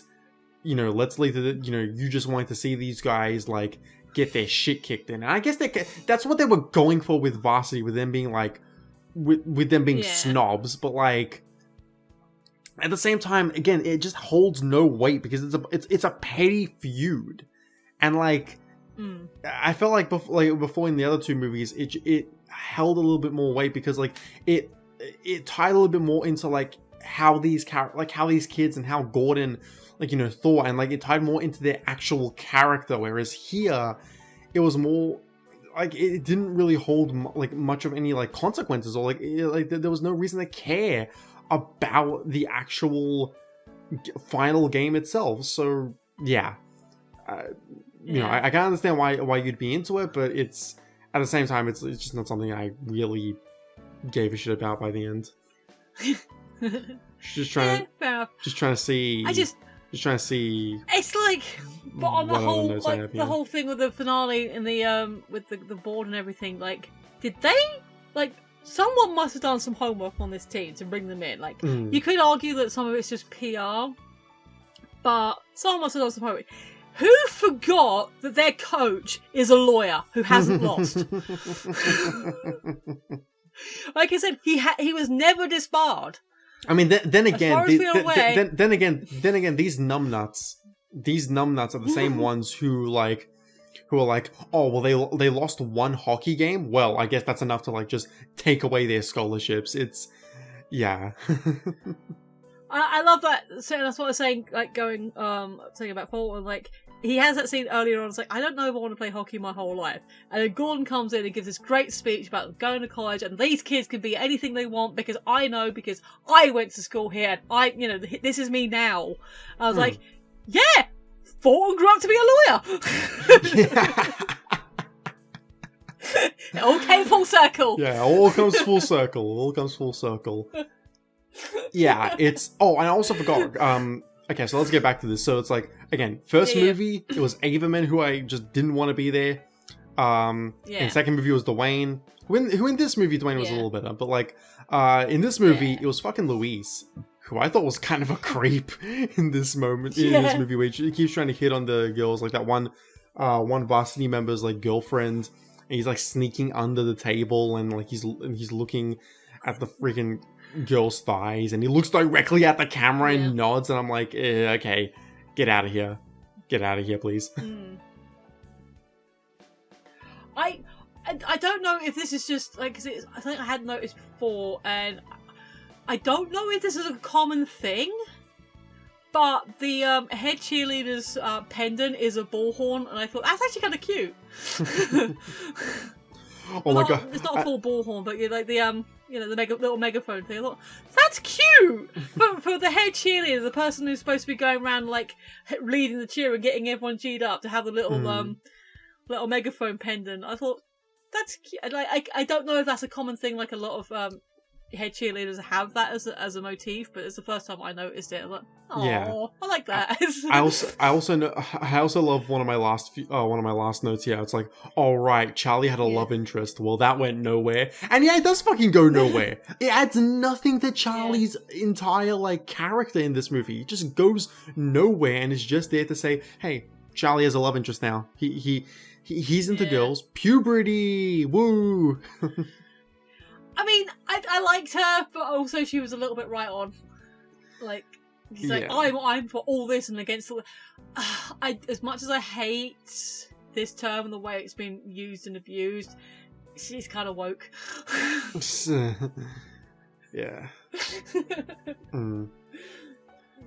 let's leave you just wanted to see these guys like get their shit kicked in, and I guess that's what they were going for with varsity, with them being like with them being snobs, but like at the same time, again, it just holds no weight because it's a petty feud, and like I felt like before in the other two movies, it held a little bit more weight because like it tied a little bit more into like how these kids and how Gordon thought, and like it tied more into their actual character, whereas here it was more like it didn't really hold like much of any like consequences, or like there was no reason to care about the actual final game itself. So yeah, you know, I can understand why you'd be into it, but it's at the same time it's just not something I really gave a shit about by the end. just trying to see. Just trying to see. It's like, but on the whole, like the whole thing with the finale and the with the board and everything. Like, did they like? Someone must have done some homework on this team to bring them in. Like, you could argue that some of it's just PR, but someone must have done some homework. Who forgot that their coach is a lawyer who hasn't lost? Like I said, he was never disbarred. I mean, then again, these numbnuts are the same ones who are like, oh well, they lost one hockey game. Well, I guess that's enough to like just take away their scholarships. It's I love that. So that's what I was saying. Like saying about Fulton, like he has that scene earlier on. It's like, I don't know if I want to play hockey my whole life. And then Gordon comes in and gives this great speech about going to college, and these kids can be anything they want because I went to school here. And this is me now. I was like, yeah, Fulton grew up to be a lawyer. It all came full circle. Yeah, all comes full circle. Yeah, it's... Oh, and I also forgot. Okay, so let's get back to this. So it's like, again, first movie, it was Averman, who I just didn't want to be there. And second movie was Dwayne. Who in this movie, Dwayne was a little better. But like, in this movie, it was fucking Louise, who I thought was kind of a creep in this moment, in this movie, where he keeps trying to hit on the girls, like that one varsity member's like girlfriend, and he's like sneaking under the table, and like he's looking at the freaking girl's thighs, and he looks directly at the camera and nods, and I'm like, okay, get out of here, please. I don't know if this is just like, cause I think I had noticed before, and I don't know if this is a common thing, but the head cheerleader's pendant is a bullhorn, and I thought that's actually kind of cute. Oh my god! It's not a full bullhorn, but like the little megaphone thing. I thought that's cute for the head cheerleader, the person who's supposed to be going around like leading the cheer and getting everyone G'd up, to have the little little megaphone pendant. I thought that's cute. Like I don't know if that's a common thing. Like a lot of head cheerleaders have that as a motif, but it's the first time I noticed it. I was like, oh, I like that. I also love one of my last notes here. It's like, all right, Charlie had a love interest. Well, that went nowhere, and it does fucking go nowhere. It adds nothing to Charlie's entire like character in this movie. It just goes nowhere, and is just there to say, hey, Charlie has a love interest now. He's into girls. Puberty, woo. I mean, I liked her, but also she was a little bit right on. Like, he's like, I'm for all this and against all. As much as I hate this term and the way it's been used and abused, she's kind of woke. Yeah.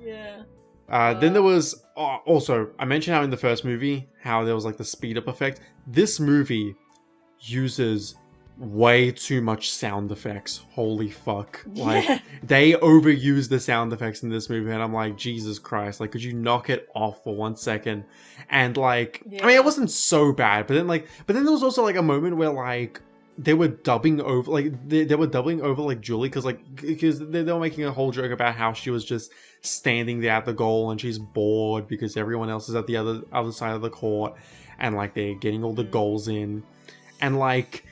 Yeah. Then there was also, I mentioned how in the first movie how there was like the speed up effect. This movie uses way too much sound effects. Holy fuck. Like, they overuse the sound effects in this movie, and I'm like, Jesus Christ, like, could you knock it off for 1 second? And like, I mean, it wasn't so bad, but then there was also like a moment where like they were dubbing over, like they were dubbing over like Julie, because they were making a whole joke about how she was just standing there at the goal and she's bored because everyone else is at the other side of the court, and like they're getting all the goals in, and like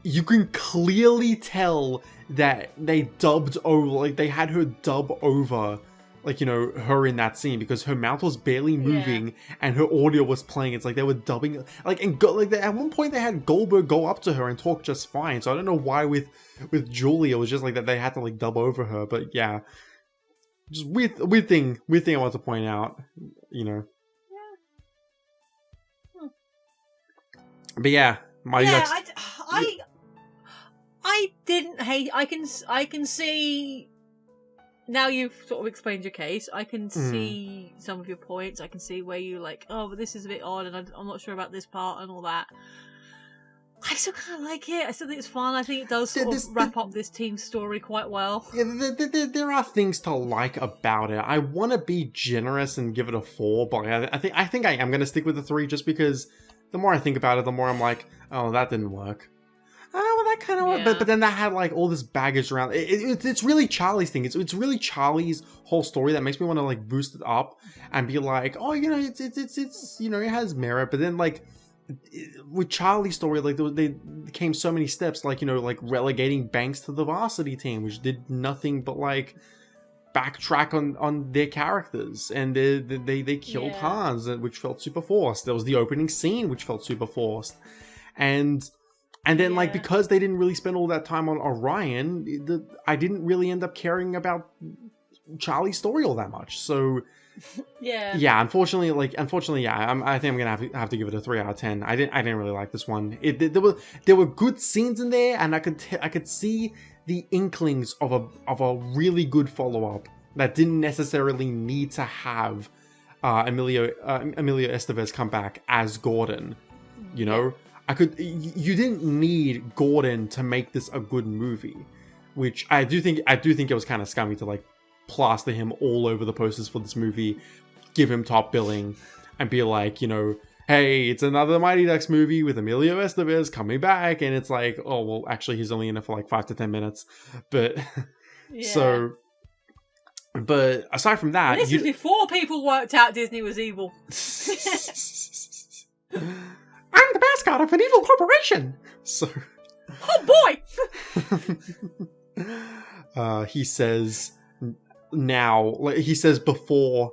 you can clearly tell that they dubbed over, like they had her dub over, like, you know, her in that scene, because her mouth was barely moving and her audio was playing. It's like they were dubbing, like, and at one point they had Goldberg go up to her and talk just fine. So I don't know why with Julie it was just like that they had to like dub over her. But yeah, just weird thing I want to point out, you know. But yeah, I didn't hate. I can see. Now you've sort of explained your case, I can see some of your points. I can see where you like, oh, but this is a bit odd, and I'm not sure about this part and all that. I still kind of like it. I still think it's fun. I think it does sort of wrap up this team story quite well. Yeah, there are things to like about it. I want to be generous and give it a 4, but I think I am going to stick with the 3 just because the more I think about it, the more I'm like, oh, that didn't work. Oh, well, that kind of worked. But then that had like all this baggage around. It's really Charlie's thing. It's really Charlie's whole story that makes me want to like boost it up and be like, oh, you know, it's you know, it has merit. But then like with Charlie's story, like they came so many steps, like, you know, like relegating Banks to the varsity team, which did nothing but like backtrack on their characters, and they killed Hans, which felt super forced. There was the opening scene, which felt super forced, and then like because they didn't really spend all that time on Orion, I didn't really end up caring about Charlie's story all that much. So unfortunately, I think I'm gonna have to give it a 3 out of 10. I didn't really like this one. There were good scenes in there, and I could see the inklings of a really good follow up that didn't necessarily need to have Emilio Estevez come back as Gordon. You know, you didn't need Gordon to make this a good movie, which I do think it was kind of scummy to like plaster him all over the posters for this movie, give him top billing, and be like, you know, hey, it's another Mighty Ducks movie with Emilio Estevez coming back, and it's like, oh, well, actually, he's only in it for like 5 to 10 minutes, but but aside from that, this was before people worked out Disney was evil. I'm the mascot of an evil corporation. So, oh boy. He says now, like he says before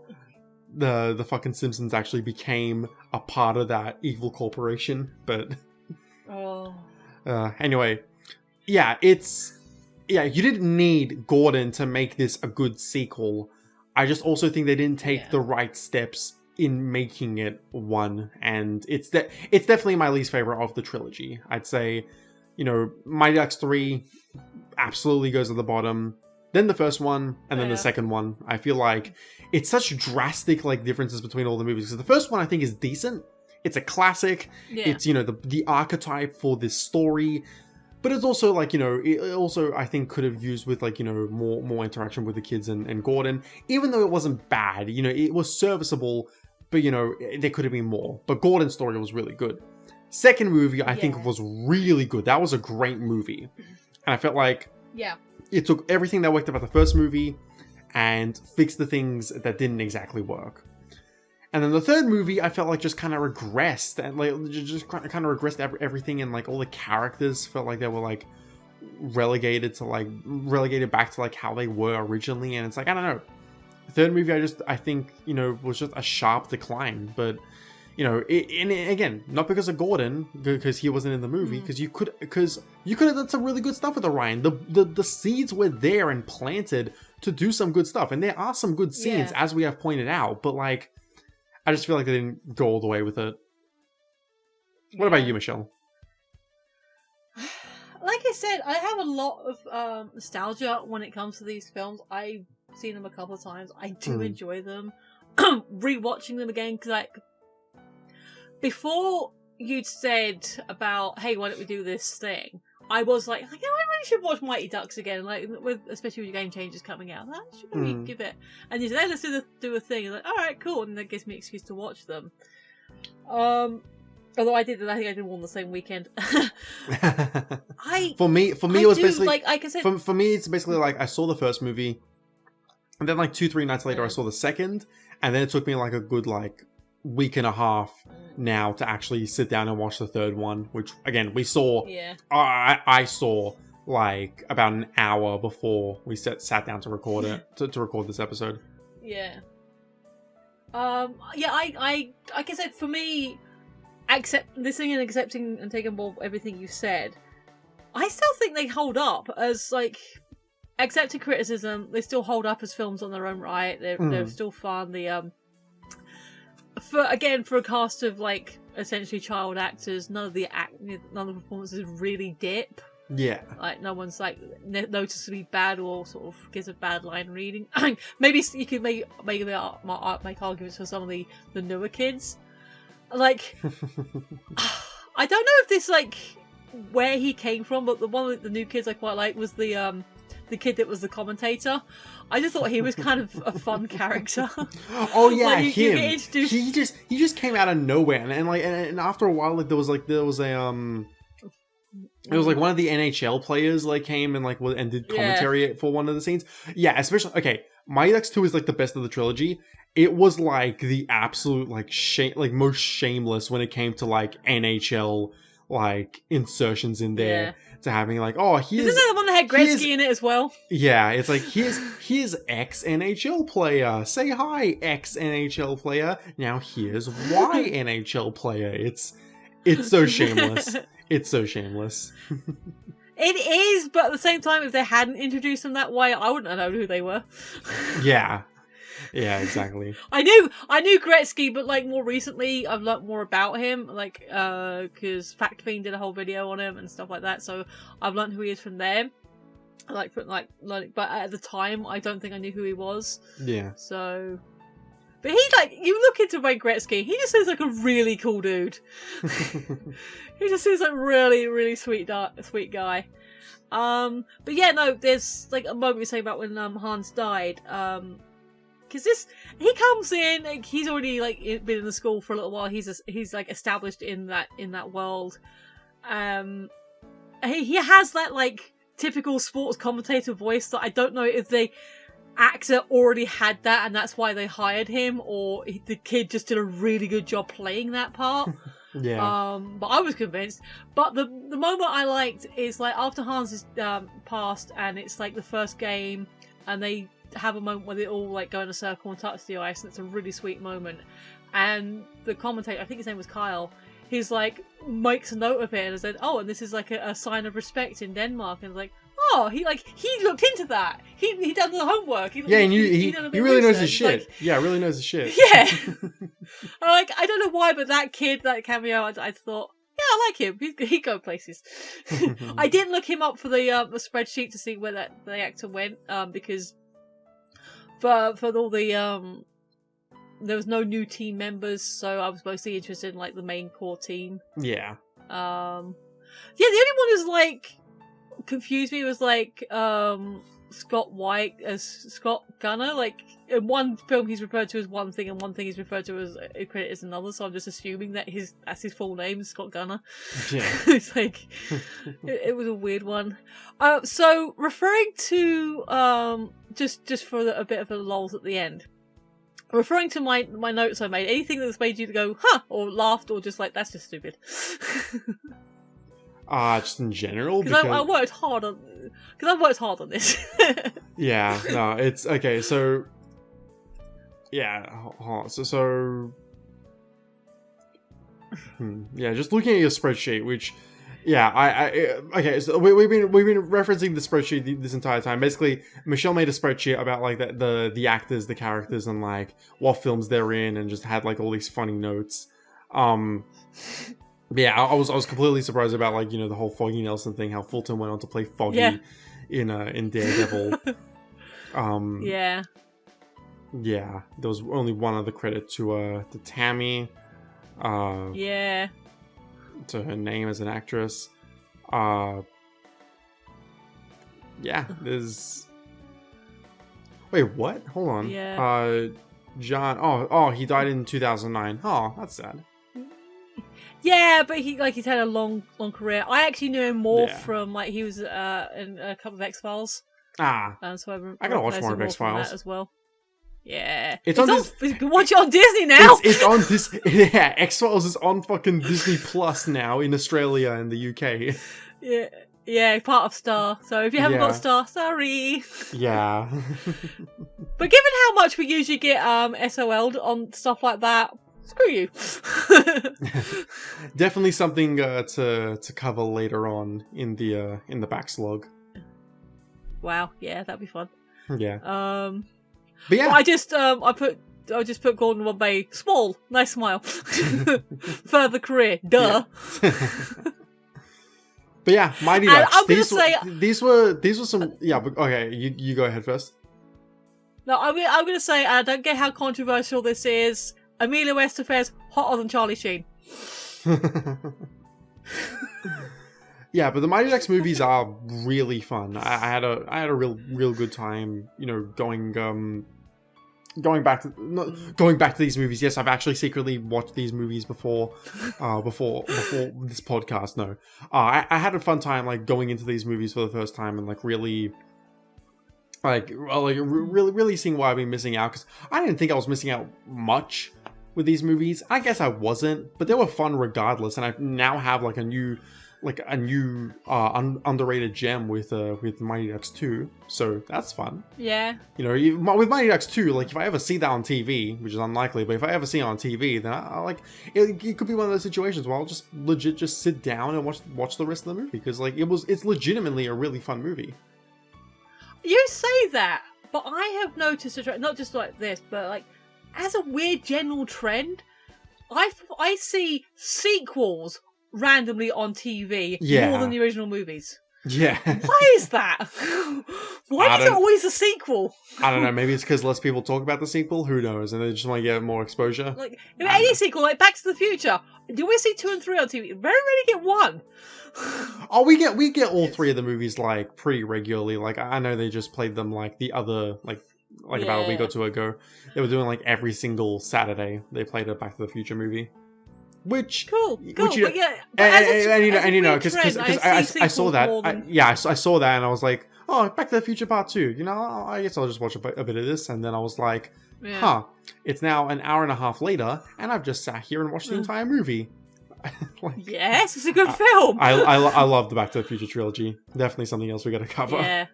the fucking Simpsons actually became a part of that evil corporation, but anyway, you didn't need Gordon to make this a good sequel. I just also think they didn't take the right steps in making it one, and it's definitely my least favorite of the trilogy. I'd say, you know, Mighty Ducks 3 absolutely goes at the bottom, then the first one, and then the second one. I feel like it's such drastic like differences between all the movies, because the first one I think is decent. It's a classic. It's, you know, the archetype for this story, but it's also like, you know, it also I think could have used with like, you know, more interaction with the kids and Gordon, even though it wasn't bad. You know, it was serviceable, but, you know, there could have been more. But Gordon's story was really good. Second movie, I think, was really good. That was a great movie. And I felt like it took everything that worked about the first movie and fixed the things that didn't exactly work. And then the third movie, I felt like just kind of regressed, and like just kind of regressed everything, and like all the characters felt like they were like relegated back to like how they were originally. And it's like, I don't know. The third movie, I think, you know, was just a sharp decline. But, you know, and again, not because of Gordon, because he wasn't in the movie, because you could have done some really good stuff with Orion. The seeds were there and planted to do some good stuff, and there are some good scenes, as we have pointed out. But like, I just feel like they didn't go all the way with it. What about you, Michelle? Like I said, I have a lot of nostalgia when it comes to these films. I've seen them a couple of times. I do enjoy them. Rewatching them again, because like, before you'd said about, hey, why don't we do this thing, I was like, I really should watch Mighty Ducks again, like, especially with Game Changers coming out. I should maybe give it. And you said, hey, let's do a thing. And like, all right, cool. And that gives me an excuse to watch them. Although I think I did one the same weekend. For me, it was basically like I said. For me, it's basically like I saw the first movie, and then like 2-3 nights later, I saw the second, and then it took me like a good like week and a half now to actually sit down and watch the third one, which again we saw. I saw like about an hour before we sat down to record it to record this episode. I like I said, for me, listening and accepting and taking on board everything you said, I still think they hold up as like, accepting criticism, they still hold up as films on their own right. They're still fun. For a cast of like essentially child actors, none of the performances really dip. Yeah, like no one's like noticeably bad or sort of gives a bad line reading. Maybe you could make arguments for some of the newer kids. Like, I don't know if this like where he came from, but the one of the new kids I quite like was the kid that was the commentator. I just thought he was kind of a fun character. Oh yeah, like, him. He just came out of nowhere, and after a while, like there was a it was like one of the NHL players like came and like did commentary for one of the scenes. Yeah, especially okay. Mighty Ducks 2 is like the best of the trilogy. It was like the absolute like most shameless when it came to like NHL like insertions in there to having like isn't that the one that had Gretzky in it as well? Yeah, it's like here's ex NHL player. Say hi, ex NHL player. Now here's Y NHL player. It's so shameless. It's so shameless. It is, but at the same time, if they hadn't introduced them that way, I wouldn't have known who they were. Yeah, exactly. I knew Gretzky, but like more recently, I've learnt more about him, like because Fact Fiend did a whole video on him and stuff like that. So I've learnt who he is from there. But at the time, I don't think I knew who he was. Yeah. So, but he like you look into Wayne Gretzky, he just seems like a really cool dude. He just seems like really, really sweet guy. But yeah, no, there's like a moment you say about when Hans died. Because he comes in, like, he's already like been in the school for a little while. He's like established in that world. He has that like typical sports commentator voice that I don't know if the actor already had that and that's why they hired him, or the kid just did a really good job playing that part. Yeah. But I was convinced. But the moment I liked is like after Hans is passed and it's like the first game and they have a moment where they all like go in a circle and touch the ice, and it's a really sweet moment. And the commentator, I think his name was Kyle, he's like makes a note of it and said, "Oh, and this is like a sign of respect in Denmark." And like, oh, he looked into that. He done the homework. He really knows his shit. Like, really knows his shit. Yeah. Like I don't know why, but that kid, that cameo, I thought, yeah, I like him. He go places. I didn't look him up for the spreadsheet to see where the actor went, because for all the there was no new team members, so I was mostly interested in like the main core team. Yeah. Yeah, the only one who's like confused me was like Scott White as Scott Gunner. Like in one film he's referred to as one thing, and one thing he's referred to as a credit as another. So I'm just assuming that that's his full name, Scott Gunner. Yeah. It's like it was a weird one. So referring to just for a bit of a lulz at the end. Referring to my notes I made, anything that's made you go, huh, or laughed, or just like, that's just stupid. Just in general? Because I worked hard on this. Yeah, no, it's, okay, so, yeah, yeah, just looking at your spreadsheet, which, yeah, okay, so we've been referencing the spreadsheet this entire time. Basically, Michelle made a spreadsheet about like the actors, the characters, and like what films they're in, and just had like all these funny notes. Yeah, I was completely surprised about like, you know, the whole Foggy Nelson thing, how Fulton went on to play Foggy in Daredevil. Yeah. Yeah, there was only one other credit to Tammy. Yeah. To her name as an actress. Yeah, there's... Wait, what? Hold on. Yeah. John... he died in 2009. Oh, that's sad. Yeah, but he's had a long career. I actually knew him more from, like, he was in a couple of X-Files. So I gotta watch more of X-Files as well. Yeah. You can watch it on Disney now! It's on this. Yeah, X-Files is on fucking Disney Plus now in Australia and the UK. Yeah, part of Star. So if you haven't got Star, sorry. Yeah. But given how much we usually get SOL'd on stuff like that, screw you. Definitely something to cover later on in the Backslog. Wow, yeah, that'd be fun. Yeah. But yeah, I just put Gordon Bombay small, nice smile, further career, duh. Yeah. But yeah, Mighty Ducks. These were some. Yeah, but okay, you go ahead first. No, I'm gonna say I don't get how controversial this is. Emilio Estevez's hotter than Charlie Sheen. Yeah, but the Mighty Ducks movies are really fun. I had a real good time, going back to these movies. Yes, I've actually secretly watched these movies before this podcast. No, I had a fun time like going into these movies for the first time and like really really seeing why I've been missing out, because I didn't think I was missing out much with these movies. I guess I wasn't, but they were fun regardless, and I now have like a new underrated gem with Mighty Ducks 2, so that's fun. Yeah. With Mighty Ducks 2, like if I ever see that on TV, which is unlikely, but if I ever see it on TV, then it could be one of those situations where I'll just legit just sit down and watch the rest of the movie, because like it's legitimately a really fun movie. You say that, but I have noticed a trend, not just like this, but like as a weird general trend, I see sequels randomly on TV more than the original movies. Yeah. Why is that? Why is it always a sequel? I don't know. Maybe it's because less people talk about the sequel. Who knows? And they just want to get more exposure. Like any sequel, like Back to the Future, do we see 2 and 3 on TV? Very rarely get 1. Oh, we get all 3 of the movies like pretty regularly. Like I know they just played them like the other about a week or 2 ago. They were doing like every single Saturday they played a Back to the Future movie. Which cool. Because I saw that. I saw that and I was like, oh, Back to the Future Part 2. I guess I'll just watch a bit of this. And then I was like, it's now an hour and a half later, and I've just sat here and watched the entire movie. Yes, it's a good film. I love the Back to the Future trilogy. Definitely something else we got to cover. Yeah.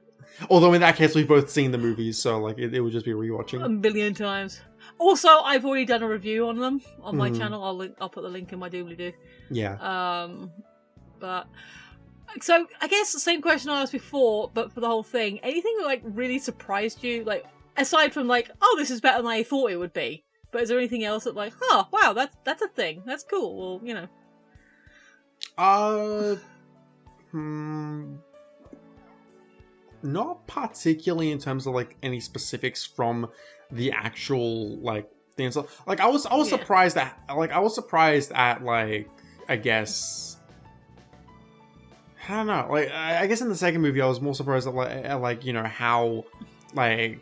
Although in that case we've both seen the movies, so like it would just be rewatching a million times. Also, I've already done a review on them on my channel. I'll put the link in my doobly-doo. Yeah. But so I guess the same question I asked before, but for the whole thing, anything that like really surprised you, like aside from like, oh, this is better than I thought it would be. But is there anything else that like, oh, wow, that's a thing. That's cool. Well, Not particularly in terms of like any specifics from the actual like things. Like I was surprised at I guess I don't know. Like I guess in the second movie I was more surprised at how I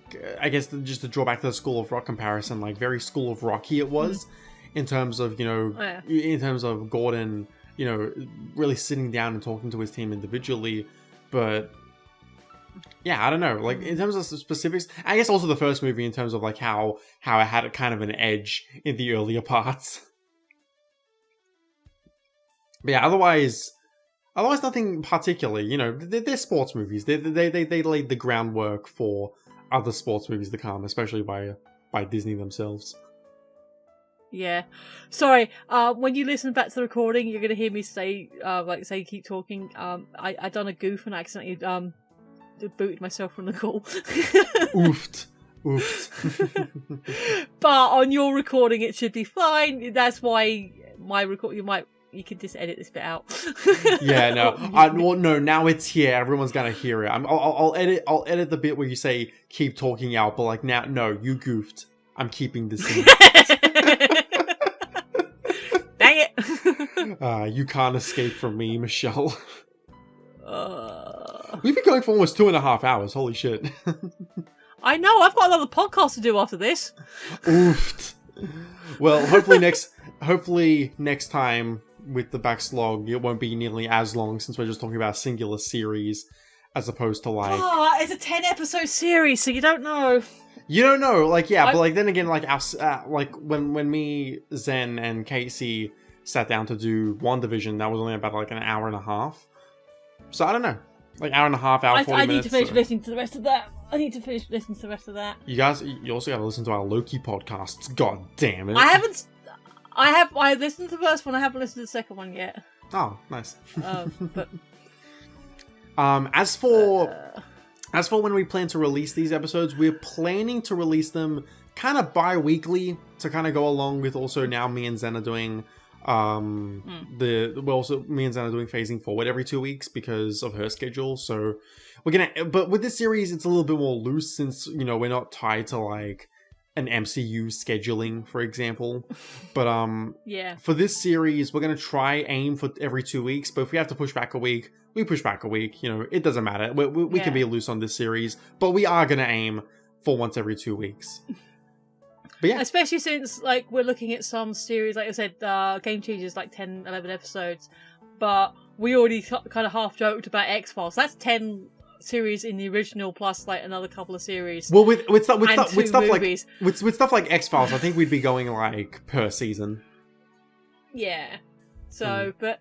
guess just to draw back to the School of Rock comparison, like very School of Rocky it was in terms of in terms of Gordon really sitting down and talking to his team individually, but. Yeah, I don't know. Like in terms of specifics, I guess also the first movie in terms of like how it had a kind of an edge in the earlier parts. But yeah, otherwise nothing particularly. They're sports movies. They laid the groundwork for other sports movies to come, especially by Disney themselves. Yeah. Sorry, when you listen back to the recording, you're gonna hear me say keep talking. I done a goof and accidentally booted myself from the call. Oofed. But on your recording it should be fine. That's why my record you can just edit this bit out. Yeah, no. No, now it's here. Everyone's gonna hear it. I'll edit the bit where you say keep talking out, but like now, no, you goofed. I'm keeping this in. Dang it. You can't escape from me, Michelle. We've been going for almost 2.5 hours. Holy shit. I know. I've got another podcast to do after this. Oofed. Well, hopefully next time with the Backslog, it won't be nearly as long since we're just talking about a singular series as opposed to like... Oh, it's a 10-episode series, so you don't know. You don't know. Like, yeah, but like then again, like when me, Zen, and Casey sat down to do WandaVision, that was only about like an hour and a half. So I don't know. Like hour and a half, 40 minutes. I need to finish listening to the rest of that. You guys, you also got to listen to our Loki podcasts. God damn it! I listened to the first one. I haven't listened to the second one yet. Oh, nice. But as for when we plan to release these episodes, we're planning to release them kind of bi-weekly to kind of go along with also now me and Zen are doing. Me and Zen are doing Phasing Forward every 2 weeks because of her schedule. So but with this series, it's a little bit more loose since we're not tied to like an MCU scheduling, for example. But Yeah. for this series, we're gonna try aim for every 2 weeks. But if we have to push back a week, we push back a week. You know, it doesn't matter. We can be loose on this series, but we are gonna aim for once every 2 weeks. But yeah, especially since like we're looking at some series, like I said, Game Changers, like 10, 11 episodes, but we already kind of half joked about X-Files. That's 10 series in the original plus like another couple of series. Well, with stuff movies. like with stuff like X-Files, I think we'd be going like per season. Yeah. So, but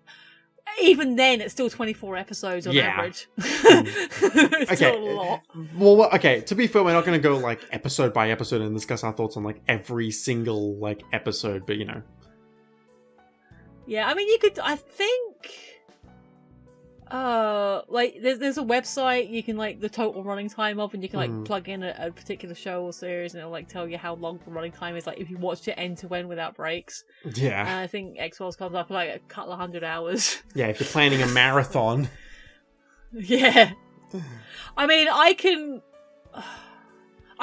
even then, it's still 24 episodes on average. It's still a lot. Well, okay. To be fair, we're not going to go like episode by episode and discuss our thoughts on like every single like episode, but you know. Yeah, I mean, you could. I think. Like there's a website you can like the total running time of, and you can like plug in a particular show or series, and it'll like tell you how long the running time is. Like if you watched it end to end without breaks. Yeah. And I think X-Files comes up like a couple of 100 hours. Yeah, if you're planning a marathon. Yeah. I mean, I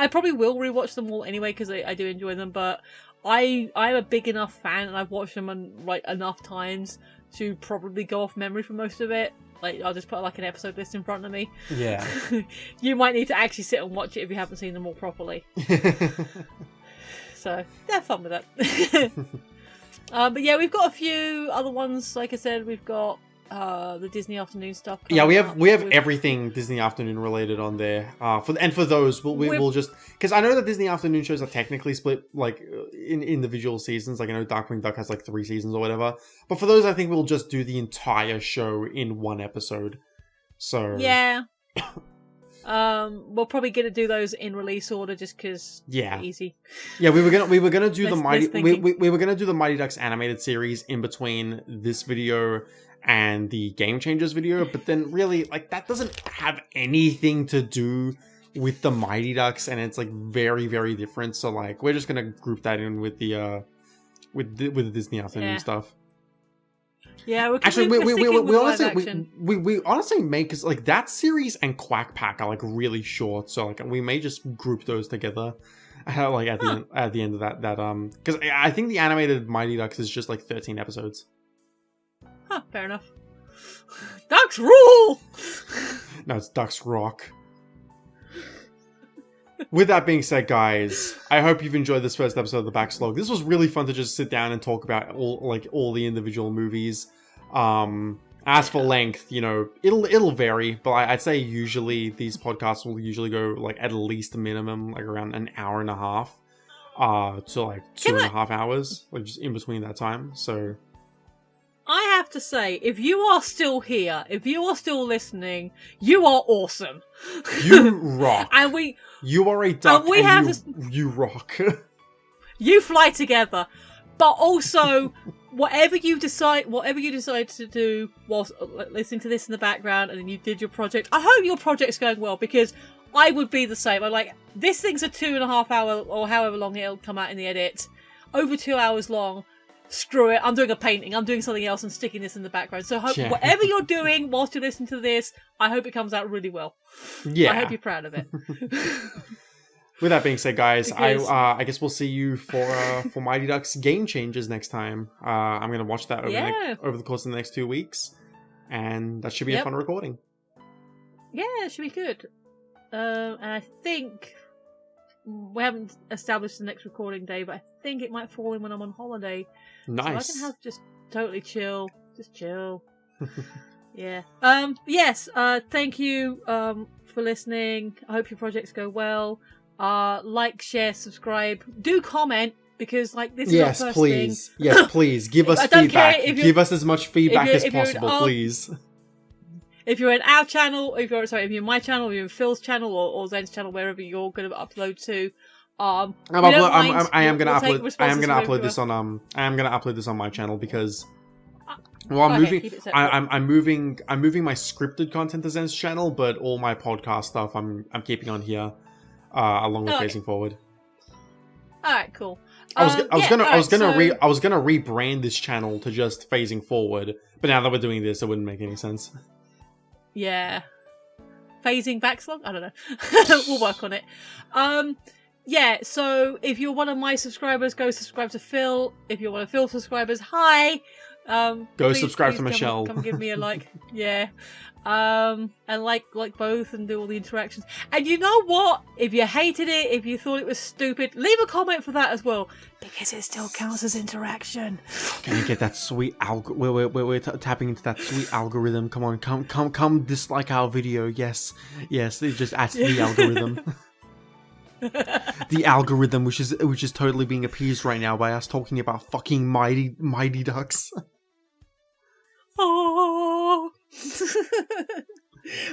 probably will rewatch them all anyway because I do enjoy them, but I'm a big enough fan, and I've watched them like enough times to probably go off memory for most of it. Like, I'll just put like an episode list in front of me. Yeah. You might need to actually sit and watch it if you haven't seen them all properly. So, have fun with that. But yeah, we've got a few other ones. Like I said, we've got the Disney Afternoon stuff. Yeah, we have everything Disney Afternoon related on there. For those, we'll just, because I know that Disney Afternoon shows are technically split like in individual seasons. Like I know Darkwing Duck has like 3 seasons or whatever. But for those, I think we'll just do the entire show in one episode. So yeah. We're probably gonna do those in release order just because easy. Yeah, we were gonna do the Mighty we were gonna do the Mighty Ducks animated series in between this video and the Game Changers video, but then really like that doesn't have anything to do with the Mighty Ducks, and it's like very, very different. So like we're just gonna group that in with the with the Disney Afternoon stuff. Yeah, actually, we honestly may, because like that series and Quack Pack are like really short, so like we may just group those together, like at the end of that because I think the animated Mighty Ducks is just like 13 episodes. Huh, fair enough. Ducks rule. No, it's Ducks rock. With that being said, guys, I hope you've enjoyed this first episode of the Backslog. This was really fun to just sit down and talk about all the individual movies. As for length, you know, it'll vary, but I'd say usually these podcasts will usually go like at least minimum like around an hour and a half, to like 2.5 hours, like just in between that time. So I have to say, if you are still here, if you are still listening, you are awesome. You rock. You are a duck, you rock. You fly together. But also, whatever you decide to do whilst listening to this in the background, and then you did your project, I hope your project's going well, because I would be the same. I'm like, this thing's a 2.5 hour, or however long it'll come out in the edit, over 2 hours long. Screw it, I'm doing a painting, I'm doing something else and sticking this in the background. So whatever you're doing whilst you're listening to this, I hope it comes out really well. Yeah. I hope you're proud of it. With that being said, guys, I guess we'll see you for Mighty Ducks Game Changers next time. I'm going to watch that over the course of the next 2 weeks. And that should be a fun recording. Yeah, it should be good. And I think we haven't established the next recording day, but I think it might fall in when I'm on holiday. Nice. So I can have just totally chill. Just chill. Yeah. Yes. Thank you for listening. I hope your projects go well. Like, share, subscribe. Do comment, because like this is our first thing. Yes, please. Give us feedback. Give us as much feedback as possible, please. If you're in our channel, if you're in my channel, if you're in Phil's channel or Zen's channel, wherever you're going to upload to, I am going to upload this on my channel, because I'm moving my scripted content to Zen's channel, but all my podcast stuff I'm keeping on here, along with Facing Forward. All right, cool. I was gonna rebrand this channel to just Phasing Forward, but now that we're doing this, it wouldn't make any sense. Yeah. Phasing Backslog? I don't know. We'll work on it. yeah, so if you're one of my subscribers, go subscribe to Phil. If you're one of Phil's subscribers, hi. Go subscribe to Michelle. Come give me a like. Yeah. And like both and do all the interactions. And you know what? If you hated it, if you thought it was stupid, leave a comment for that as well, because it still counts as interaction. Can you get that sweet we're tapping into that sweet algorithm. Come on, come dislike our video. Yes, it just adds to the algorithm. The algorithm, which is totally being appeased right now by us talking about fucking mighty ducks. Oh.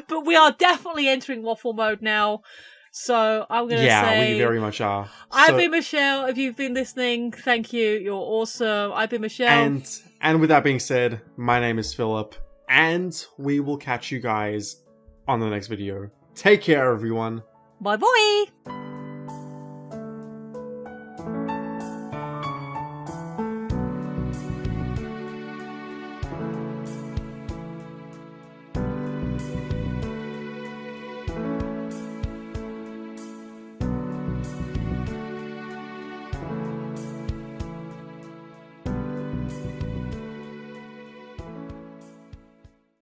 But we are definitely entering waffle mode now, so I'm gonna say, yeah, we very much are. I've been Michelle. If you've been listening, thank you. You're awesome. I've been Michelle, and with that being said, my name is Philip, and we will catch you guys on the next video. Take care, everyone. Bye bye.